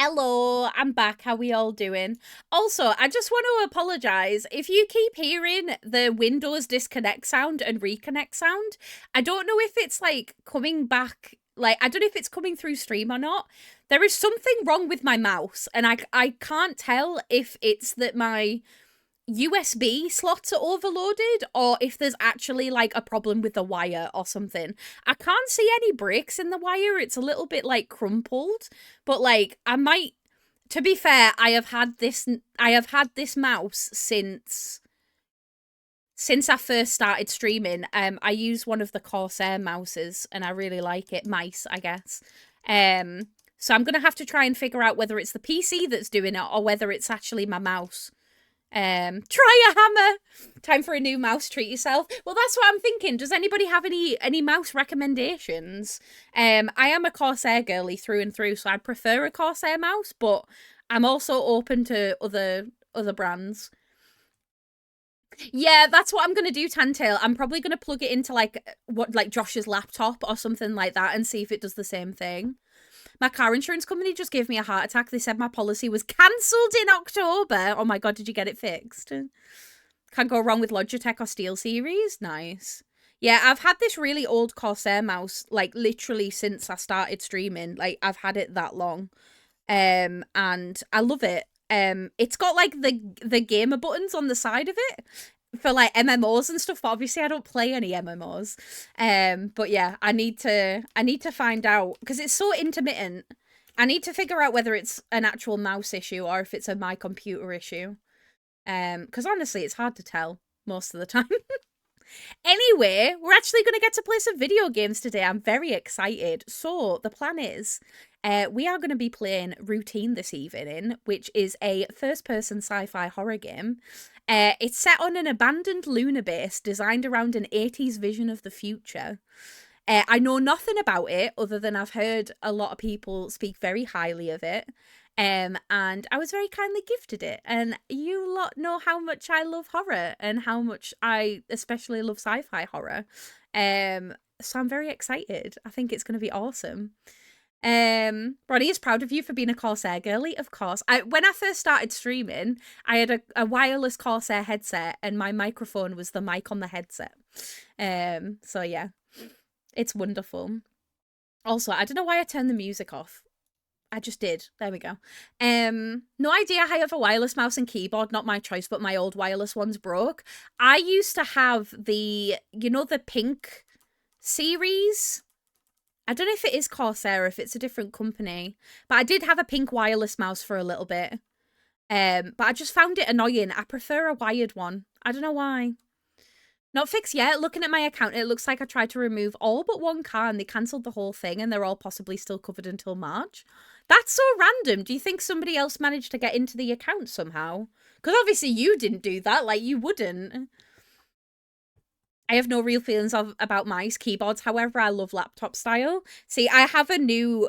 [SPEAKER 1] Hello, I'm back. How we all doing? Also, I just want to apologize if you keep hearing the Windows disconnect sound and reconnect sound. I don't know if it's like coming back, like I don't know if it's coming through stream or not. There is something wrong with my mouse, and I can't tell if it's that my USB slots are overloaded or if there's actually like a problem with the wire or something. I can't see any breaks in the wire. It's a little bit like crumpled, but like I might, to be fair, I have had this mouse since I first started streaming. I use one of the Corsair mouses and I really like it. Mice, I guess. So I'm going to have to try and figure out whether it's the PC that's doing it or whether it's actually my mouse. Try a hammer. Time for a new mouse. Treat yourself. Well, that's what I'm thinking. Does anybody have any mouse recommendations? I am a Corsair girly through and through, so I'd prefer a Corsair mouse, but I'm also open to other brands. Yeah, that's what I'm gonna do, Tantail. I'm probably gonna plug it into like Josh's laptop or something like that and see if it does the same thing. My car insurance company just gave me a heart attack. They said my policy was cancelled in October. Oh my god, did you get it fixed? Can't go wrong with Logitech or SteelSeries. Nice. Yeah, I've had this really old Corsair mouse, like literally since I started streaming. Like I've had it that long. And I love it. It's got like the gamer buttons on the side of it for like MMOs and stuff, but obviously I don't play any MMOs. But yeah, I need to find out because it's so intermittent. I need to figure out whether it's an actual mouse issue or if it's a my computer issue. Because honestly, it's hard to tell most of the time. Anyway, we're actually going to get to play some video games today. I'm very excited. So, the plan is we are going to be playing Routine this evening, which is a first-person sci-fi horror game. It's set on an abandoned lunar base designed around an 80s vision of the future. I know nothing about it other than I've heard a lot of people speak very highly of it. And I was very kindly gifted it. And you lot know how much I love horror and how much I especially love sci-fi horror. So I'm very excited. I think it's going to be awesome. Ronnie is proud of you for being a Corsair girly, of course. When I first started streaming, I had a wireless Corsair headset and my microphone was the mic on the headset. So yeah, it's wonderful. Also, I don't know why I turned the music off. I just did. There we go. No idea how I have a wireless mouse and keyboard, not my choice, but my old wireless ones broke. I used to have the pink series. I don't know if it is Corsair, if it's a different company, but I did have a pink wireless mouse for a little bit. But I just found it annoying. I prefer a wired one. I don't know why. Not fixed yet. Looking at my account, it looks like I tried to remove all but one car and they cancelled the whole thing and they're all possibly still covered until March. That's so random. Do you think somebody else managed to get into the account somehow? Because obviously you didn't do that. Like, you wouldn't. I have no real feelings about mice keyboards. However, I love laptop style. See, I have a new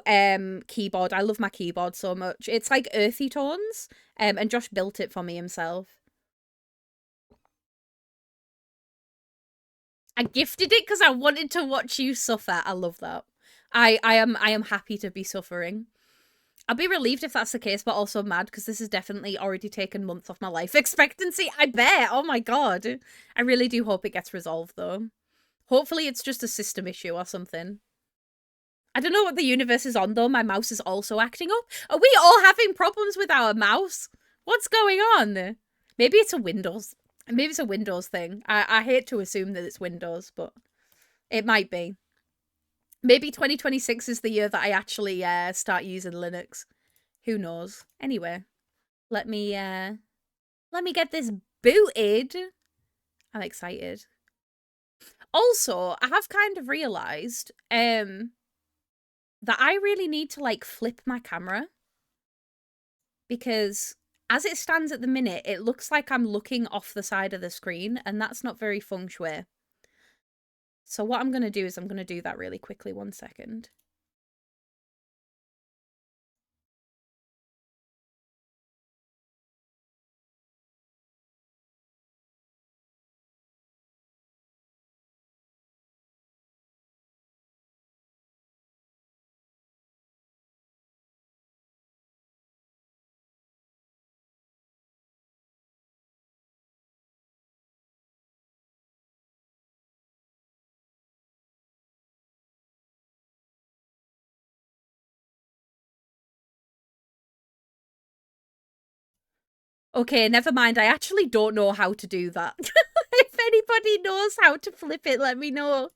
[SPEAKER 1] keyboard. I love my keyboard so much. It's like earthy tones. And Josh built it for me himself. I gifted it because I wanted to watch you suffer. I love that. I am happy to be suffering. I'll be relieved if that's the case, but also mad because this has definitely already taken months off my life expectancy. I bet. Oh my god. I really do hope it gets resolved though. Hopefully it's just a system issue or something. I don't know what the universe is on though. My mouse is also acting up. Are we all having problems with our mouse? What's going on? Maybe it's a Windows. Maybe it's a Windows thing. I hate to assume that it's Windows, but it might be. Maybe 2026 is the year that I actually start using Linux. Who knows? Anyway, let me get this booted. I'm excited. Also, I have kind of realized that I really need to like flip my camera because as it stands at the minute, it looks like I'm looking off the side of the screen and that's not very feng shui. So what I'm going to do is I'm going to do that really quickly. 1 second. Okay, never mind. I actually don't know how to do that. If anybody knows how to flip it, let me know.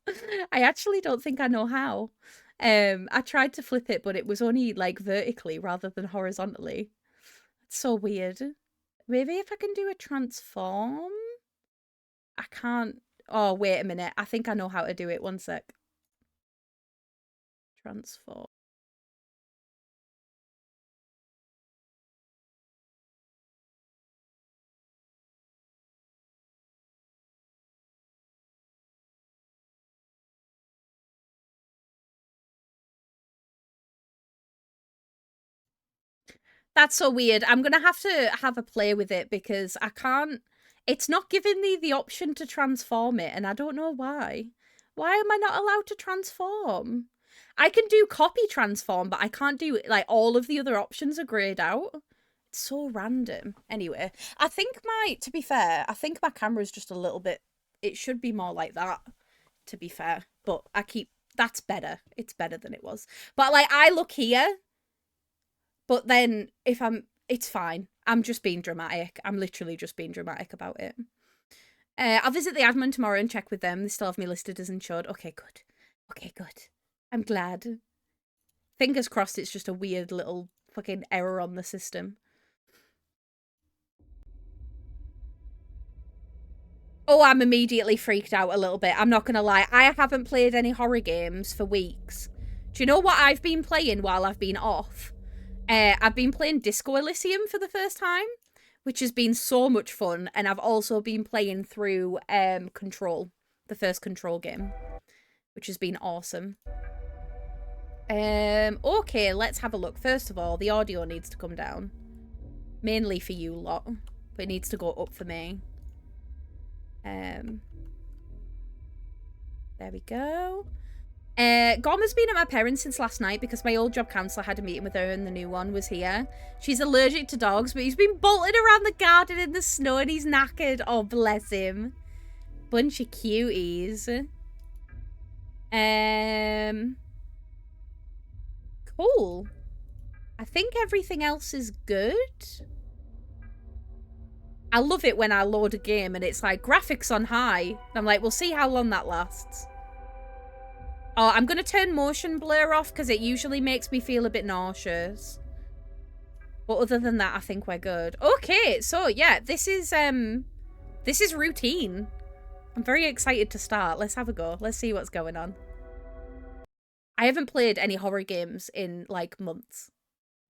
[SPEAKER 1] I actually don't think I know how. I tried to flip it, but it was only like vertically rather than horizontally. It's so weird. Maybe if I can do a transform? I can't. Oh, wait a minute. I think I know how to do it. One sec. Transform. That's so weird. I'm going to have a play with it because I can't. It's not giving me the option to transform it, and I don't know why. Why am I not allowed to transform? I can do copy transform, but I can't do like all of the other options are grayed out. It's so random. Anyway, I think to be fair, I think my camera's just a little bit. It should be more like that, to be fair. But that's better. It's better than it was. But like, I look here. But then it's fine. I'm just being dramatic. I'm literally just being dramatic about it. I'll visit the admin tomorrow and check with them. They still have me listed as insured. Okay, good. Okay, good. I'm glad. Fingers crossed it's just a weird little fucking error on the system. Oh, I'm immediately freaked out a little bit. I'm not going to lie. I haven't played any horror games for weeks. Do you know what I've been playing while I've been off? I've been playing Disco Elysium for the first time, which has been so much fun. And I've also been playing through Control, the first Control game, which has been awesome. Okay, let's have a look. First of all, the audio needs to come down. Mainly for you lot, but it needs to go up for me. There we go. Goma's been at my parents since last night because my old job counsellor had a meeting with her and the new one was here. She's allergic to dogs, but he's been bolted around the garden in the snow and he's knackered. Oh, bless him. Bunch of cuties. Cool. I think everything else is good. I love it when I load a game and it's like graphics on high. I'm like, we'll see how long that lasts. Oh, I'm going to turn motion blur off because it usually makes me feel a bit nauseous. But other than that, I think we're good. Okay, so yeah, this is routine. I'm very excited to start. Let's have a go. Let's see what's going on. I haven't played any horror games in like months.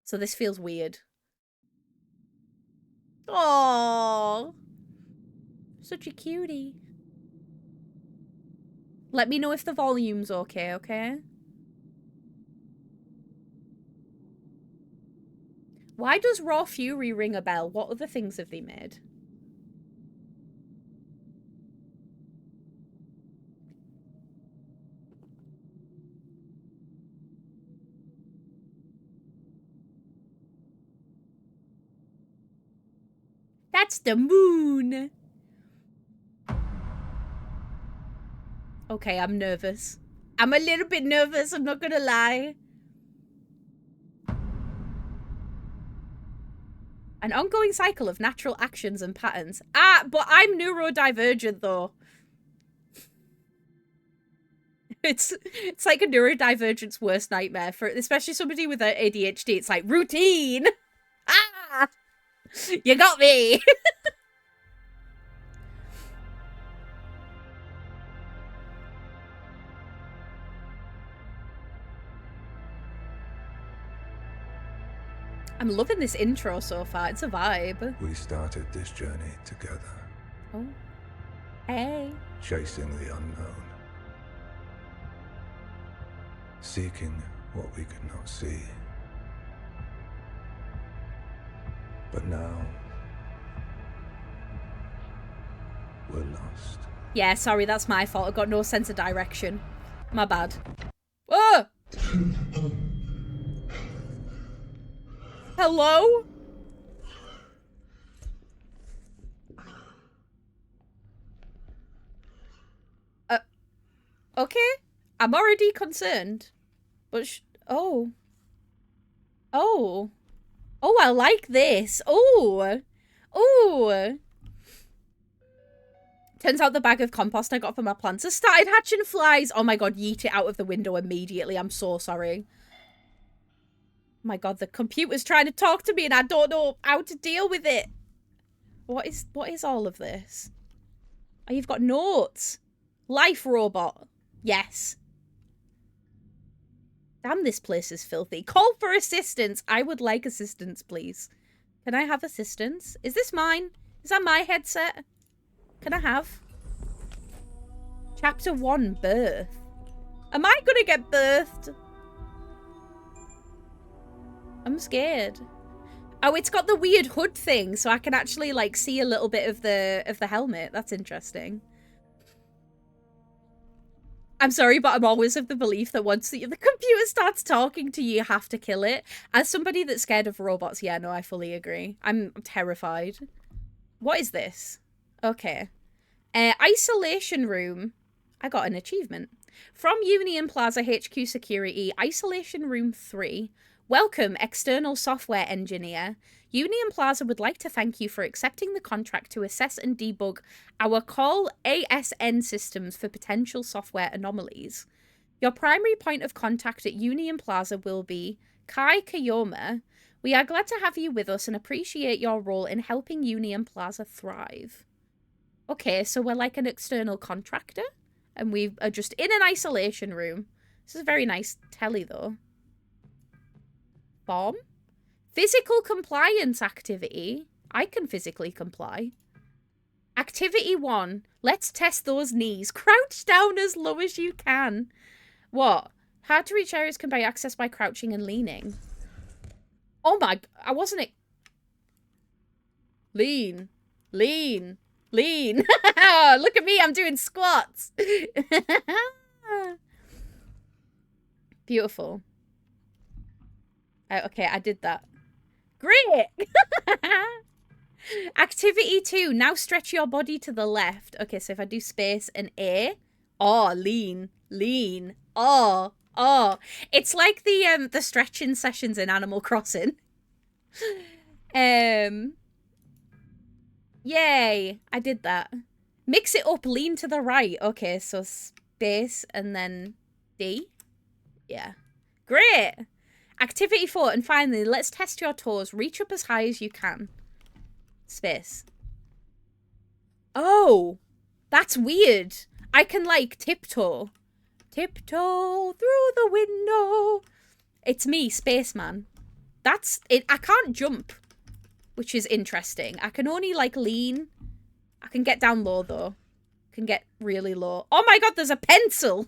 [SPEAKER 1] So this feels weird. Oh, such a cutie. Let me know if the volume's okay, okay? Why does Raw Fury ring a bell? What other things have they made? That's the moon! Okay, I'm nervous. I'm a little bit nervous, I'm not gonna lie. An ongoing cycle of natural actions and patterns. Ah, but I'm neurodivergent though. It's like a neurodivergent's worst nightmare for especially somebody with ADHD. It's like routine. Ah, you got me. I'm loving this intro so far. It's a vibe.
[SPEAKER 3] We started this journey together.
[SPEAKER 1] Oh. Hey.
[SPEAKER 3] Chasing the unknown. Seeking what we could not see. But now, we're lost.
[SPEAKER 1] Yeah, sorry, that's my fault. I've got no sense of direction. My bad. Whoa! Hello? Okay. I'm already concerned. But oh. Oh. Oh, I like this. Oh. Ooh. Turns out the bag of compost I got for my plants has started hatching flies. Oh my god, yeet it out of the window immediately. I'm so sorry. My god, the computer's trying to talk to me and I don't know how to deal with it. What is all of this? Oh, you've got notes. Life robot. Yes. Damn, this place is filthy. Call for assistance. I would like assistance, please. Can I have assistance? Is this mine? Is that my headset? Can I have? Chapter 1, birth. Am I gonna get birthed? I'm scared. Oh, it's got the weird hood thing, so I can actually like see a little bit of the helmet. That's interesting. I'm sorry, but I'm always of the belief that once the computer starts talking to you, you have to kill it. As somebody that's scared of robots, yeah, no, I fully agree. I'm terrified. What is this? Okay. Isolation room. I got an achievement. From Union Plaza HQ Security, Isolation Room 3. Welcome, external software engineer. Union Plaza would like to thank you for accepting the contract to assess and debug our Call ASN systems for potential software anomalies. Your primary point of contact at Union Plaza will be Kai Kayoma. We are glad to have you with us and appreciate your role in helping Union Plaza thrive. Okay, so we're like an external contractor, and we are just in an isolation room. This is a very nice telly, though. Bomb? Physical compliance activity. I can physically comply. Activity 1. Let's test those knees. Crouch down as low as you can. What? Hard to reach areas can be accessed by crouching and leaning. Oh my... I wasn't... Lean. Lean. Lean. Look at me. I'm doing squats. Beautiful. Okay, I did that. Great! Activity 2. Now stretch your body to the left. Okay, so if I do space and A. Oh, lean. Lean. Oh. Oh. It's like the stretching sessions in Animal Crossing. Yay. I did that. Mix it up. Lean to the right. Okay, so space and then D. Yeah. Great. Activity 4, and finally, let's test your toes. Reach up as high as you can. Space. Oh, that's weird. I can, like, tiptoe. Tiptoe through the window. It's me, Spaceman. That's it. I can't jump, which is interesting. I can only, like, lean. I can get down low, though. I can get really low. Oh my god, there's a pencil.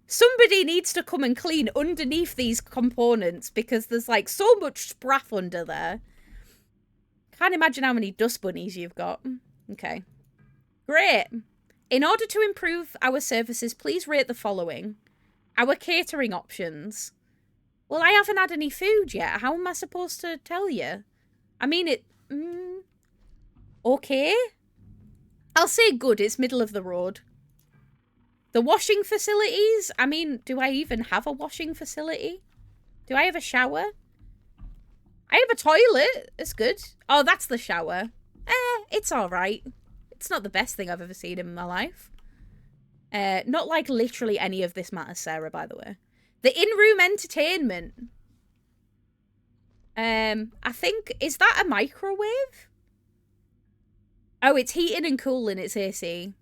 [SPEAKER 1] Somebody needs to come and clean underneath these components because there's like so much spraff under there. Can't imagine how many dust bunnies you've got. Okay. Great. In order to improve our services, please rate the following. Our catering options. Well, I haven't had any food yet. How am I supposed to tell you? I mean, it... okay. I'll say good. It's middle of the road. The washing facilities? I mean, do I even have a washing facility? Do I have a shower? I have a toilet. It's good. Oh, that's the shower. It's alright. It's not the best thing I've ever seen in my life. Not like literally any of this matters, Sarah, by the way. The in-room entertainment. I think... Is that a microwave? Oh, it's heating and cooling. It's AC.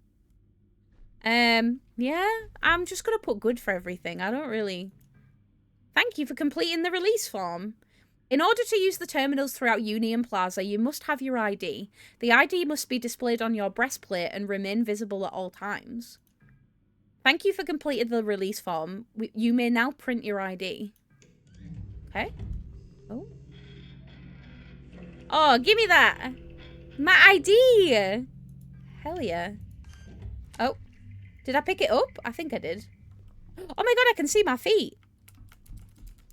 [SPEAKER 1] Yeah, I'm just gonna put good for everything. I don't really... Thank you for completing the release form. In order to use the terminals throughout Union Plaza, you must have your ID. The ID must be displayed on your breastplate and remain visible at all times. Thank you for completing the release form. You may now print your ID. Okay. Oh. Oh, give me that. My ID. Hell yeah. Oh. Did I pick it up? I think I did. Oh my god, I can see my feet.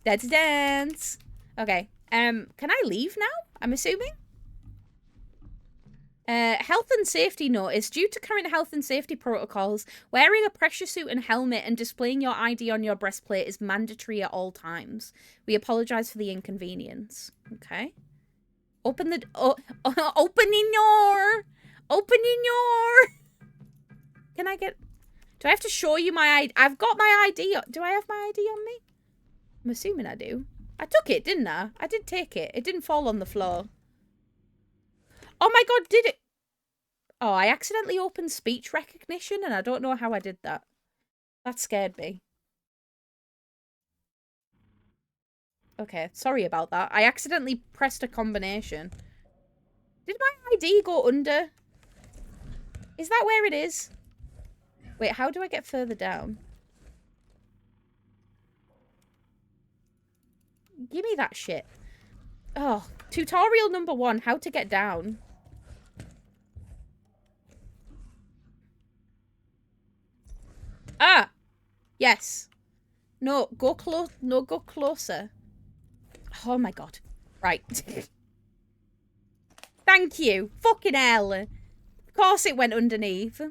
[SPEAKER 1] Let's dance. Okay. Can I leave now? I'm assuming. Health and safety notice. Due to current health and safety protocols, wearing a pressure suit and helmet and displaying your ID on your breastplate is mandatory at all times. We apologize for the inconvenience. Okay. Open the... opening your... Opening your... Can I get... Do I have to show you my ID? I've got my ID. Do I have my ID on me? I'm assuming I do. I took it, didn't I? I did take it. It didn't fall on the floor. Oh my god, did it? Oh, I accidentally opened speech recognition and I don't know how I did that. That scared me. Okay, sorry about that. I accidentally pressed a combination. Did my ID go under? Is that where it is? Wait, how do I get further down? Give me that shit. Oh, tutorial number 1, how to get down. Ah! Yes. No, go close. No, go closer. Oh my god. Right. Thank you. Fucking hell. Of course it went underneath.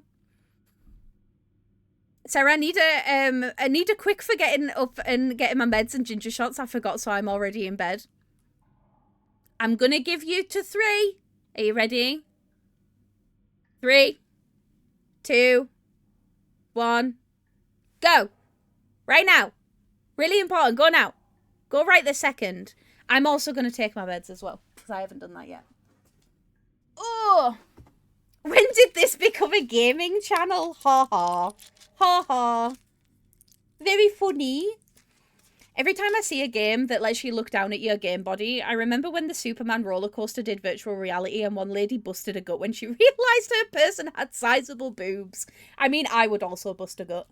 [SPEAKER 1] Sarah, I need a quick for getting up and getting my meds and ginger shots. I forgot, so I'm already in bed. I'm gonna give you to 3. Are you ready? 3, 2, 1, go. Right now. Really important. Go now. Go right this second. I'm also gonna take my meds as well, because I haven't done that yet. Oh! When did this become a gaming channel? Ha ha. Ha ha. Very funny. Every time I see a game that lets you look down at your game body, I remember when the Superman roller coaster did virtual reality and one lady busted a gut when she realised her person had sizable boobs. I mean, I would also bust a gut.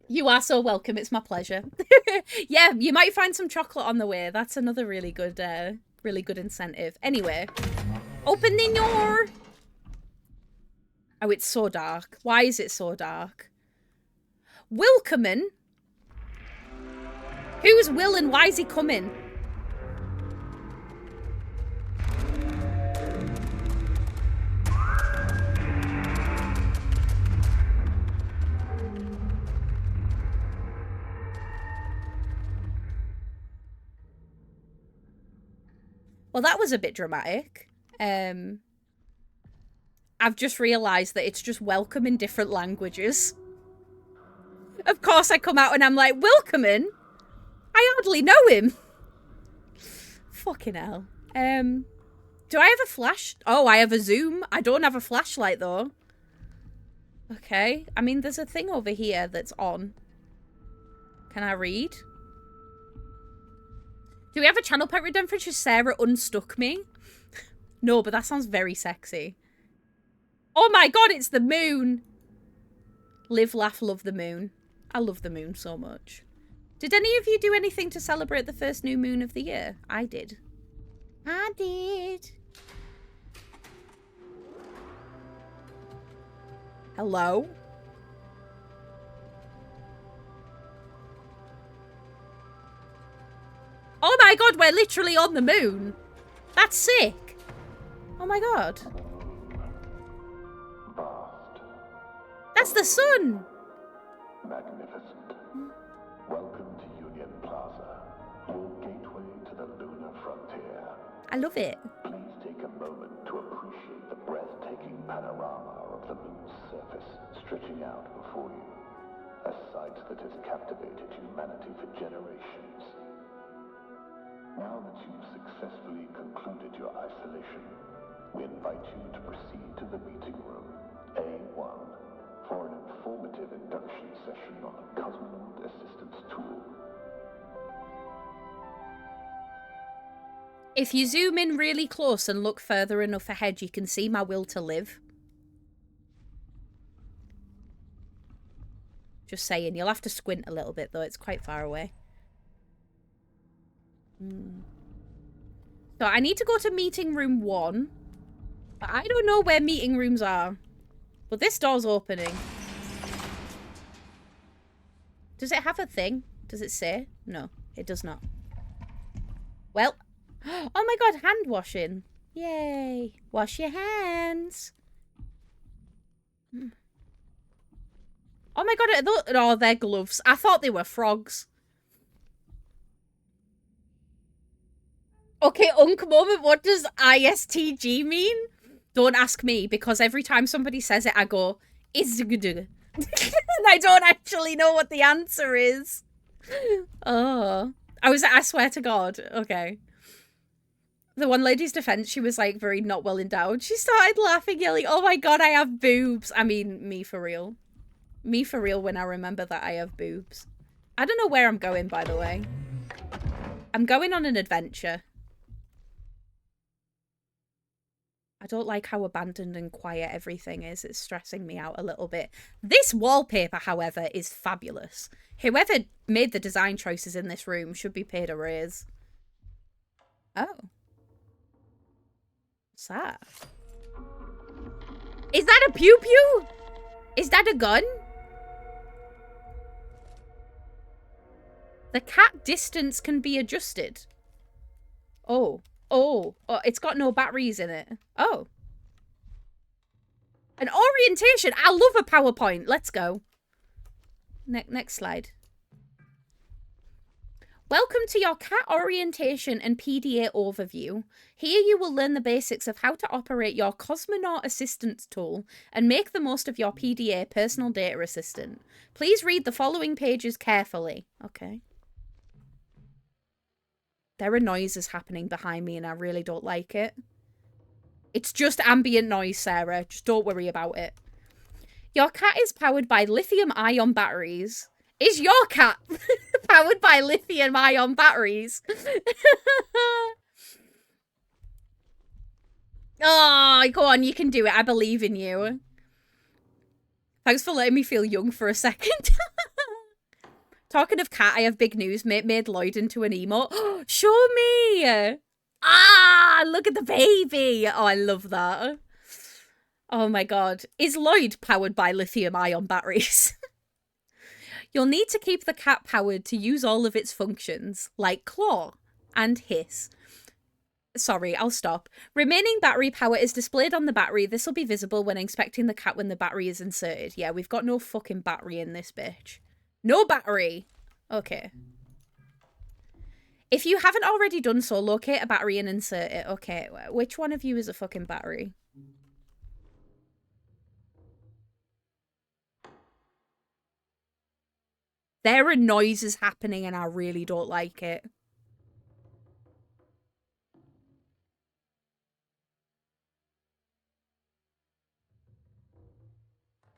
[SPEAKER 1] You are so welcome. It's my pleasure. Yeah, you might find some chocolate on the way. That's another really good incentive. Anyway, opening your... Oh, it's so dark. Why is it so dark? Willkommen? Who's Will and why is he coming? Well, that was a bit dramatic. I've just realised that it's just welcome in different languages. Of course I come out and I'm like, Willkommen? I hardly know him. Fucking hell. Do I have a flash? Oh, I have a zoom. I don't have a flashlight though. Okay. I mean, there's a thing over here that's on. Can I read? Do we have a channel pet redemption? Sarah unstuck me. No, but that sounds very sexy. Oh my god, it's the moon. Live, laugh, love the moon. I love the moon so much. Did any of you do anything to celebrate the first new moon of the year? I did. I did. Hello? Oh my god, we're literally on the moon. That's sick. Oh my god.
[SPEAKER 4] Vast.
[SPEAKER 1] That's the sun.
[SPEAKER 4] Magnificent. Welcome to Union Plaza, your gateway to the lunar frontier.
[SPEAKER 1] I love it.
[SPEAKER 4] Please take a moment to appreciate the breathtaking panorama of the moon's surface stretching out before you. A sight that has captivated humanity for generations. Now that you've successfully concluded your isolation, we invite you to proceed to the meeting room, A1, for an informative induction session on the Cosmonaut Assistance Tool.
[SPEAKER 1] If you zoom in really close and look further enough ahead, you can see my will to live. Just saying, you'll have to squint a little bit though, it's quite far away. So I need to go to meeting room 1. But I don't know where meeting rooms are. But this door's opening. Does it have a thing? Does it say? No, it does not. Well. Oh my god, hand washing. Yay. Wash your hands. Oh Oh my god, oh, they're gloves. I thought they were frogs. Okay, Unk moment, what does ISTG mean? Don't ask me, because every time somebody says it, I go, and I don't actually know what the answer is. Oh. I swear to God. Okay. The one lady's defense, she was like very not well endowed. She started laughing, yelling, oh my god, I have boobs. I mean, me for real. Me for real when I remember that I have boobs. I don't know where I'm going, by the way. I'm going on an adventure. I don't like how abandoned and quiet everything is. It's stressing me out a little bit. This wallpaper, however, is fabulous. Whoever made the design choices in this room should be paid a raise. Oh. What's that? Is that a pew-pew? Is that a gun? The cat distance can be adjusted. Oh. Oh, it's got no batteries in it. Oh. An orientation. I love a PowerPoint. Let's go. Next slide. Welcome to your cat orientation and PDA overview. Here you will learn the basics of how to operate your Cosmonaut Assistance tool and make the most of your PDA personal data assistant. Please read the following pages carefully. Okay. There are noises happening behind me and I really don't like it. It's just ambient noise, Sarah. Just don't worry about it. Your cat is powered by lithium-ion batteries. Is your cat powered by lithium-ion batteries? Oh, go on, you can do it. I believe in you. Thanks for letting me feel young for a second. Talking of cat, I have big news. Made Lloyd into an emote. Show me! Ah, look at the baby! Oh, I love that. Oh my god. Is Lloyd powered by lithium-ion batteries? You'll need to keep the cat powered to use all of its functions, like claw and hiss. Sorry, I'll stop. Remaining battery power is displayed on the battery. This will be visible when inspecting the cat when the battery is inserted. Yeah, we've got no fucking battery in this bitch. No battery. Okay. If you haven't already done so, locate a battery and insert it. Okay, which one of you is a fucking battery? There are noises happening and I really don't like it.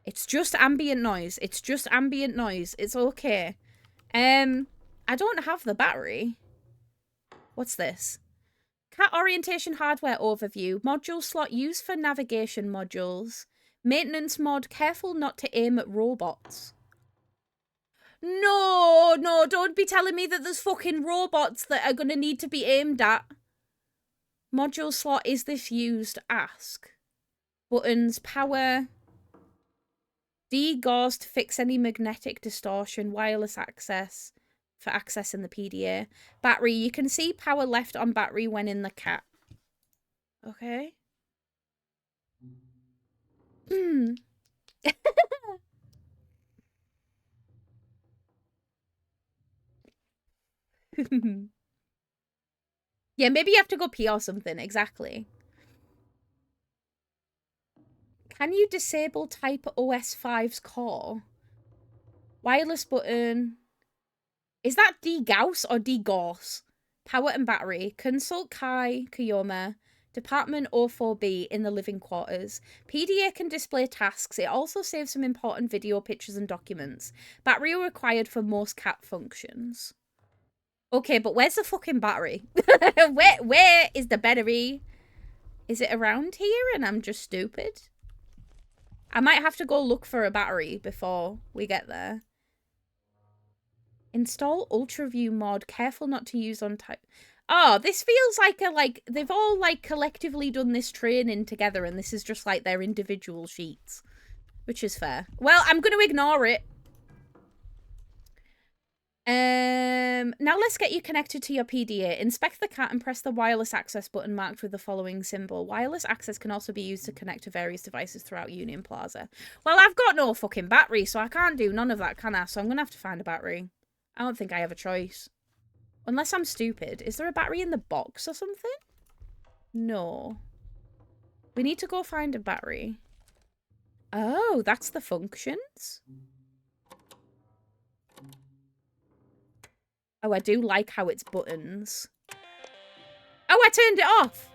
[SPEAKER 1] It's just ambient noise. It's just ambient noise. It's okay. I don't have the battery. What's this? Cat orientation hardware overview. Module slot used for navigation modules. Maintenance mod. Careful not to aim at robots. No, no, don't be telling me that there's fucking robots that are gonna need to be aimed at. Module slot. Is this used? Ask. Buttons. Power. D-gauze to fix any magnetic distortion, wireless access for accessing the PDA. Battery, you can see power left on battery when in the cat. Okay. Yeah, maybe you have to go pee or something, exactly. Can you disable Type OS 5's core? Wireless button. Is that D-Gauss or D-Gauss? Power and battery. Consult Kai Kiyoma. Department 04B in the living quarters. PDA can display tasks. It also saves some important video, pictures and documents. Battery required for most cat functions. Okay, but where's the fucking battery? Where is the battery? Is it around here and I'm just stupid? I might have to go look for a battery before we get there. Install UltraView mod. Careful not to use on type. Oh, this feels like they've all like collectively done this training together and this is just like their individual sheets. Which is fair. Well, I'm going to ignore it. Now let's get you connected to your PDA. Inspect the cat and press the wireless access button marked with the following symbol. Wireless access can also be used to connect to various devices throughout Union Plaza. Well, I've got no fucking battery, so I can't do none of that, can I? So I'm gonna have to find a battery. I don't think I have a choice. Unless I'm stupid. Is there a battery in the box or something? No. We need to go find a battery. Oh, that's the functions? Oh, I do like how it's buttons. Oh, I turned it off.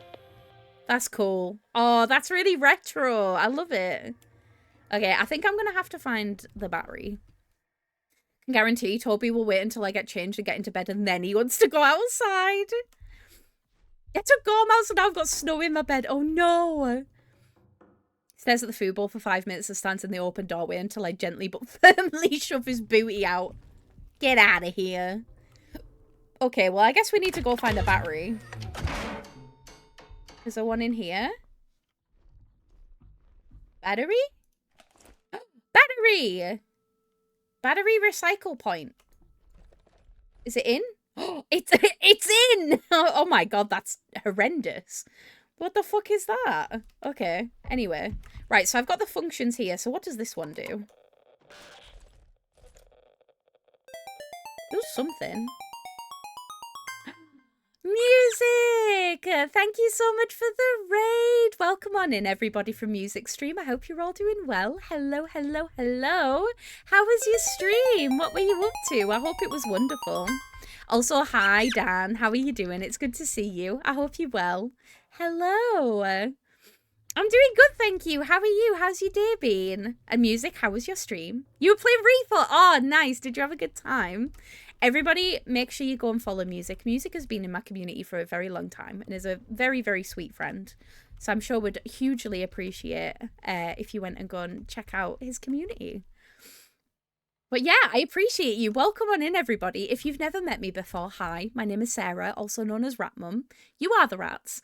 [SPEAKER 1] That's cool. Oh, that's really retro. I love it. Okay, I think I'm going to have to find the battery. I can guarantee Toby will wait until I get changed and get into bed and then he wants to go outside. I took Gormouse and now I've got snow in my bed. Oh, no. He stares at the food bowl for 5 minutes and stands in the open doorway until I gently but firmly shove his booty out. Get out of here. Okay, well, I guess we need to go find a battery. Is there one in here? Battery? Battery! Battery recycle point. Is it in? It's in! Oh my god, that's horrendous. What the fuck is that? Okay, anyway. Right, so I've got the functions here. So what does this one do? Do something. Music! Thank you so much for the raid. Welcome on in, everybody from Music Stream. I hope you're all doing well. Hello, hello, hello. How was your stream? What were you up to? I hope it was wonderful. Also, hi, Dan. How are you doing? It's good to see you. I hope you're well. Hello. I'm doing good, thank you. How are you? How's your day been? And Music, how was your stream? You were playing Reaper. Oh, nice. Did you have a good time? Everybody, make sure you go and follow Music. Music has been in my community for a very long time and is a very, very sweet friend. So I'm sure would hugely appreciate if you went and go and check out his community. But yeah, I appreciate you. Welcome on in, everybody. If you've never met me before, hi. My name is Sarah, also known as Rat Mum. You are the rats.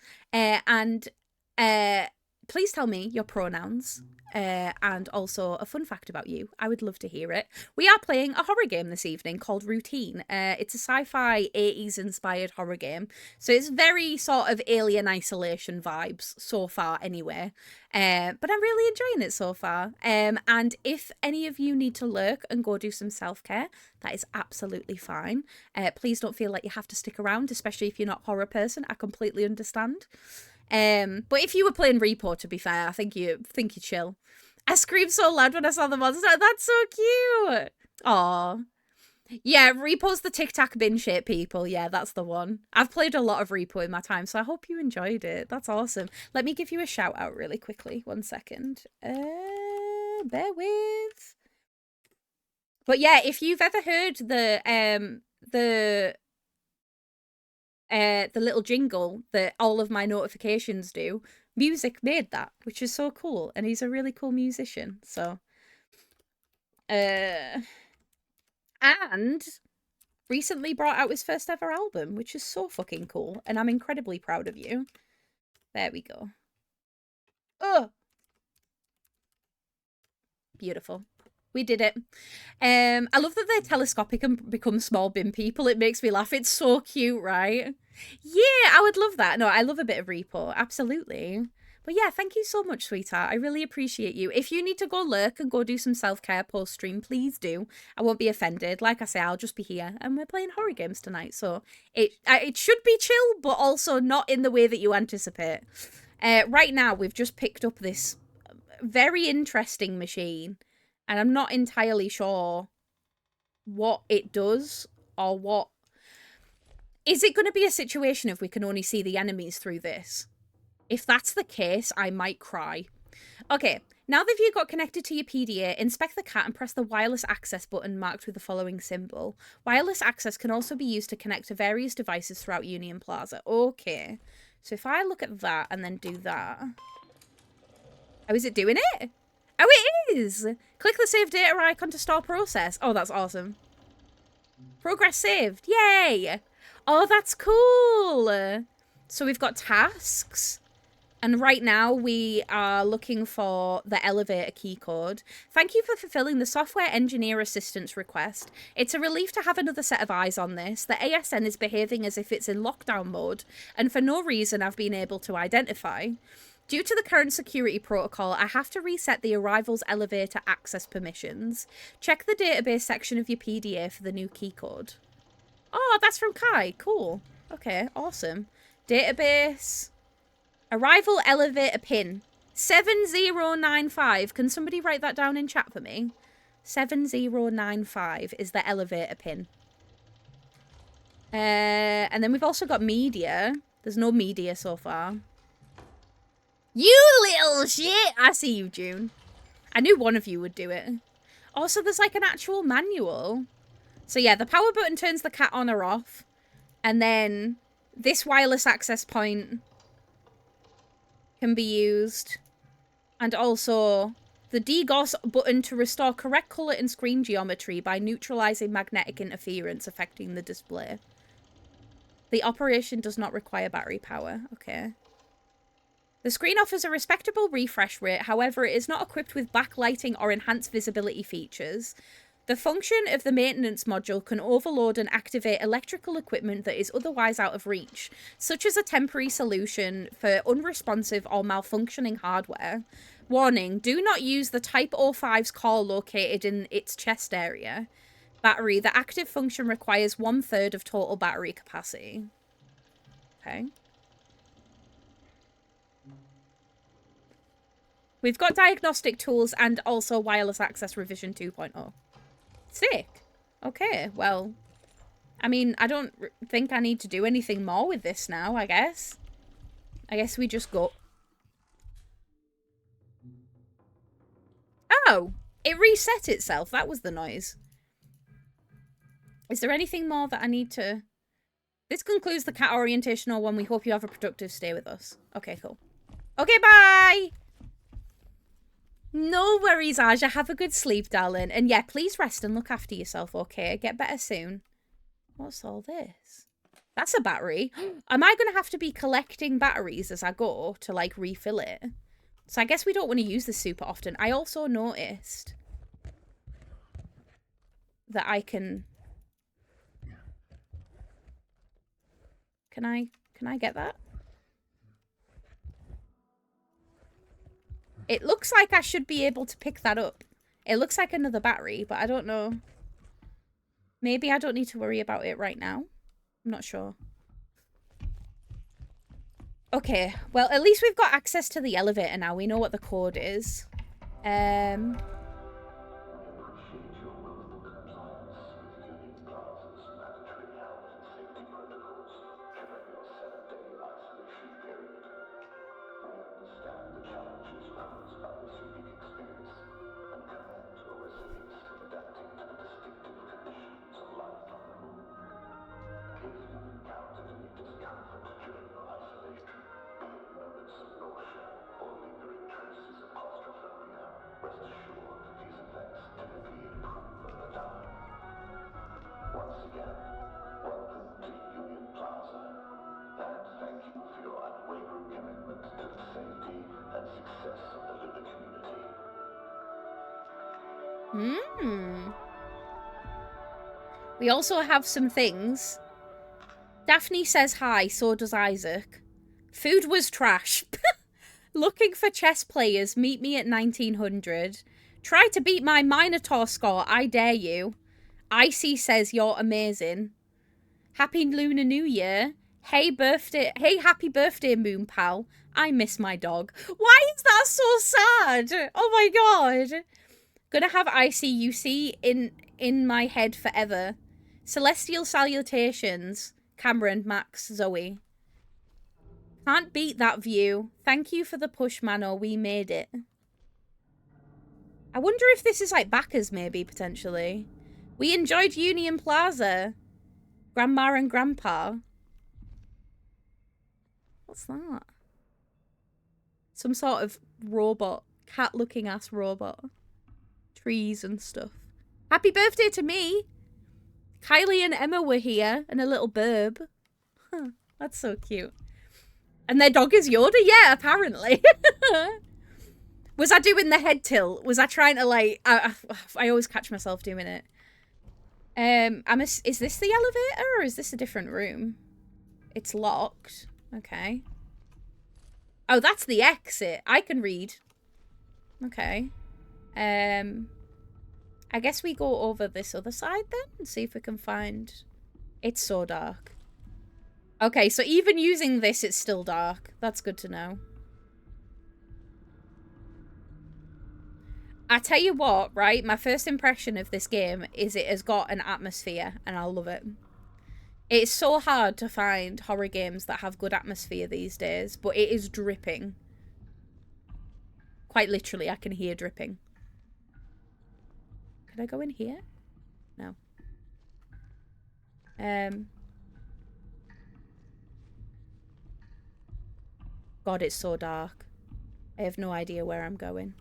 [SPEAKER 1] Please tell me your pronouns and also a fun fact about you. I would love to hear it. We are playing a horror game this evening called Routine. It's a sci-fi 80s inspired horror game. So it's very sort of Alien Isolation vibes so far anyway. But I'm really enjoying it so far. And if any of you need to lurk and go do some self-care, that is absolutely fine. Please don't feel like you have to stick around, especially if you're not a horror person. I completely understand. But if you were playing Repo, to be fair, I think you chill. I screamed so loud when I saw the monster. That's so cute. Aw. Yeah, Repo's the Tic Tac bin shape people. Yeah, that's the one. I've played a lot of Repo in my time, so I hope you enjoyed it. That's awesome. Let me give you a shout out really quickly. 1 second. Bear with. But yeah, if you've ever heard the little jingle that all of my notifications do, Music made that, which is so cool, and he's a really cool musician. So and recently brought out his first ever album, which is so fucking cool, and I'm incredibly proud of you. There we go. Oh, beautiful. We did it. I love that they're telescopic and become small bin people. It makes me laugh. It's so cute, right? Yeah, I would love that. No, I love a bit of Repo. Absolutely. But yeah, thank you so much, sweetheart. I really appreciate you. If you need to go lurk and go do some self-care post-stream, please do. I won't be offended. Like I say, I'll just be here. And we're playing horror games tonight. So it should be chill, but also not in the way that you anticipate. Right now, we've just picked up this very interesting machine. And I'm not entirely sure what it does or what... Is it going to be a situation if we can only see the enemies through this? If that's the case, I might cry. Okay, now that you've got connected to your PDA, inspect the cat and press the wireless access button marked with the following symbol. Wireless access can also be used to connect to various devices throughout Union Plaza. Okay, so if I look at that and then do that... Oh, is it doing it? Oh, it is! Click the save data icon to store process. Oh, that's awesome. Progress saved. Yay! Oh, that's cool! So we've got tasks. And right now we are looking for the elevator key code. Thank you for fulfilling the software engineer assistance request. It's a relief to have another set of eyes on this. The ASN is behaving as if it's in lockdown mode, and for no reason I've been able to identify. Due to the current security protocol, I have to reset the arrival's elevator access permissions. Check the database section of your PDA for the new key code. Oh, that's from Kai. Cool. Okay, awesome. Database... Arrival elevator pin 7095. Can somebody write that down in chat for me? 7095 is the elevator pin. And then we've also got media. There's no media so far. You little shit! I see you, June. I knew one of you would do it. Also, there's like an actual manual. So yeah, the power button turns the cat on or off. And then this wireless access point can be used, and also the DGOS button to restore correct color and screen geometry by neutralizing magnetic interference affecting the display. The operation does not require battery power. Okay. The screen offers a respectable refresh rate, however, it is not equipped with backlighting or enhanced visibility features. The function of the maintenance module can overload and activate electrical equipment that is otherwise out of reach, such as a temporary solution for unresponsive or malfunctioning hardware. Warning, do not use the Type 05's core located in its chest area. Battery, the active function requires 1/3 of total battery capacity. Okay. We've got diagnostic tools and also wireless access revision 2.0. Sick. Okay, well, I mean, I don't think I need to do anything more with this now, I guess. I guess we just go. Oh, it reset itself. That was the noise. Is there anything more that I need to... This concludes the cat orientational one. We hope you have a productive stay with us. Okay, cool. Okay, bye! No worries, Aja. Have a good sleep, darling. And yeah, please rest and look after yourself, okay? Get better soon. What's all this? That's a battery. Am I going to have to be collecting batteries as I go to, like, refill it? So I guess we don't want to use this super often. I also noticed that I can... Can I get that? It looks like I should be able to pick that up. It looks like another battery, but I don't know. Maybe I don't need to worry about it right now. I'm not sure. Okay, well, at least we've got access to the elevator now. We know what the code is. We also have some things. Daphne says hi, so does Isaac. Food was trash. Looking for chess players, meet me at 1900. Try to beat my Minotaur score, I dare you. Icy says you're amazing. Happy Lunar New Year. Hey, happy birthday, Moon Pal. I miss my dog. Why is that so sad? Oh my god. Gonna have ICUC in my head forever. Celestial salutations. Cameron, Max, Zoe. Can't beat that view. Thank you for the push, Mano. We made it. I wonder if this is like backers, maybe, potentially. We enjoyed Union Plaza. Grandma and Grandpa. What's that? Some sort of robot. Cat-looking ass robot. Trees and stuff. Happy birthday to me! Kylie and Emma were here, and a little burb. Huh, that's so cute. And their dog is Yoda? Yeah, apparently. Was I doing the head tilt? Was I trying to like... I always catch myself doing it. Is this the elevator or is this a different room? It's locked. Okay. Oh, that's the exit. I can read. Okay. I guess we go over this other side then and see if we can find... It's so dark. Okay, so even using this, it's still dark. That's good to know. I tell you what, right? My first impression of this game is it has got an atmosphere, and I love it. It's so hard to find horror games that have good atmosphere these days, but it is dripping. Quite literally, I can hear dripping. Could I go in here? No. God, it's so dark. I have no idea where I'm going.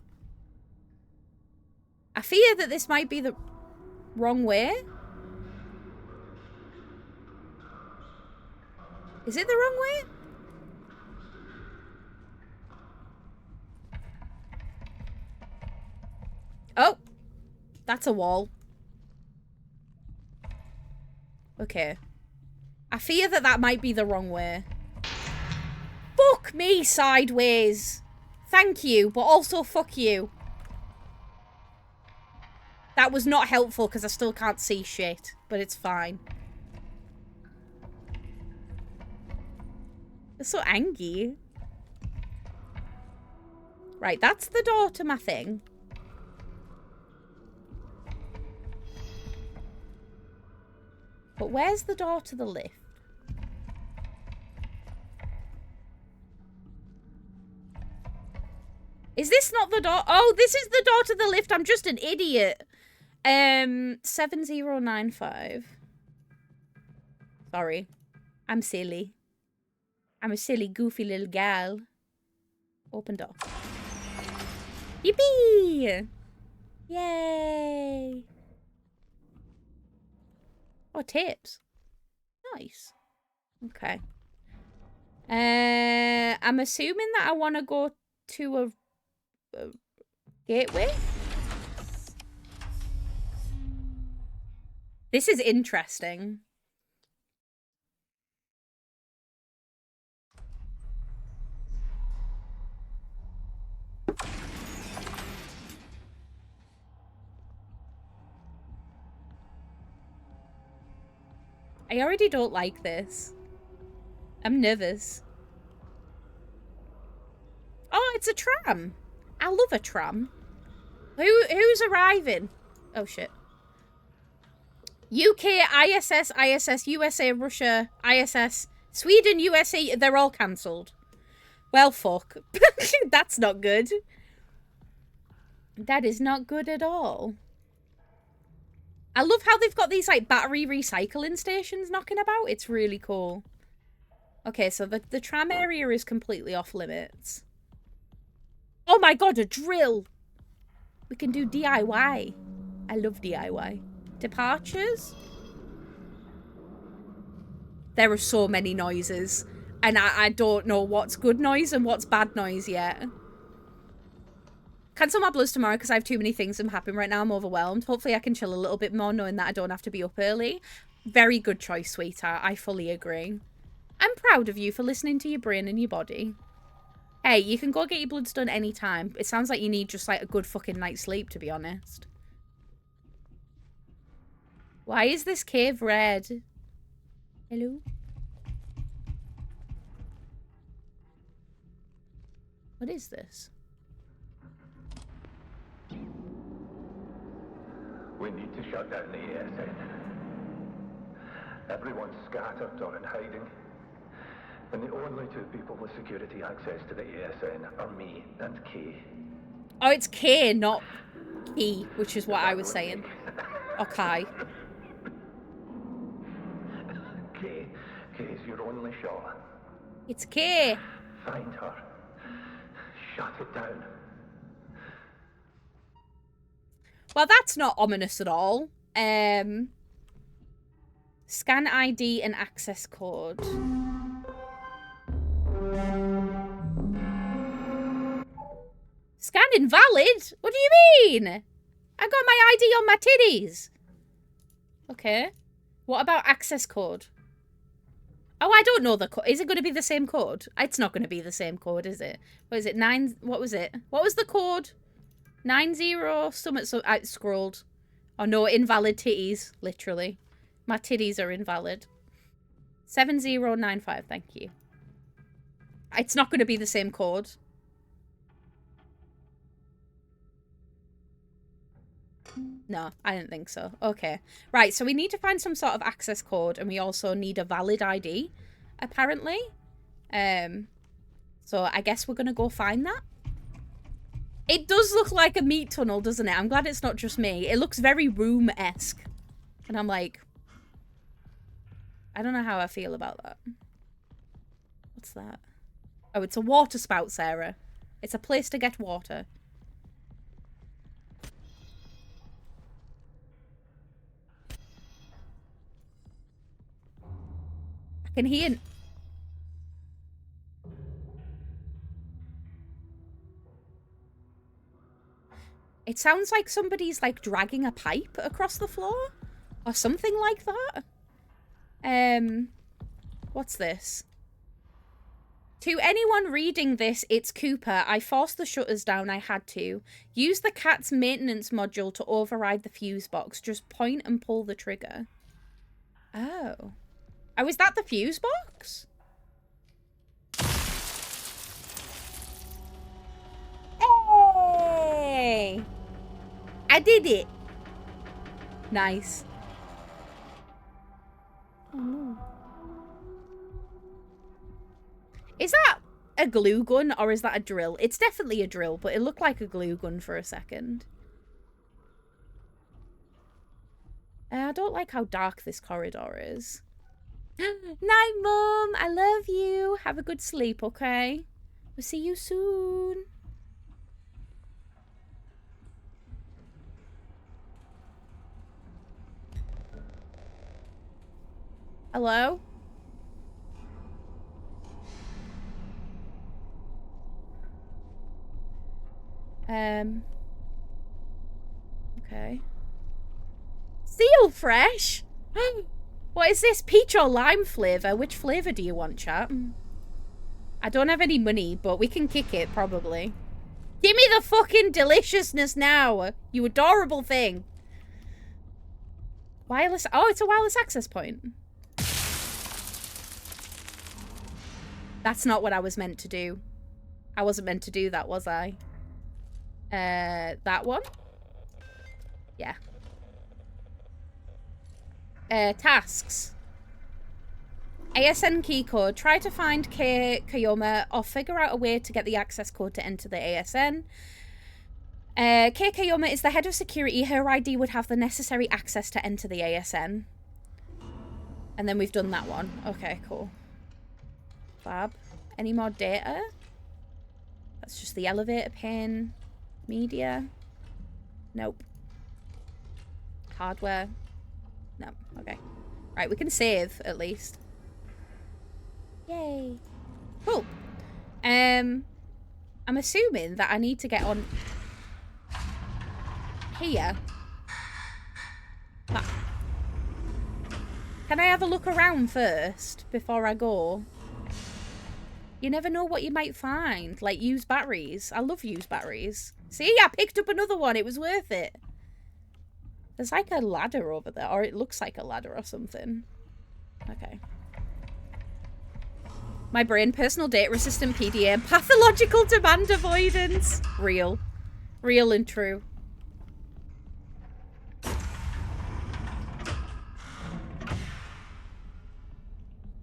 [SPEAKER 1] I fear that this might be the wrong way. Is it the wrong way? Oh! That's a wall. Okay. I fear that that might be the wrong way. Fuck me sideways. Thank you, but also fuck you. That was not helpful because I still can't see shit, but it's fine. They're so angry. Right, that's the door to my thing. But where's the door to the lift? Is this not the door? Oh, this is the door to the lift. I'm just an idiot. 7095. Sorry. I'm silly. I'm a silly, goofy little gal. Open door. Yippee! Yay! Oh, tips. Nice. Okay. I'm assuming that I want to go to a gateway. This is interesting. I already don't like this. I'm nervous. Oh, it's a tram. I love a tram. Who's arriving? Oh shit. UK, ISS, ISS, USA, Russia, ISS, Sweden, USA, they're all cancelled. Well, fuck. That's not good. That is not good at all. I love how they've got these, like, battery recycling stations knocking about. It's really cool. Okay, so the tram area is completely off limits. Oh my god, a drill! We can do DIY. I love DIY. Departures? There are so many noises. And I don't know what's good noise and what's bad noise yet. Cancel my blues tomorrow because I have too many things that happen right now. I'm overwhelmed. Hopefully I can chill a little bit more knowing that I don't have to be up early. Very good choice, sweetheart. I fully agree. I'm proud of you for listening to your brain and your body. Hey, you can go get your bloods done anytime. It sounds like you need just like a good fucking night's sleep, to be honest. Why is this cave red? Hello? What is this?
[SPEAKER 4] We need to shut down the ASN. Everyone's scattered or in hiding. And the only two people with security access to the ASN are me and Kay.
[SPEAKER 1] Oh, it's Kay, not Key, which is what I was saying. Or Kai.
[SPEAKER 4] Kay's your only shot.
[SPEAKER 1] It's Kay.
[SPEAKER 4] Find her. Shut it down.
[SPEAKER 1] Well, that's not ominous at all. Scan ID and access code. Scan invalid? What do you mean? I got my ID on my titties. Okay. What about access code? Oh, I don't know the code. Is it going to be the same code? It's not going to be the same code, is it? What is it? What was it? What was the code? 90 something. So I scrolled. Oh no, invalid titties. Literally. My titties are invalid. 7095, thank you. It's not going to be the same code. No, I didn't think so. Okay. Right, so we need to find some sort of access code, and we also need a valid ID, apparently. So I guess we're going to go find that. It does look like a meat tunnel, doesn't it? I'm glad it's not just me. It looks very Room-esque. And I'm like... I don't know how I feel about that. What's that? Oh, it's a water spout, Sarah. It's a place to get water. I can hear... It sounds like somebody's, like, dragging a pipe across the floor. Or something like that. What's this? To anyone reading this, it's Cooper. I forced the shutters down, I had to. Use the cat's maintenance module to override the fuse box. Just point and pull the trigger. Oh. Oh, is that the fuse box? Hey! I did it. Nice. Oh no. Is that a glue gun or is that a drill? It's definitely a drill, but it looked like a glue gun for a second. I don't like how dark this corridor is. Night, Mum. I love you. Have a good sleep, okay? We'll see you soon. Hello? Okay. Seal fresh? What is this? Peach or lime flavour? Which flavour do you want, chat? I don't have any money, but we can kick it, probably. Give me the fucking deliciousness now, you adorable thing. Wireless... Oh, it's a wireless access point. That's not what I was meant to do. I wasn't meant to do that, was I? That one? Yeah. Tasks. ASN keycode. Try to find Kei Kayoma or figure out a way to get the access code to enter the ASN. Kei Kayoma is the head of security. Her ID would have the necessary access to enter the ASN. And then we've done that one. Okay, cool. Fab. Any more data? That's just the elevator pin. Media. Nope. Hardware. No. Okay. Right, we can save at least. Yay. Cool. I'm assuming that I need to get on here. But can I have a look around first before I go? You never know what you might find. Like used batteries. I love used batteries. See, I picked up another one. It was worth it. There's like a ladder over there. Or it looks like a ladder or something. Okay. My brain, personal data resistant PDA, pathological demand avoidance. Real. Real and true.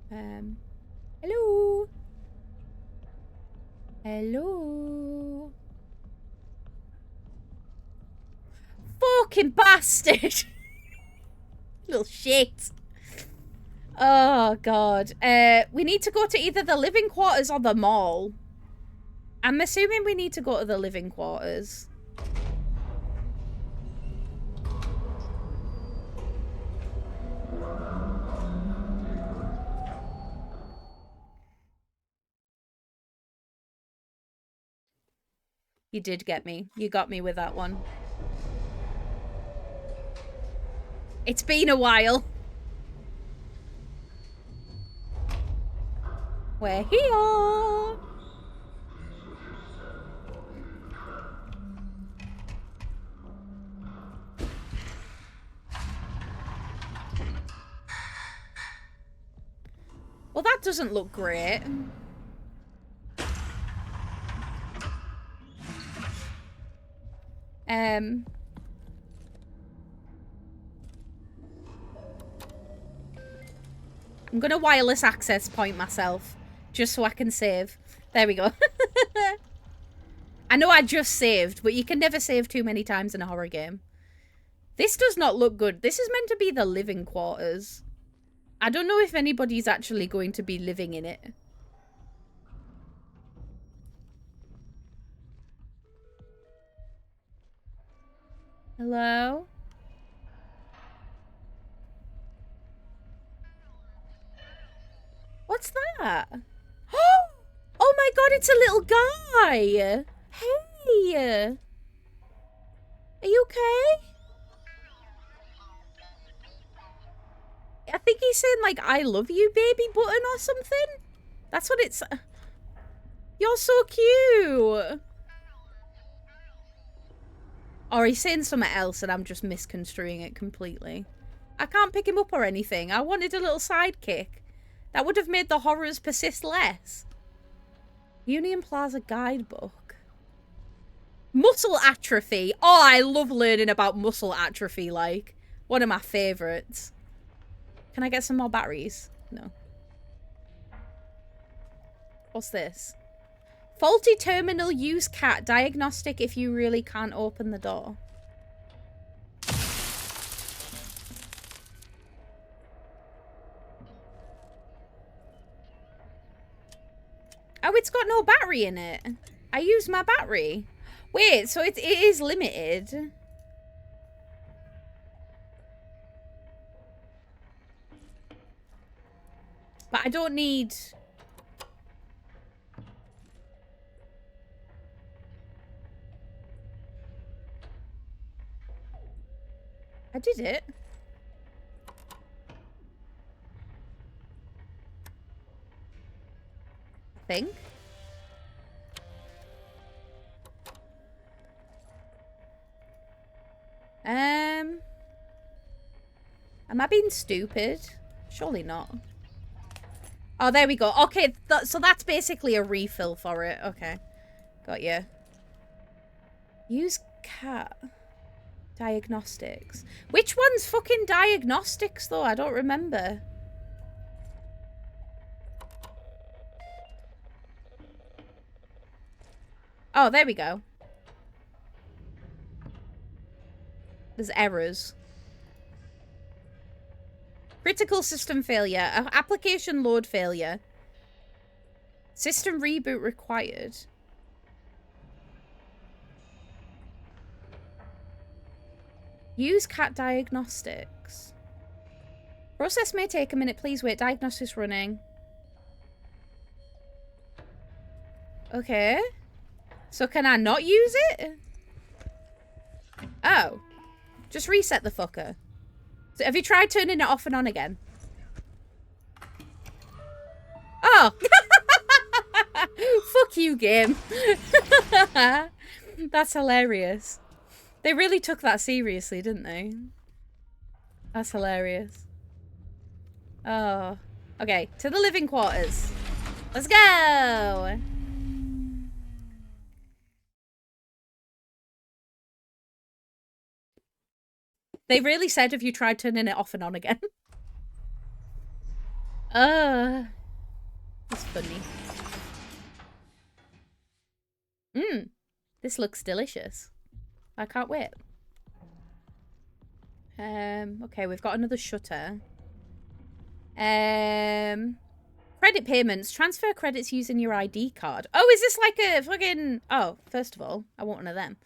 [SPEAKER 1] Hello. Hello. Fucking bastard. Little shit. Oh, God. We need to go to either the living quarters or the mall. I'm assuming we need to go to the living quarters. You did get me. You got me with that one. It's been a while. We're here. Well, that doesn't look great. I'm gonna wireless access point myself, just so I can save. There we go. I know I just saved, but you can never save too many times in a horror game. This does not look good. This is meant to be the living quarters. I don't know if anybody's actually going to be living in it. Hello? What's that? Oh my god, it's a little guy! Hey! Are you okay? I think he's saying, like, I love you, baby button or something? That's what it's... You're so cute! Or he's saying something else and I'm just misconstruing it completely. I can't pick him up or anything. I wanted a little sidekick. That would have made the horrors persist less. Union Plaza guidebook. Muscle atrophy. Oh, I love learning about muscle atrophy, like. One of my favourites. Can I get some more batteries? No. What's this? Faulty terminal, use cat. Diagnostic if you really can't open the door. Oh, it's got no battery in it. I used my battery. Wait, so it is limited. But I don't need... I did it. I think. Am I being stupid? Surely not. Oh, there we go. Okay, so that's basically a refill for it. Okay. Got you. Use cat. Diagnostics. Which one's fucking diagnostics, though? I don't remember. Oh, there we go. There's errors. Critical system failure. Application load failure. System reboot required. Use cat diagnostics. Process may take a minute. Please wait. Diagnostics running. Okay. So can I not use it? Oh. Just reset the fucker. So have you tried turning it off and on again? Oh. Fuck you, game. That's hilarious. They really took that seriously, didn't they? That's hilarious. Oh. Okay, to the living quarters. Let's go! They really said, have you tried turning it off and on again? That's funny. This looks delicious. I can't wait. Okay, we've got another shutter. Credit payments. Transfer credits using your ID card. Oh, is this like a fucking... Oh, first of all, I want one of them.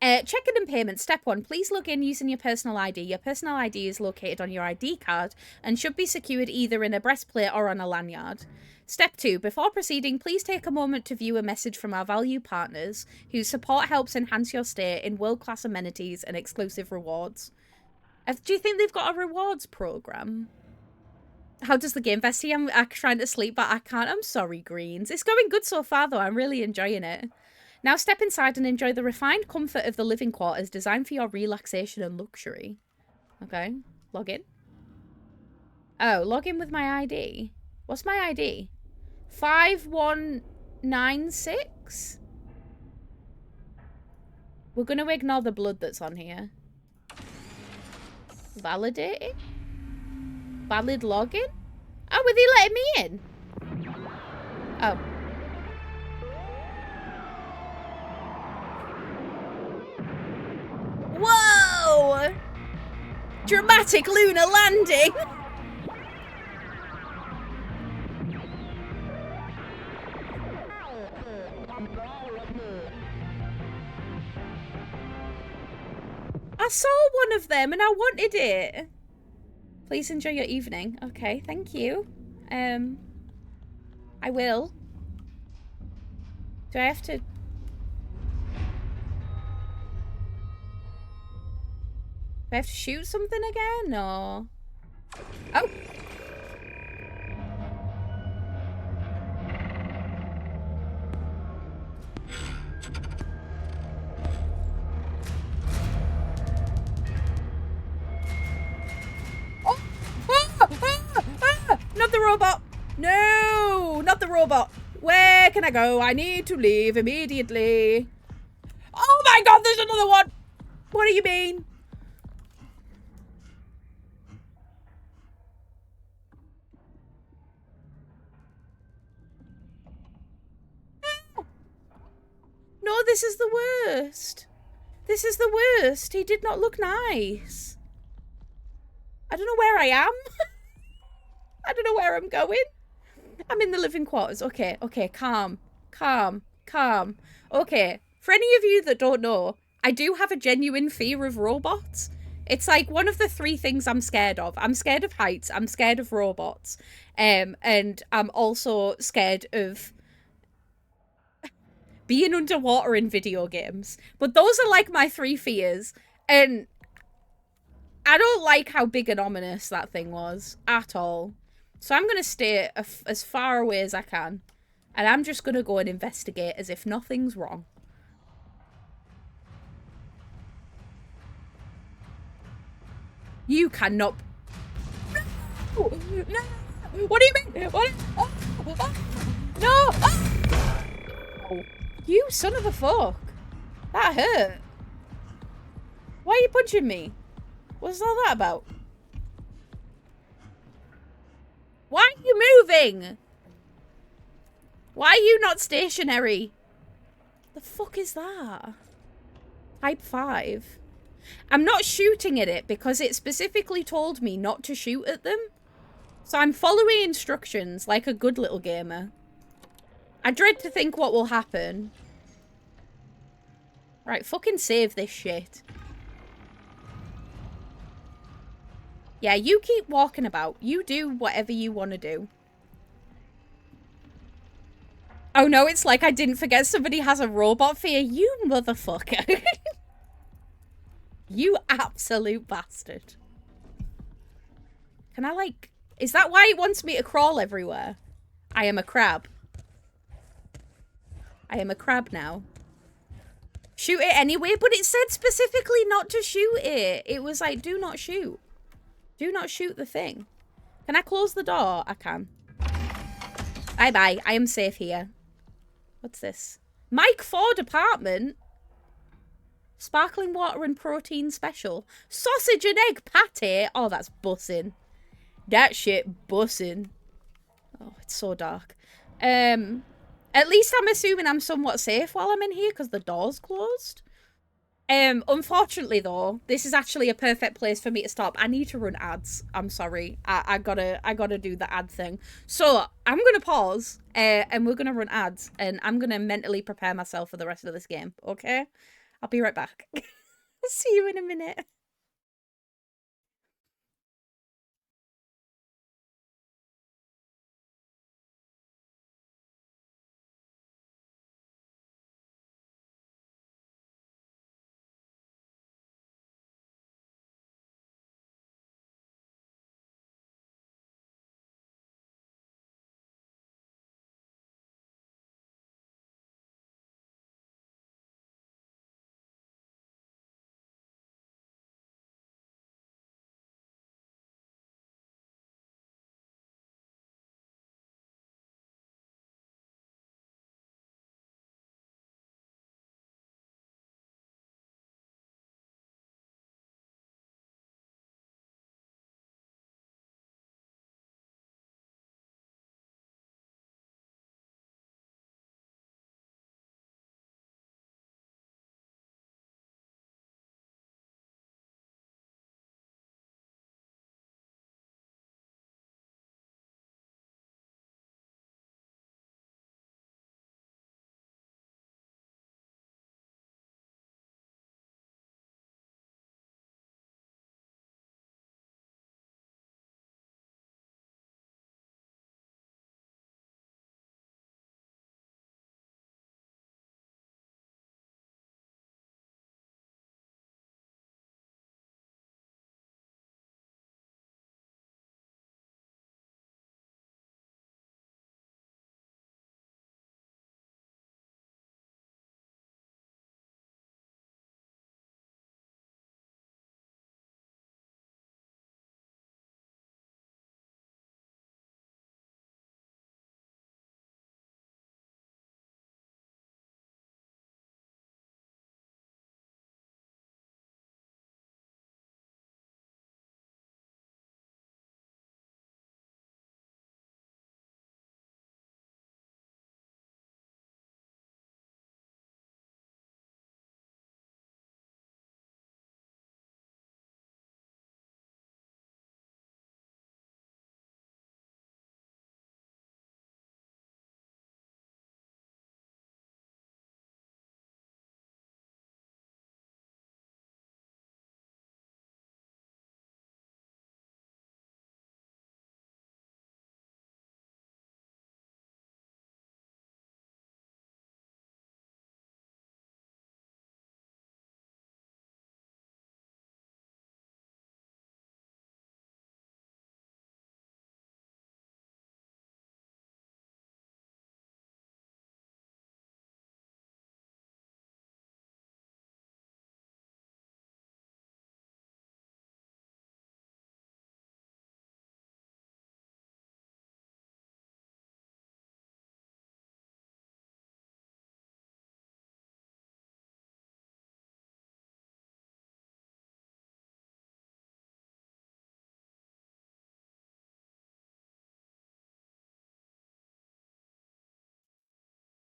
[SPEAKER 1] Check-in and payments. Step 1. Please log in using your personal ID. Your personal ID is located on your ID card and should be secured either in a breastplate or on a lanyard. Step 2. Before proceeding, please take a moment to view a message from our value partners whose support helps enhance your stay in world-class amenities and exclusive rewards. Do you think they've got a rewards program? How does the game Vesty? I'm trying to sleep, but I can't. I'm sorry, Greens. It's going good so far, though. I'm really enjoying it. Now step inside and enjoy the refined comfort of the living quarters designed for your relaxation and luxury. Okay. Log in. Oh, log in with my ID. What's my ID? 5196? We're going to ignore the blood that's on here. Validating? Valid login? Oh, were they letting me in? Oh. Whoa! Dramatic lunar landing! I saw one of them and I wanted it. Please enjoy your evening. Okay, thank you. I will. Do I have to... Do I have to shoot something again, or... Oh! Not the robot! No! Not the robot! Where can I go? I need to leave immediately. Oh my god, there's another one! What do you mean? No, this is the worst. This is the worst. He did not look nice. I don't know where I am. I don't know where I'm going. I'm in the living quarters. Okay, okay, calm, calm, calm. Okay, for any of you that don't know, I do have a genuine fear of robots. It's like one of the 3 things I'm scared of. I'm scared of heights, I'm scared of robots, and I'm also scared of being underwater in video games. But those are like my 3 fears, and I don't like how big and ominous that thing was at all. So I'm going to stay as far away as I can. And I'm just going to go and investigate as if nothing's wrong. You cannot... No! No! What do you mean? What? Oh, oh, no! Oh. You son of a fuck. That hurt. Why are you punching me? What's all that about? Why are you moving? Why are you not stationary? The fuck is that? Type 5. I'm not shooting at it because it specifically told me not to shoot at them. So I'm following instructions like a good little gamer. I dread to think what will happen. Right, fucking save this shit. Yeah, you keep walking about. You do whatever you want to do. Oh no, it's like I didn't forget somebody has a robot fear. You motherfucker. You absolute bastard. Can I like... Is that why it wants me to crawl everywhere? I am a crab. I am a crab now. Shoot it anyway, but it said specifically not to shoot it. It was like, do not shoot. Do not shoot the thing. Can I close the door? I can. Bye-bye. I am safe here. What's this? Mike Ford apartment. Sparkling water and protein special. Sausage and egg patty. Oh, that's bussing. That shit bussing. Oh, it's so dark. At least I'm assuming I'm somewhat safe while I'm in here because the door's closed. Unfortunately though, this is actually a perfect place for me to stop. I need to run ads. I'm sorry. I gotta do the ad thing. So I'm gonna pause, and we're gonna run ads, and I'm gonna mentally prepare myself for the rest of this game. Okay? I'll be right back. See you in a minute.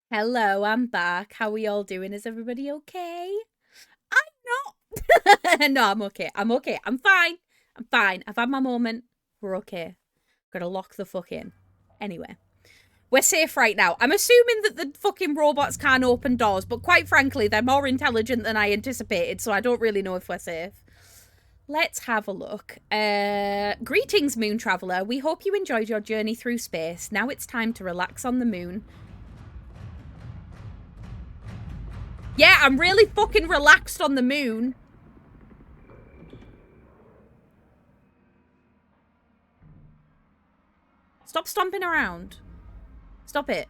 [SPEAKER 1] Hello, I'm back. How are we all doing? Is everybody okay? I'm not. No, I'm okay. I'm okay. I'm fine. I'm fine. I've had my moment. We're okay. Gotta lock the fuck in. Anyway, we're safe right now. I'm assuming that the fucking robots can't open doors, but quite frankly, they're more intelligent than I anticipated, so I don't really know if we're safe. Let's have a look. Greetings, Moon Traveler. We hope you enjoyed your journey through space. Now it's time to relax on the moon. Yeah, I'm really fucking relaxed on the moon. Stop stomping around. Stop it.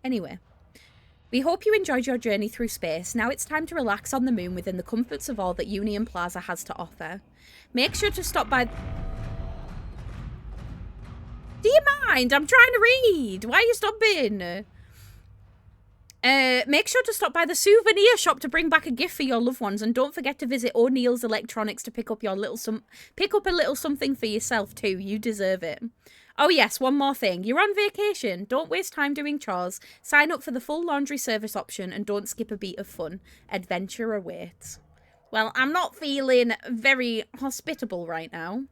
[SPEAKER 1] Anyway, we hope you enjoyed your journey through space. Now it's time to relax on the moon within the comforts of all that Union Plaza has to offer. Make sure to stop by... Do you mind? I'm trying to read. Why are you stopping? Make sure to stop by the souvenir shop to bring back a gift for your loved ones, and don't forget to visit O'Neill's Electronics to pick up a little something for yourself too. You deserve it. Oh yes, one more thing. You're on vacation. Don't waste time doing chores. Sign up for the full laundry service option and don't skip a beat of fun. Adventure awaits. Well, I'm not feeling very hospitable right now.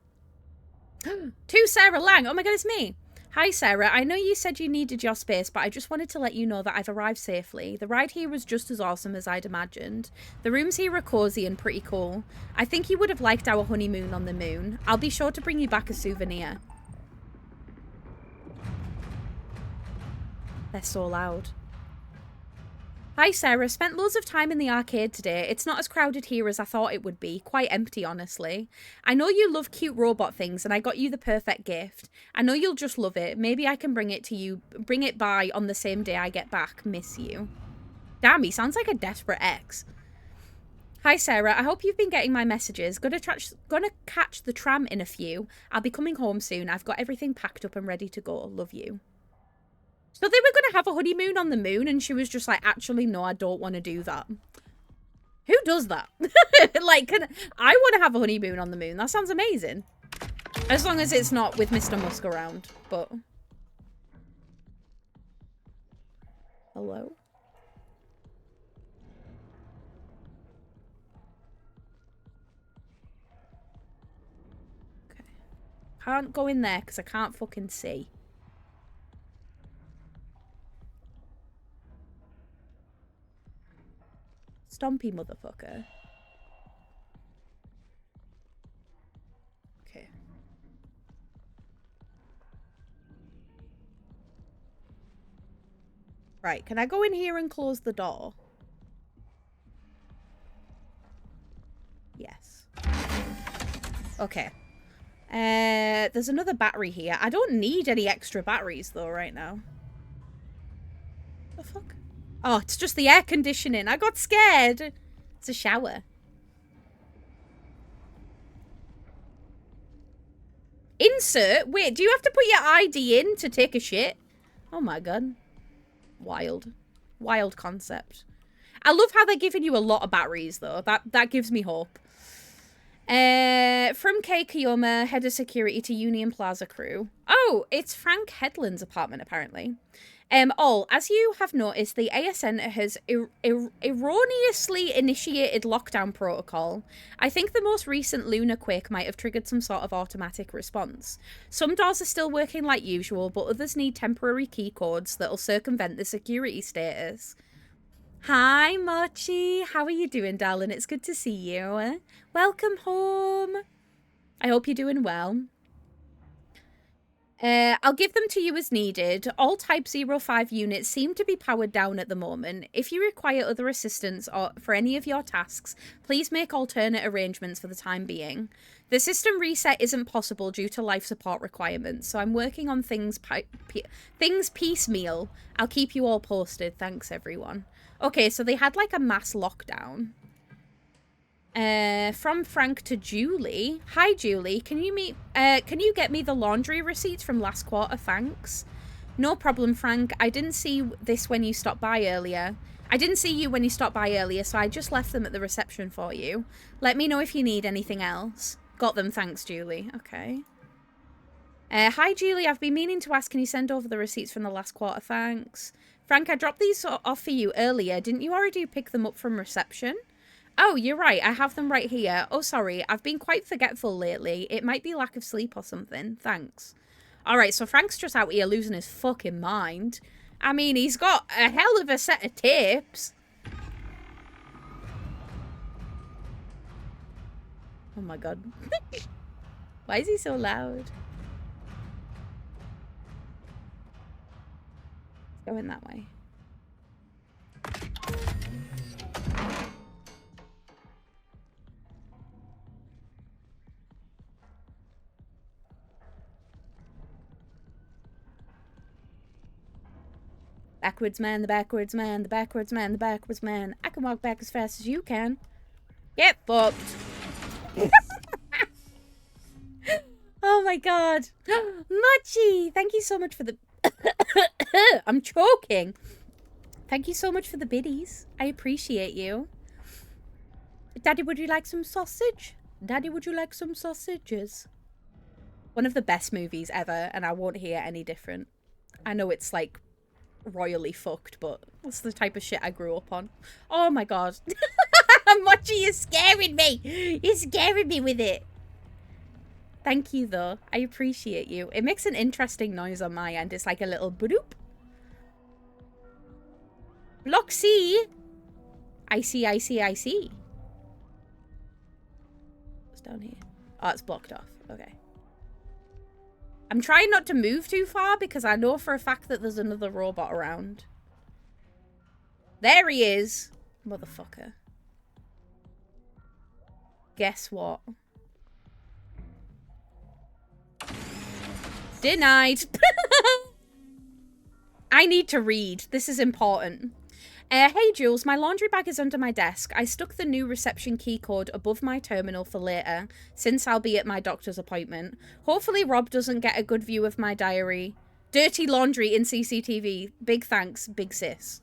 [SPEAKER 1] To Sarah Lang. Oh my god, it's me. Hi Sarah, I know you said you needed your space, but I just wanted to let you know that I've arrived safely. The ride here was just as awesome as I'd imagined. The rooms here are cozy and pretty cool. I think you would have liked our honeymoon on the moon. I'll be sure to bring you back a souvenir. They're so loud. Hi Sarah, spent loads of time in the arcade today. It's not as crowded here as I thought it would be. Quite empty, honestly. I know you love cute robot things and I got you the perfect gift. I know you'll just love it. Maybe I can bring it by on the same day I get back. Miss you. Damn, he sounds like a desperate ex. Hi Sarah, I hope you've been getting my messages. Gonna catch the tram in a few. I'll be coming home soon. I've got everything packed up and ready to go. Love you. So they were going to have a honeymoon on the moon, and she was just like, actually, no, I don't want to do that. Who does that? Like, I want to have a honeymoon on the moon. That sounds amazing. As long as it's not with Mr. Musk around, but... Hello? Okay. Can't go in there because I can't fucking see. Stompy motherfucker. Okay. Right, can I go in here and close the door? Yes. Okay. There's another battery here. I don't need any extra batteries though right now. The fuck? Oh, it's just the air conditioning. I got scared. It's a shower. Insert? Wait, do you have to put your ID in to take a shit? Oh my god. Wild. Wild concept. I love how they're giving you a lot of batteries, though. That gives me hope. From Kei Kiyoma, head of security to Union Plaza crew. Oh, it's Frank Headland's apartment, apparently. As you have noticed, the ASN has erroneously initiated lockdown protocol. I think the most recent lunar quake might have triggered some sort of automatic response. Some doors are still working like usual, but others need temporary key codes that'll circumvent the security status. Hi, Mochi. How are you doing, darling? It's good to see you. Welcome home. I hope you're doing well. I'll give them to you as needed. All Type 05 units seem to be powered down at the moment. If you require other assistance or for any of your tasks, please make alternate arrangements for the time being. The system reset isn't possible due to life support requirements, so I'm working on things piecemeal. I'll keep you all posted. Thanks, everyone. Okay, so they had like a mass lockdown. From Frank to Julie. Hi, Julie. Can you get me the laundry receipts from last quarter? Thanks. No problem, Frank. I didn't see this when you stopped by earlier. I didn't see you when you stopped by earlier, so I just left them at the reception for you. Let me know if you need anything else. Got them, thanks, Julie. Okay. Hi, Julie. I've been meaning to ask, can you send over the receipts from the last quarter? Thanks. Frank, I dropped these off for you earlier. Didn't you already pick them up from reception? Oh, you're right. I have them right here. Oh, sorry. I've been quite forgetful lately. It might be lack of sleep or something. Thanks. All right, so Frank's just out here losing his fucking mind. I mean, he's got a hell of a set of tips. Oh my god. Why is he so loud? Going that way. Backwards man, the backwards man, the backwards man, the backwards man. I can walk back as fast as you can. Get fucked. Oh my god. Mochi, thank you so much for the... I'm choking. Thank you so much for the biddies. I appreciate you. Daddy, would you like some sausage? Daddy, would you like some sausages? One of the best movies ever, and I won't hear any different. I know it's like royally fucked, but that's the type of shit I grew up on. Oh my god. Mochi, you're scaring me. You're scaring me with it. Thank you, though. I appreciate you. It makes an interesting noise on my end. It's like a little boop. Block C. I see. What's down here? Oh, it's blocked off. Okay. I'm trying not to move too far because I know for a fact that there's another robot around. There he is. Motherfucker. Guess what? Denied. I need to read. This is important. Hey Jules, my laundry bag is under my desk. I stuck the new reception key code above my terminal for later, since I'll be at my doctor's appointment. Hopefully Rob doesn't get a good view of my diary. Dirty laundry in CCTV. Big thanks, big sis.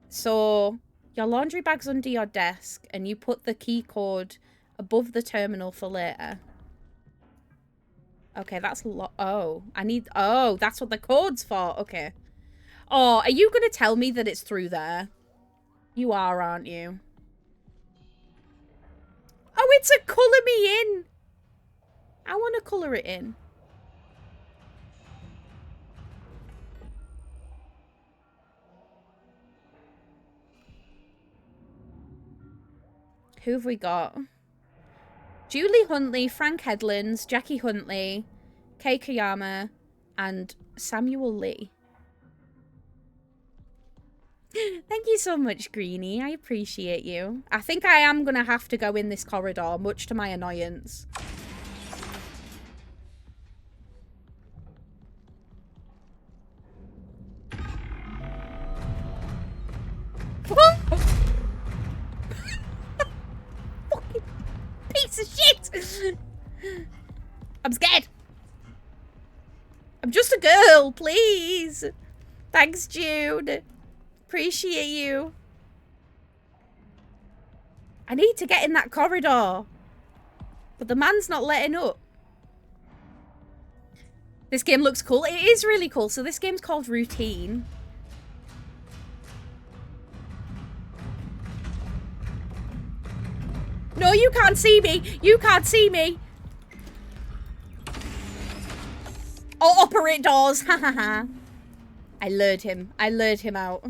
[SPEAKER 1] So, your laundry bag's under your desk, and you put the key code above the terminal for later. Okay, that's oh, that's what the code's for. Okay. Oh, are you going to tell me that it's through there? You are, aren't you? Oh, it's a colour me in. I want to colour it in. Who have we got? Julie Huntley, Frank Headlands, Jackie Huntley, Kei Koyama, and Samuel Lee. Thank you so much, Greenie. I appreciate you. I think I am going to have to go in this corridor, much to my annoyance. Fucking piece of shit! I'm scared. I'm just a girl, please. Thanks, Jude. Appreciate you. I need to get in that corridor. But the man's not letting up. This game looks cool. It is really cool. So this game's called Routine. No, you can't see me. You can't see me. Oh, operate doors. Ha ha ha. I lured him. I lured him out.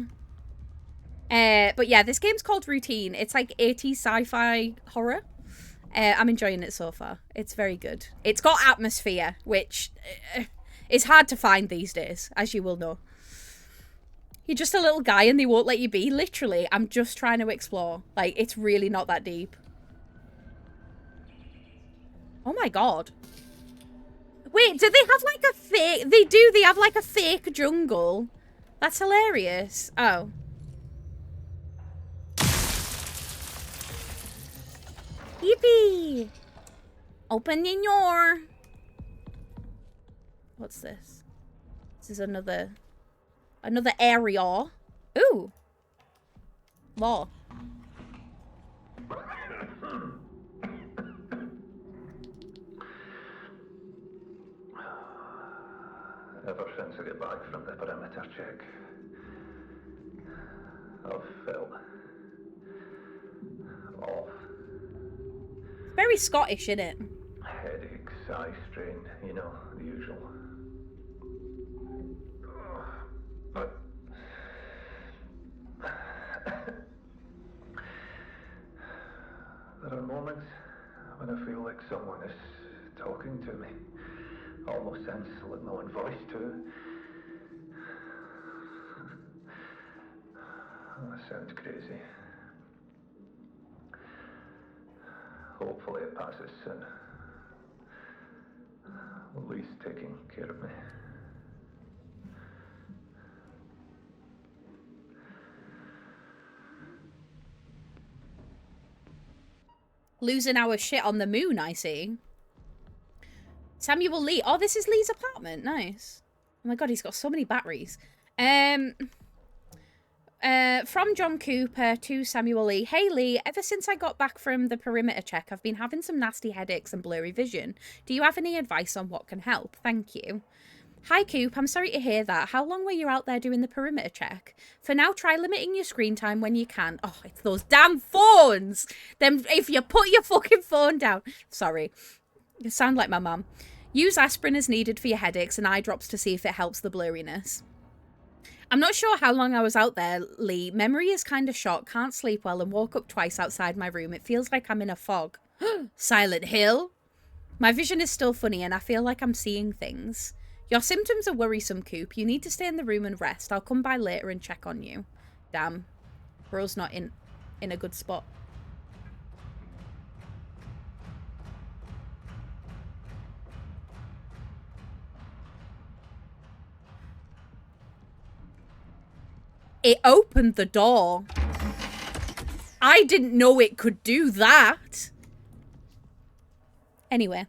[SPEAKER 1] But yeah, this game's called Routine. It's like 80s sci-fi horror. I'm enjoying it so far. It's very good. It's got atmosphere, which is hard to find these days, as you will know. You're just a little guy and they won't let you be. Literally, I'm just trying to explore. Like, it's really not that deep. Oh my god. Wait, do they have like a fake... They do, they have like a fake jungle. That's hilarious. Oh. Yippee! Open your... What's this? This is another area. Ooh. Law.
[SPEAKER 4] Ever since I got back from the perimeter check, I've felt off.
[SPEAKER 1] Very Scottish, isn't it?
[SPEAKER 4] Headaches, eye strain, you know, the usual. But there are moments when I feel like someone is talking to me. Almost sounds like my own voice too. That sounds crazy. Hopefully it passes soon. Lee's taking care of me.
[SPEAKER 1] Losing our shit on the moon, I see. Samuel Lee. Oh, this is Lee's apartment. Nice. Oh my god, he's got so many batteries. From John Cooper to Samuel Lee. Hey Lee, ever since I got back from the perimeter check, I've been having some nasty headaches and blurry vision. Do you have any advice on what can help? Thank you. Hi Coop, I'm sorry to hear that. How long were you out there doing the perimeter check? For now, try limiting your screen time when you can. Oh, it's those damn phones! Then if you put your fucking phone down. Sorry. You sound like my mum. Use aspirin as needed for your headaches and eye drops to see if it helps the blurriness. I'm not sure how long I was out there, Lee. Memory is kind of shot, can't sleep well, and woke up twice outside my room. It feels like I'm in a fog. Silent Hill? My vision is still funny and I feel like I'm seeing things. Your symptoms are worrisome, Coop. You need to stay in the room and rest. I'll come by later and check on you. Damn. Bro's not in a good spot. It opened the door. I didn't know it could do that. Anyway.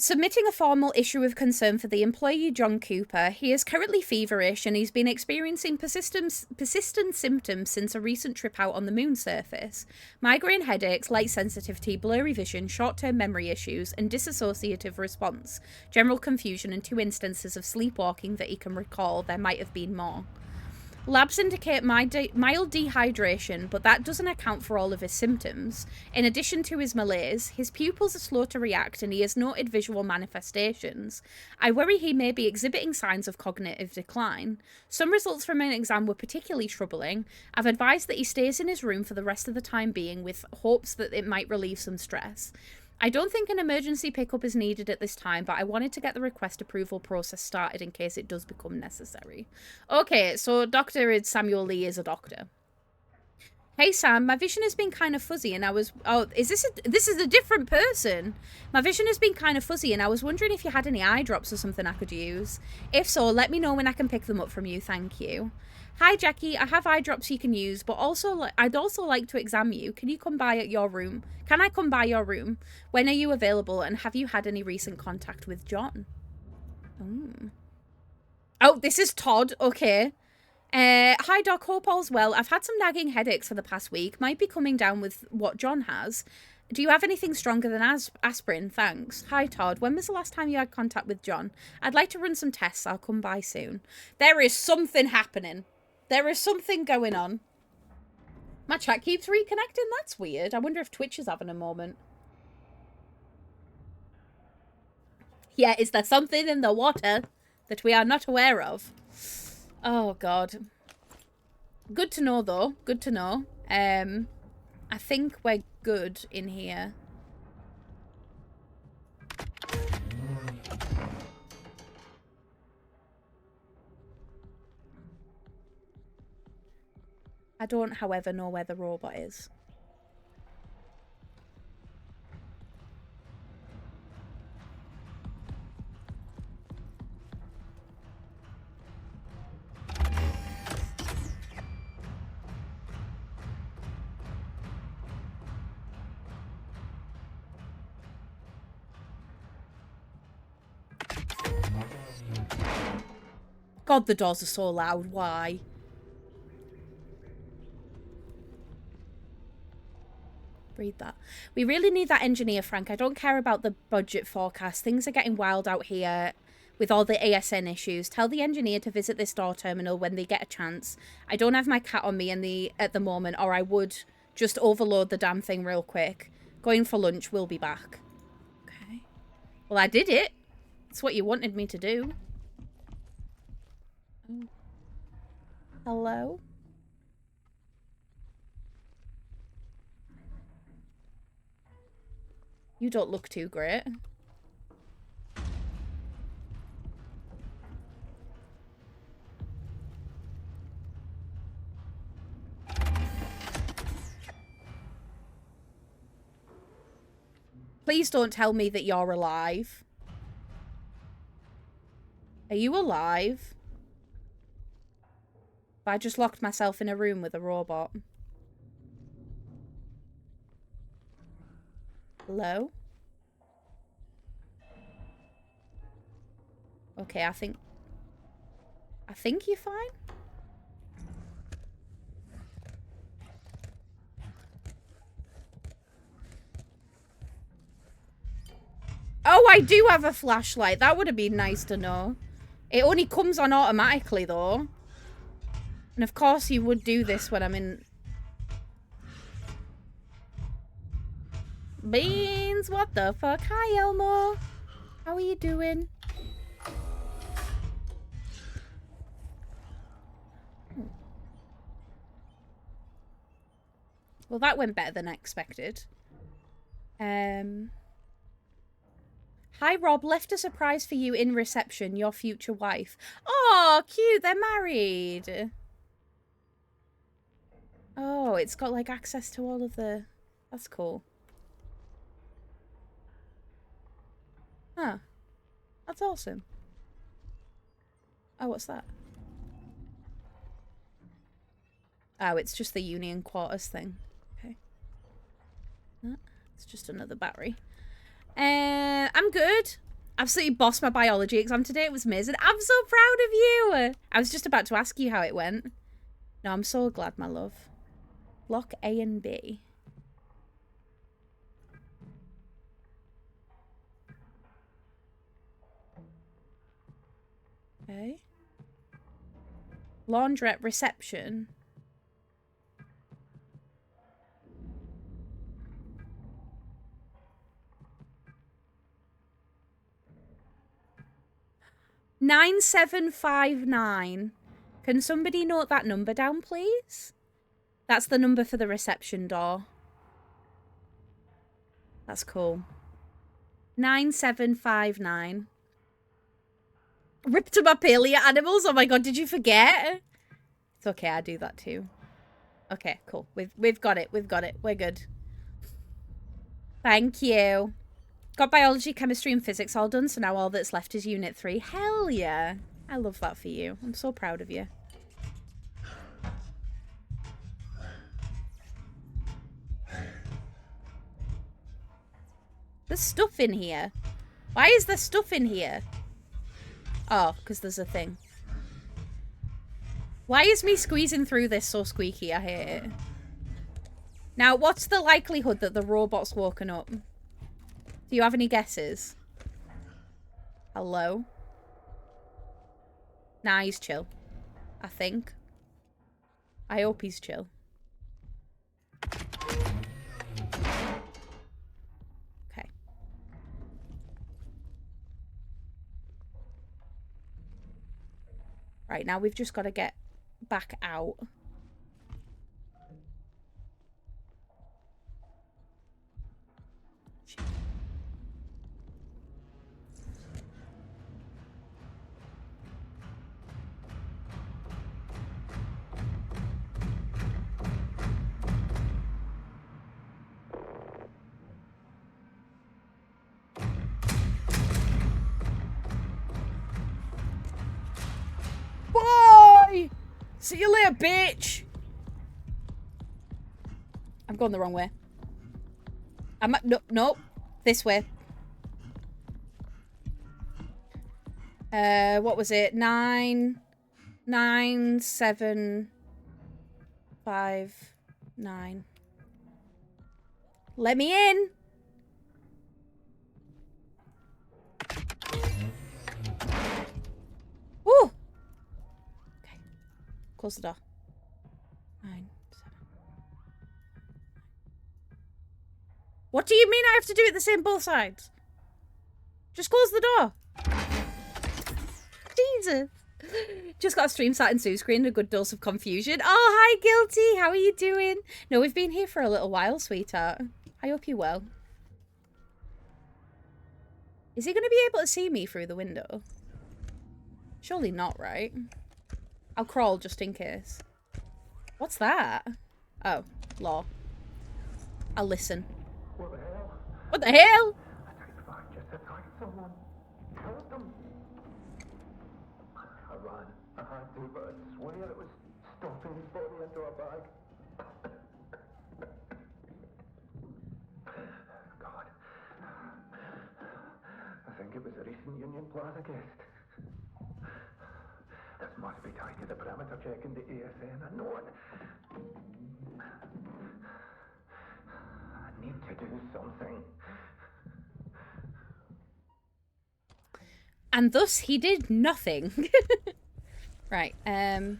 [SPEAKER 1] Submitting a formal issue of concern for the employee, John Cooper. He is currently feverish and he's been experiencing persistent symptoms since a recent trip out on the moon surface. Migraine headaches, light sensitivity, blurry vision, short-term memory issues, and dissociative response. General confusion and 2 instances of sleepwalking that he can recall. There might have been more. Labs indicate mild dehydration, but that doesn't account for all of his symptoms. In addition to his malaise, his pupils are slow to react and he has noted visual manifestations. I worry he may be exhibiting signs of cognitive decline. Some results from an exam were particularly troubling. I've advised that he stays in his room for the rest of the time being with hopes that it might relieve some stress. I don't think an emergency pickup is needed at this time, but I wanted to get the request approval process started in case it does become necessary. Okay, so Dr. Samuel Lee is a doctor. Hey Sam, my vision has been kind of fuzzy and I was... Oh, this is a different person. My vision has been kind of fuzzy and I was wondering if you had any eye drops or something I could use. If so, let me know when I can pick them up from you, thank you. Hi Jackie, I have eye drops you can use, but I'd also like to examine you. Can you come by at your room? Can I come by your room? When are you available and have you had any recent contact with John? Oh, this is Todd, okay. Hi Doc, hope all's well. I've had some nagging headaches for the past week. Might be coming down with what John has. Do you have anything stronger than aspirin? Thanks. Hi Todd, when was the last time you had contact with John? I'd like to run some tests. I'll come by soon. There is something happening. There is something going on. My chat keeps reconnecting. That's weird. I wonder if Twitch is having a moment. Yeah, is there something in the water that we are not aware of? Oh, God. Good to know, though. Good to know. I think we're good in here. I don't, however, know where the robot is. God, the doors are so loud. Why? Read that. We really need that engineer, Frank. I don't care about the budget forecast. Things are getting wild out here with all the ASN issues. Tell the engineer to visit this door terminal when they get a chance. I don't have my cat on me at the moment, or I would just overload the damn thing real quick. Going for lunch. We'll be back. Okay. Well, I did it. It's what you wanted me to do. Hello? You don't look too great. Please don't tell me that you're alive. Are you alive? I just locked myself in a room with a robot. Hello? Okay, I think you're fine. I do have a flashlight. That would have been nice to know. It only comes on automatically, though. And of course you would do this when I'm in... Beans, what the fuck? Hi, Elmo. How are you doing? Well, that went better than I expected. Hi, Rob. Left a surprise for you in reception. Your future wife. Oh, cute. They're married. Oh, it's got, like, access to all of the... That's cool. Huh. That's awesome. Oh, what's that? Oh, it's just the Union Quarters thing. Okay. It's just another battery. I'm good. Absolutely bossed my biology exam today. It was amazing. I'm so proud of you. I was just about to ask you how it went. No, I'm so glad, my love. Block A and B. Okay. Laundrette reception. $9759. Can somebody note that number down, please? That's the number for the reception door. That's cool. 9759. Rhyptomaphilia animals. Oh my god, did you forget? It's okay, I do that too. Okay, cool. We've got it. We've got it. We're good. Thank you. Got biology, chemistry, and physics all done, so now all that's left is Unit 3. Hell yeah. I love that for you. I'm so proud of you. There's stuff in here. Why is there stuff in here? Oh, because there's a thing. Why is me squeezing through this so squeaky? I hate it. Now, what's the likelihood that the robot's woken up? Do you have any guesses? Hello? Nah, he's chill. I think. I hope he's chill. Okay. Right, now we've just got to get back out. Bye! See you later, bitch! I'm going the wrong way. Nope. This way. What was it? 9, 7, 5, 9. Let me in! Woo! Okay. Close the door. 9, 7. What do you mean I have to do it the same both sides? Just close the door. Jesus. Just got a stream sat in Sue's screen, a good dose of confusion. Oh, hi, Guilty. How are you doing? No, we've been here for a little while, sweetheart. I hope you're well. Is he going to be able to see me through the window? Surely not, right? I'll crawl just in case. What's that? Oh, law. I'll listen.
[SPEAKER 4] What the hell?
[SPEAKER 1] What the hell?
[SPEAKER 4] I think I just attacked someone. Killed them. I ran. I had to, but I swear it was stuffing his body into a bag. God. I think it was a recent Union Plaza guest. This must be tied to the perimeter check in the ASN. I know it. I need to do something.
[SPEAKER 1] And thus he did nothing. Right, ugh.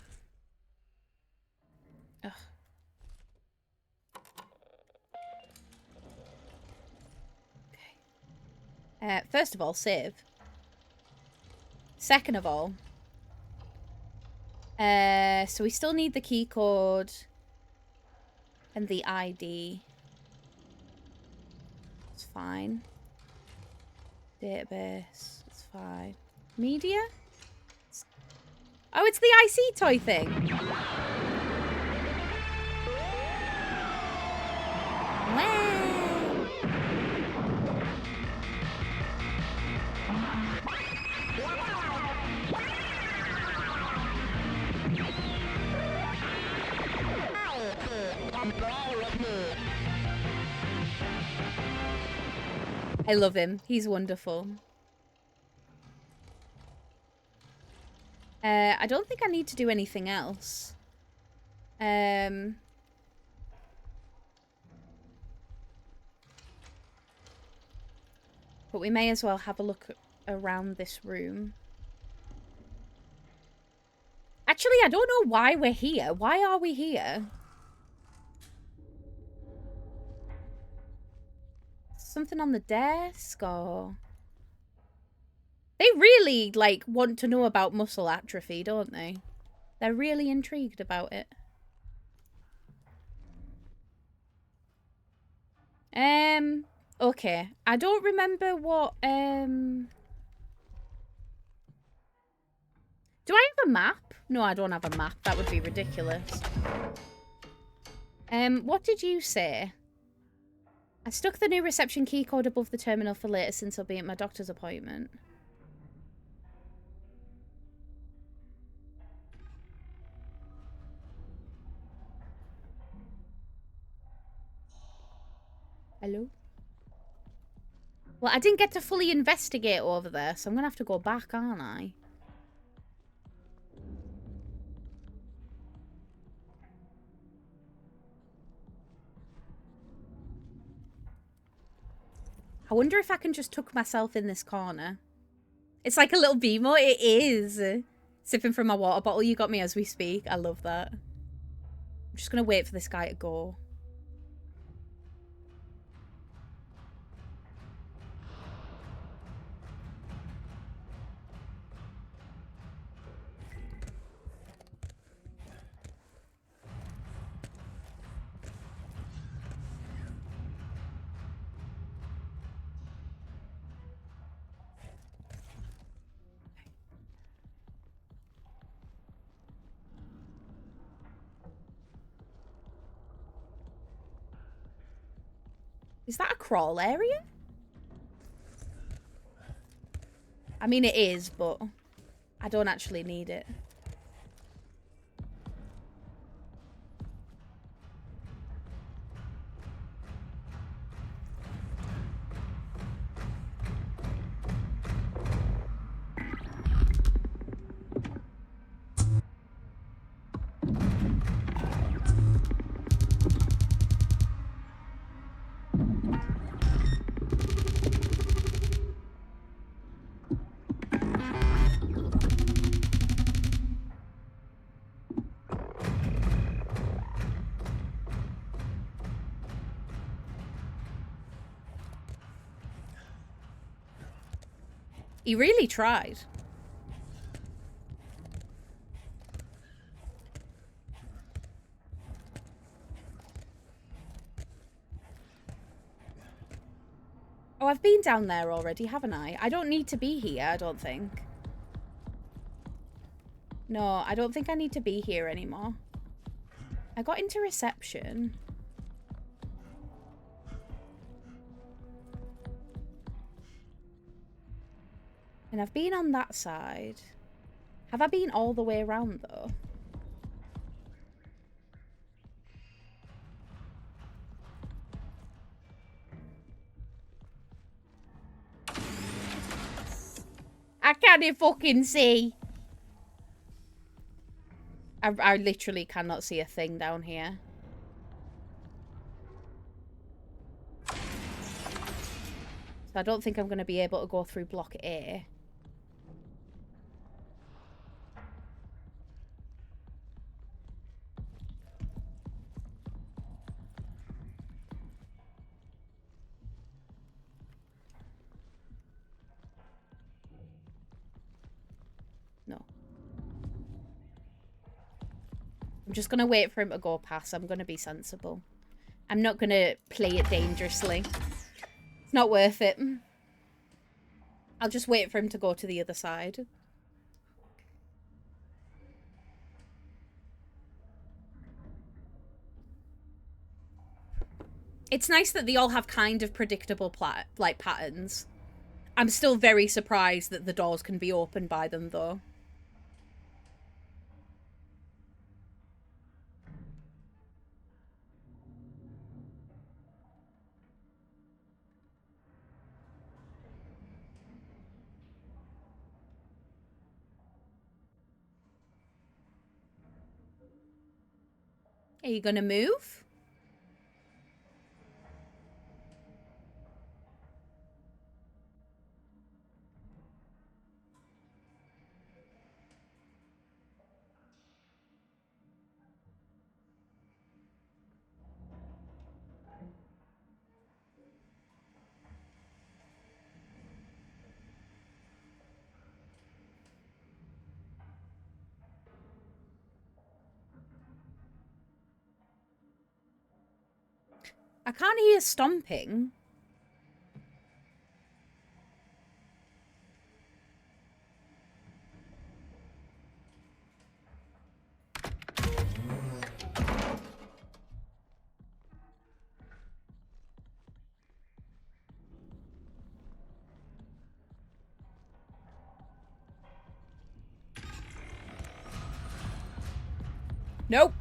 [SPEAKER 1] Okay. First of all, save. Second of all, so we still need the key code and the ID. It's fine. Database. It's fine. Media? Oh, it's the IC toy thing. Wow. I love him. He's wonderful. I don't think I need to do anything else. But we may as well have a look around this room. Actually, I don't know why we're here. Why are we here? Something on the desk, or... They really, like, want to know about muscle atrophy, don't they? They're really intrigued about it. Okay. I don't remember what, Do I have a map? No, I don't have a map. That would be ridiculous. What did you say? I stuck the new reception key code above the terminal for later since I'll be at my doctor's appointment. Hello? Well, I didn't get to fully investigate over there, so I'm going to have to go back, aren't I? I wonder if I can just tuck myself in this corner. It's like a little BMO. It is. Sipping from my water bottle. You got me as we speak. I love that. I'm just going to wait for this guy to go. Is that a crawl area? I mean, it is, but I don't actually need it. He really tried. Oh, I've been down there already, haven't I? I don't need to be here, I don't think. No, I don't think I need to be here anymore. I got into reception. And I've been on that side. Have I been all the way around, though? I can't fucking see. I literally cannot see a thing down here. So I don't think I'm going to be able to go through block A. I'm just gonna wait for him to go past. I'm gonna be sensible. I'm not gonna play it dangerously. It's not worth it. I'll just wait for him to go to the other side. It's nice that they all have kind of predictable patterns. I'm still very surprised that the doors can be opened by them, though. Are you gonna move? I can't hear stomping. Nope.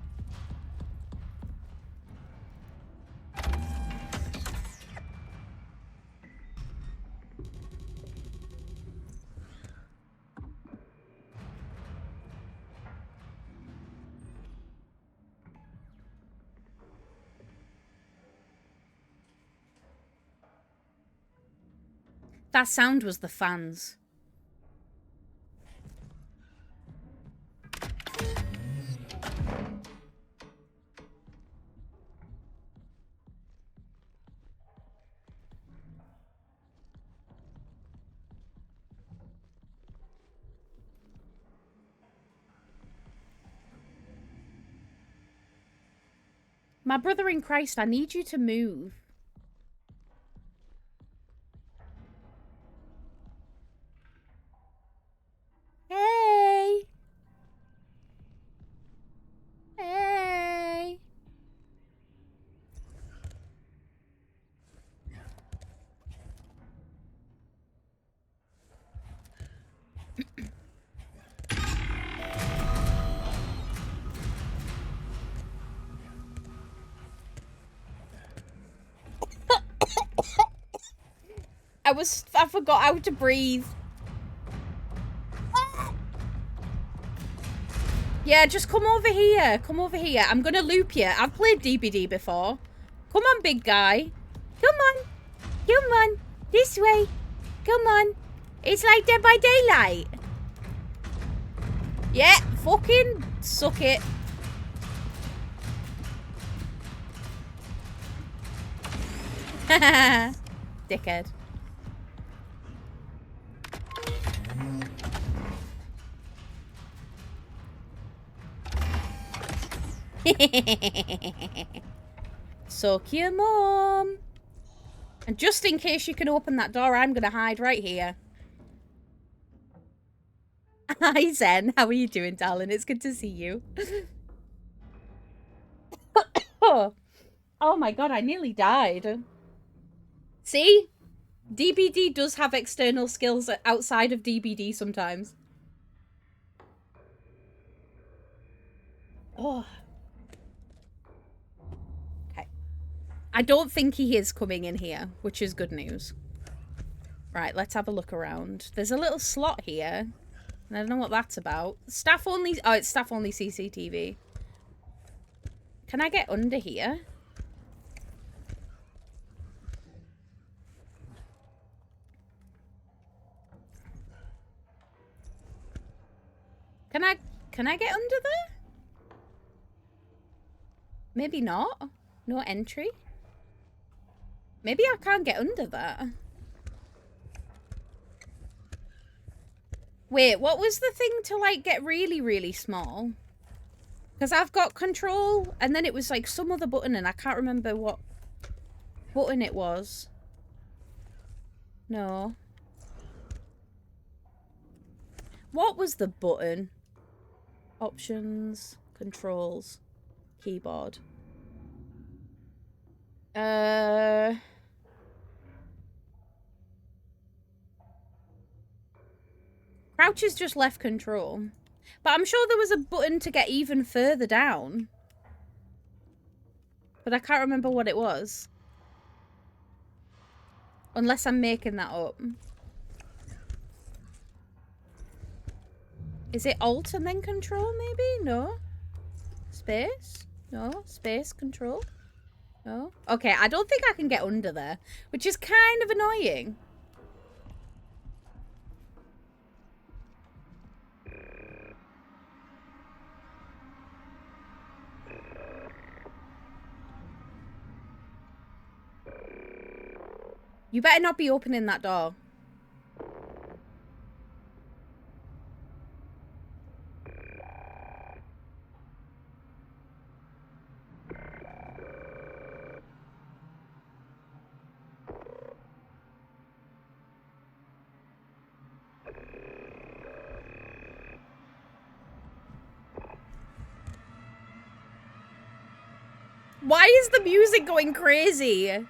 [SPEAKER 1] That sound was the fans. My brother in Christ, I need you to move. Hey. Hey. I forgot how to breathe. Yeah, just come over here. Come over here. I'm gonna loop you. I've played DBD before. Come on, big guy. Come on. Come on. This way. Come on. It's like Dead by Daylight. Yeah, fucking suck it. Dickhead. Suck your mom. And just in case you can open that door, I'm gonna hide right here. Hi Zen, how are you doing, darling? It's good to see you. Oh my god, I nearly died. See? DBD does have external skills outside of DBD sometimes. Oh. Okay. I don't think he is coming in here, which is good news. Right, let's have a look around. There's a little slot here. And I don't know what that's about. Staff only... Oh, it's staff only CCTV. Can I get under here? Can I get under there? Maybe not. No entry. Maybe I can't get under that. Wait, what was the thing to, like, get really, really small? Because I've got control, and then it was like some other button, and I can't remember what button it was. No. What was the button? Options, controls, keyboard. Crouch is just left control. But I'm sure there was a button to get even further down. But I can't remember what it was. Unless I'm making that up. Is it Alt and then Control, maybe? No. Space? No. Space, Control? No. Okay, I don't think I can get under there. Which is kind of annoying. You better not be opening that door. Why is the music going crazy?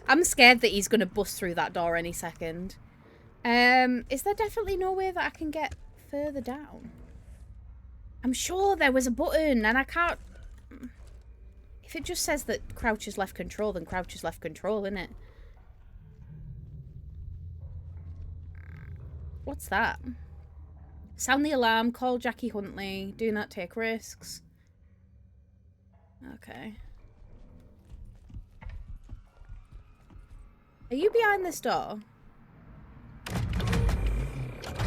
[SPEAKER 1] I'm scared that he's going to bust through that door any second. Is there definitely no way that I can get further down? I'm sure there was a button and I can't... If it just says that crouch is left control, then crouch is left control, isn't it? What's that? Sound the alarm, call Jackie Huntley, do not take risks. Okay. Are you behind this door?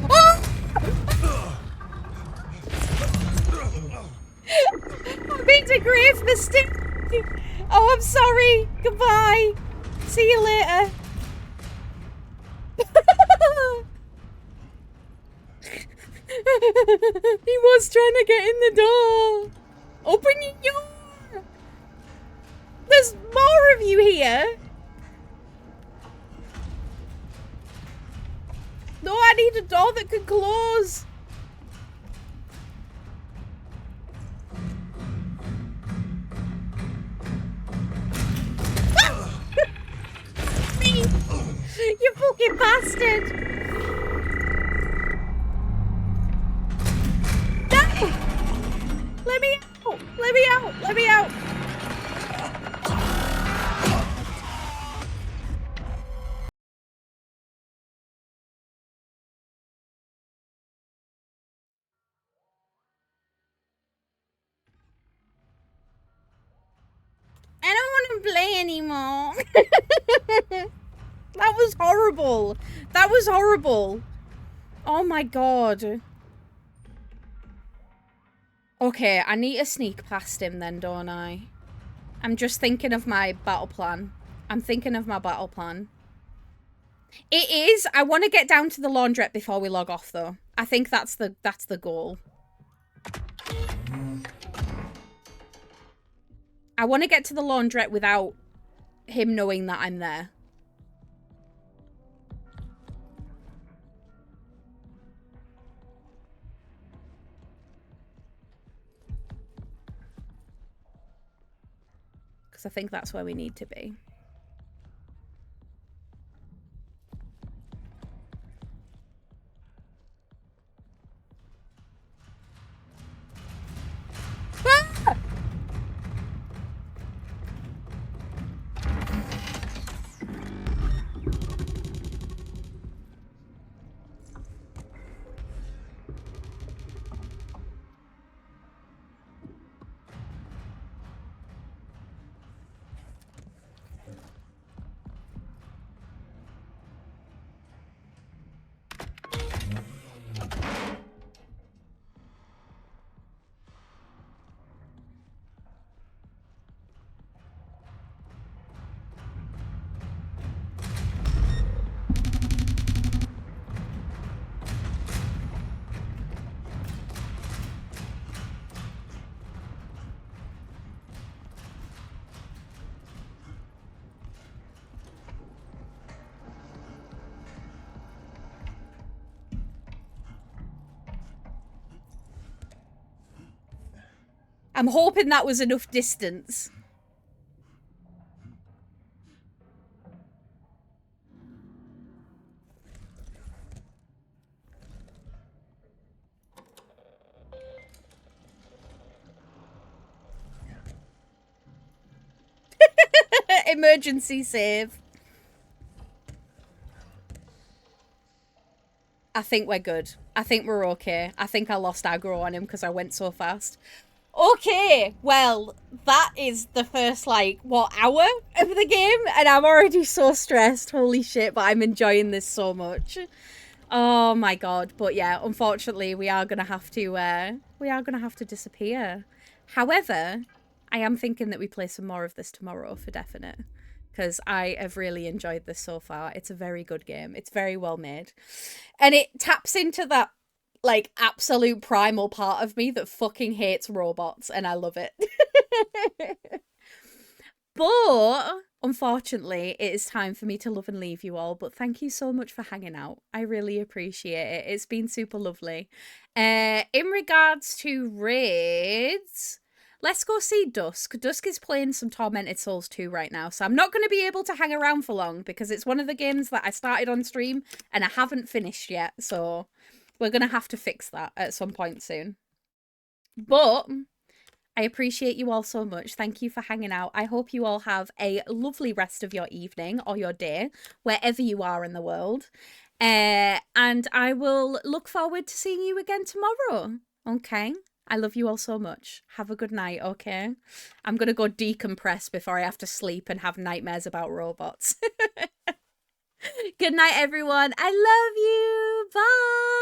[SPEAKER 1] Oh! I've been to grave mistake. Oh, I'm sorry. Goodbye. See you later. He was trying to get in the door. Open your door. There's more of you here. No, I need a door that can close. Me! You fucking bastard! No! Let me out! Let me out! Let me out! I don't want to play anymore. That was horrible. That was horrible. Oh my god. Okay, I need to sneak past him then, don't I? I'm just thinking of my battle plan. I'm thinking of my battle plan. It is. I want to get down to the laundrette before we log off, though. I think that's the goal. I want to get to the laundrette without him knowing that I'm there. Because I think that's where we need to be. Ah! I'm hoping that was enough distance. Emergency save. I think we're good. I think we're okay. I think I lost aggro on him because I went so fast. Okay, well, that is the first, like, what, hour of the game? And I'm already so stressed. Holy shit, but I'm enjoying this so much. Oh my god. But yeah, unfortunately, we are gonna have to disappear. However, I am thinking that we play some more of this tomorrow for definite. Because I have really enjoyed this so far. It's a very good game. It's very well made. And it taps into that, like, absolute primal part of me that fucking hates robots. And I love it. But, unfortunately, it is time for me to love and leave you all. But thank you so much for hanging out. I really appreciate it. It's been super lovely. In regards to raids... Let's go see Dusk. Dusk is playing some Tormented Souls 2 right now, so I'm not going to be able to hang around for long because it's one of the games that I started on stream and I haven't finished yet, so we're going to have to fix that at some point soon. But I appreciate you all so much. Thank you for hanging out. I hope you all have a lovely rest of your evening or your day, wherever you are in the world. And I will look forward to seeing you again tomorrow. Okay? I love you all so much. Have a good night, okay? I'm going to go decompress before I have to sleep and have nightmares about robots. Good night, everyone. I love you. Bye.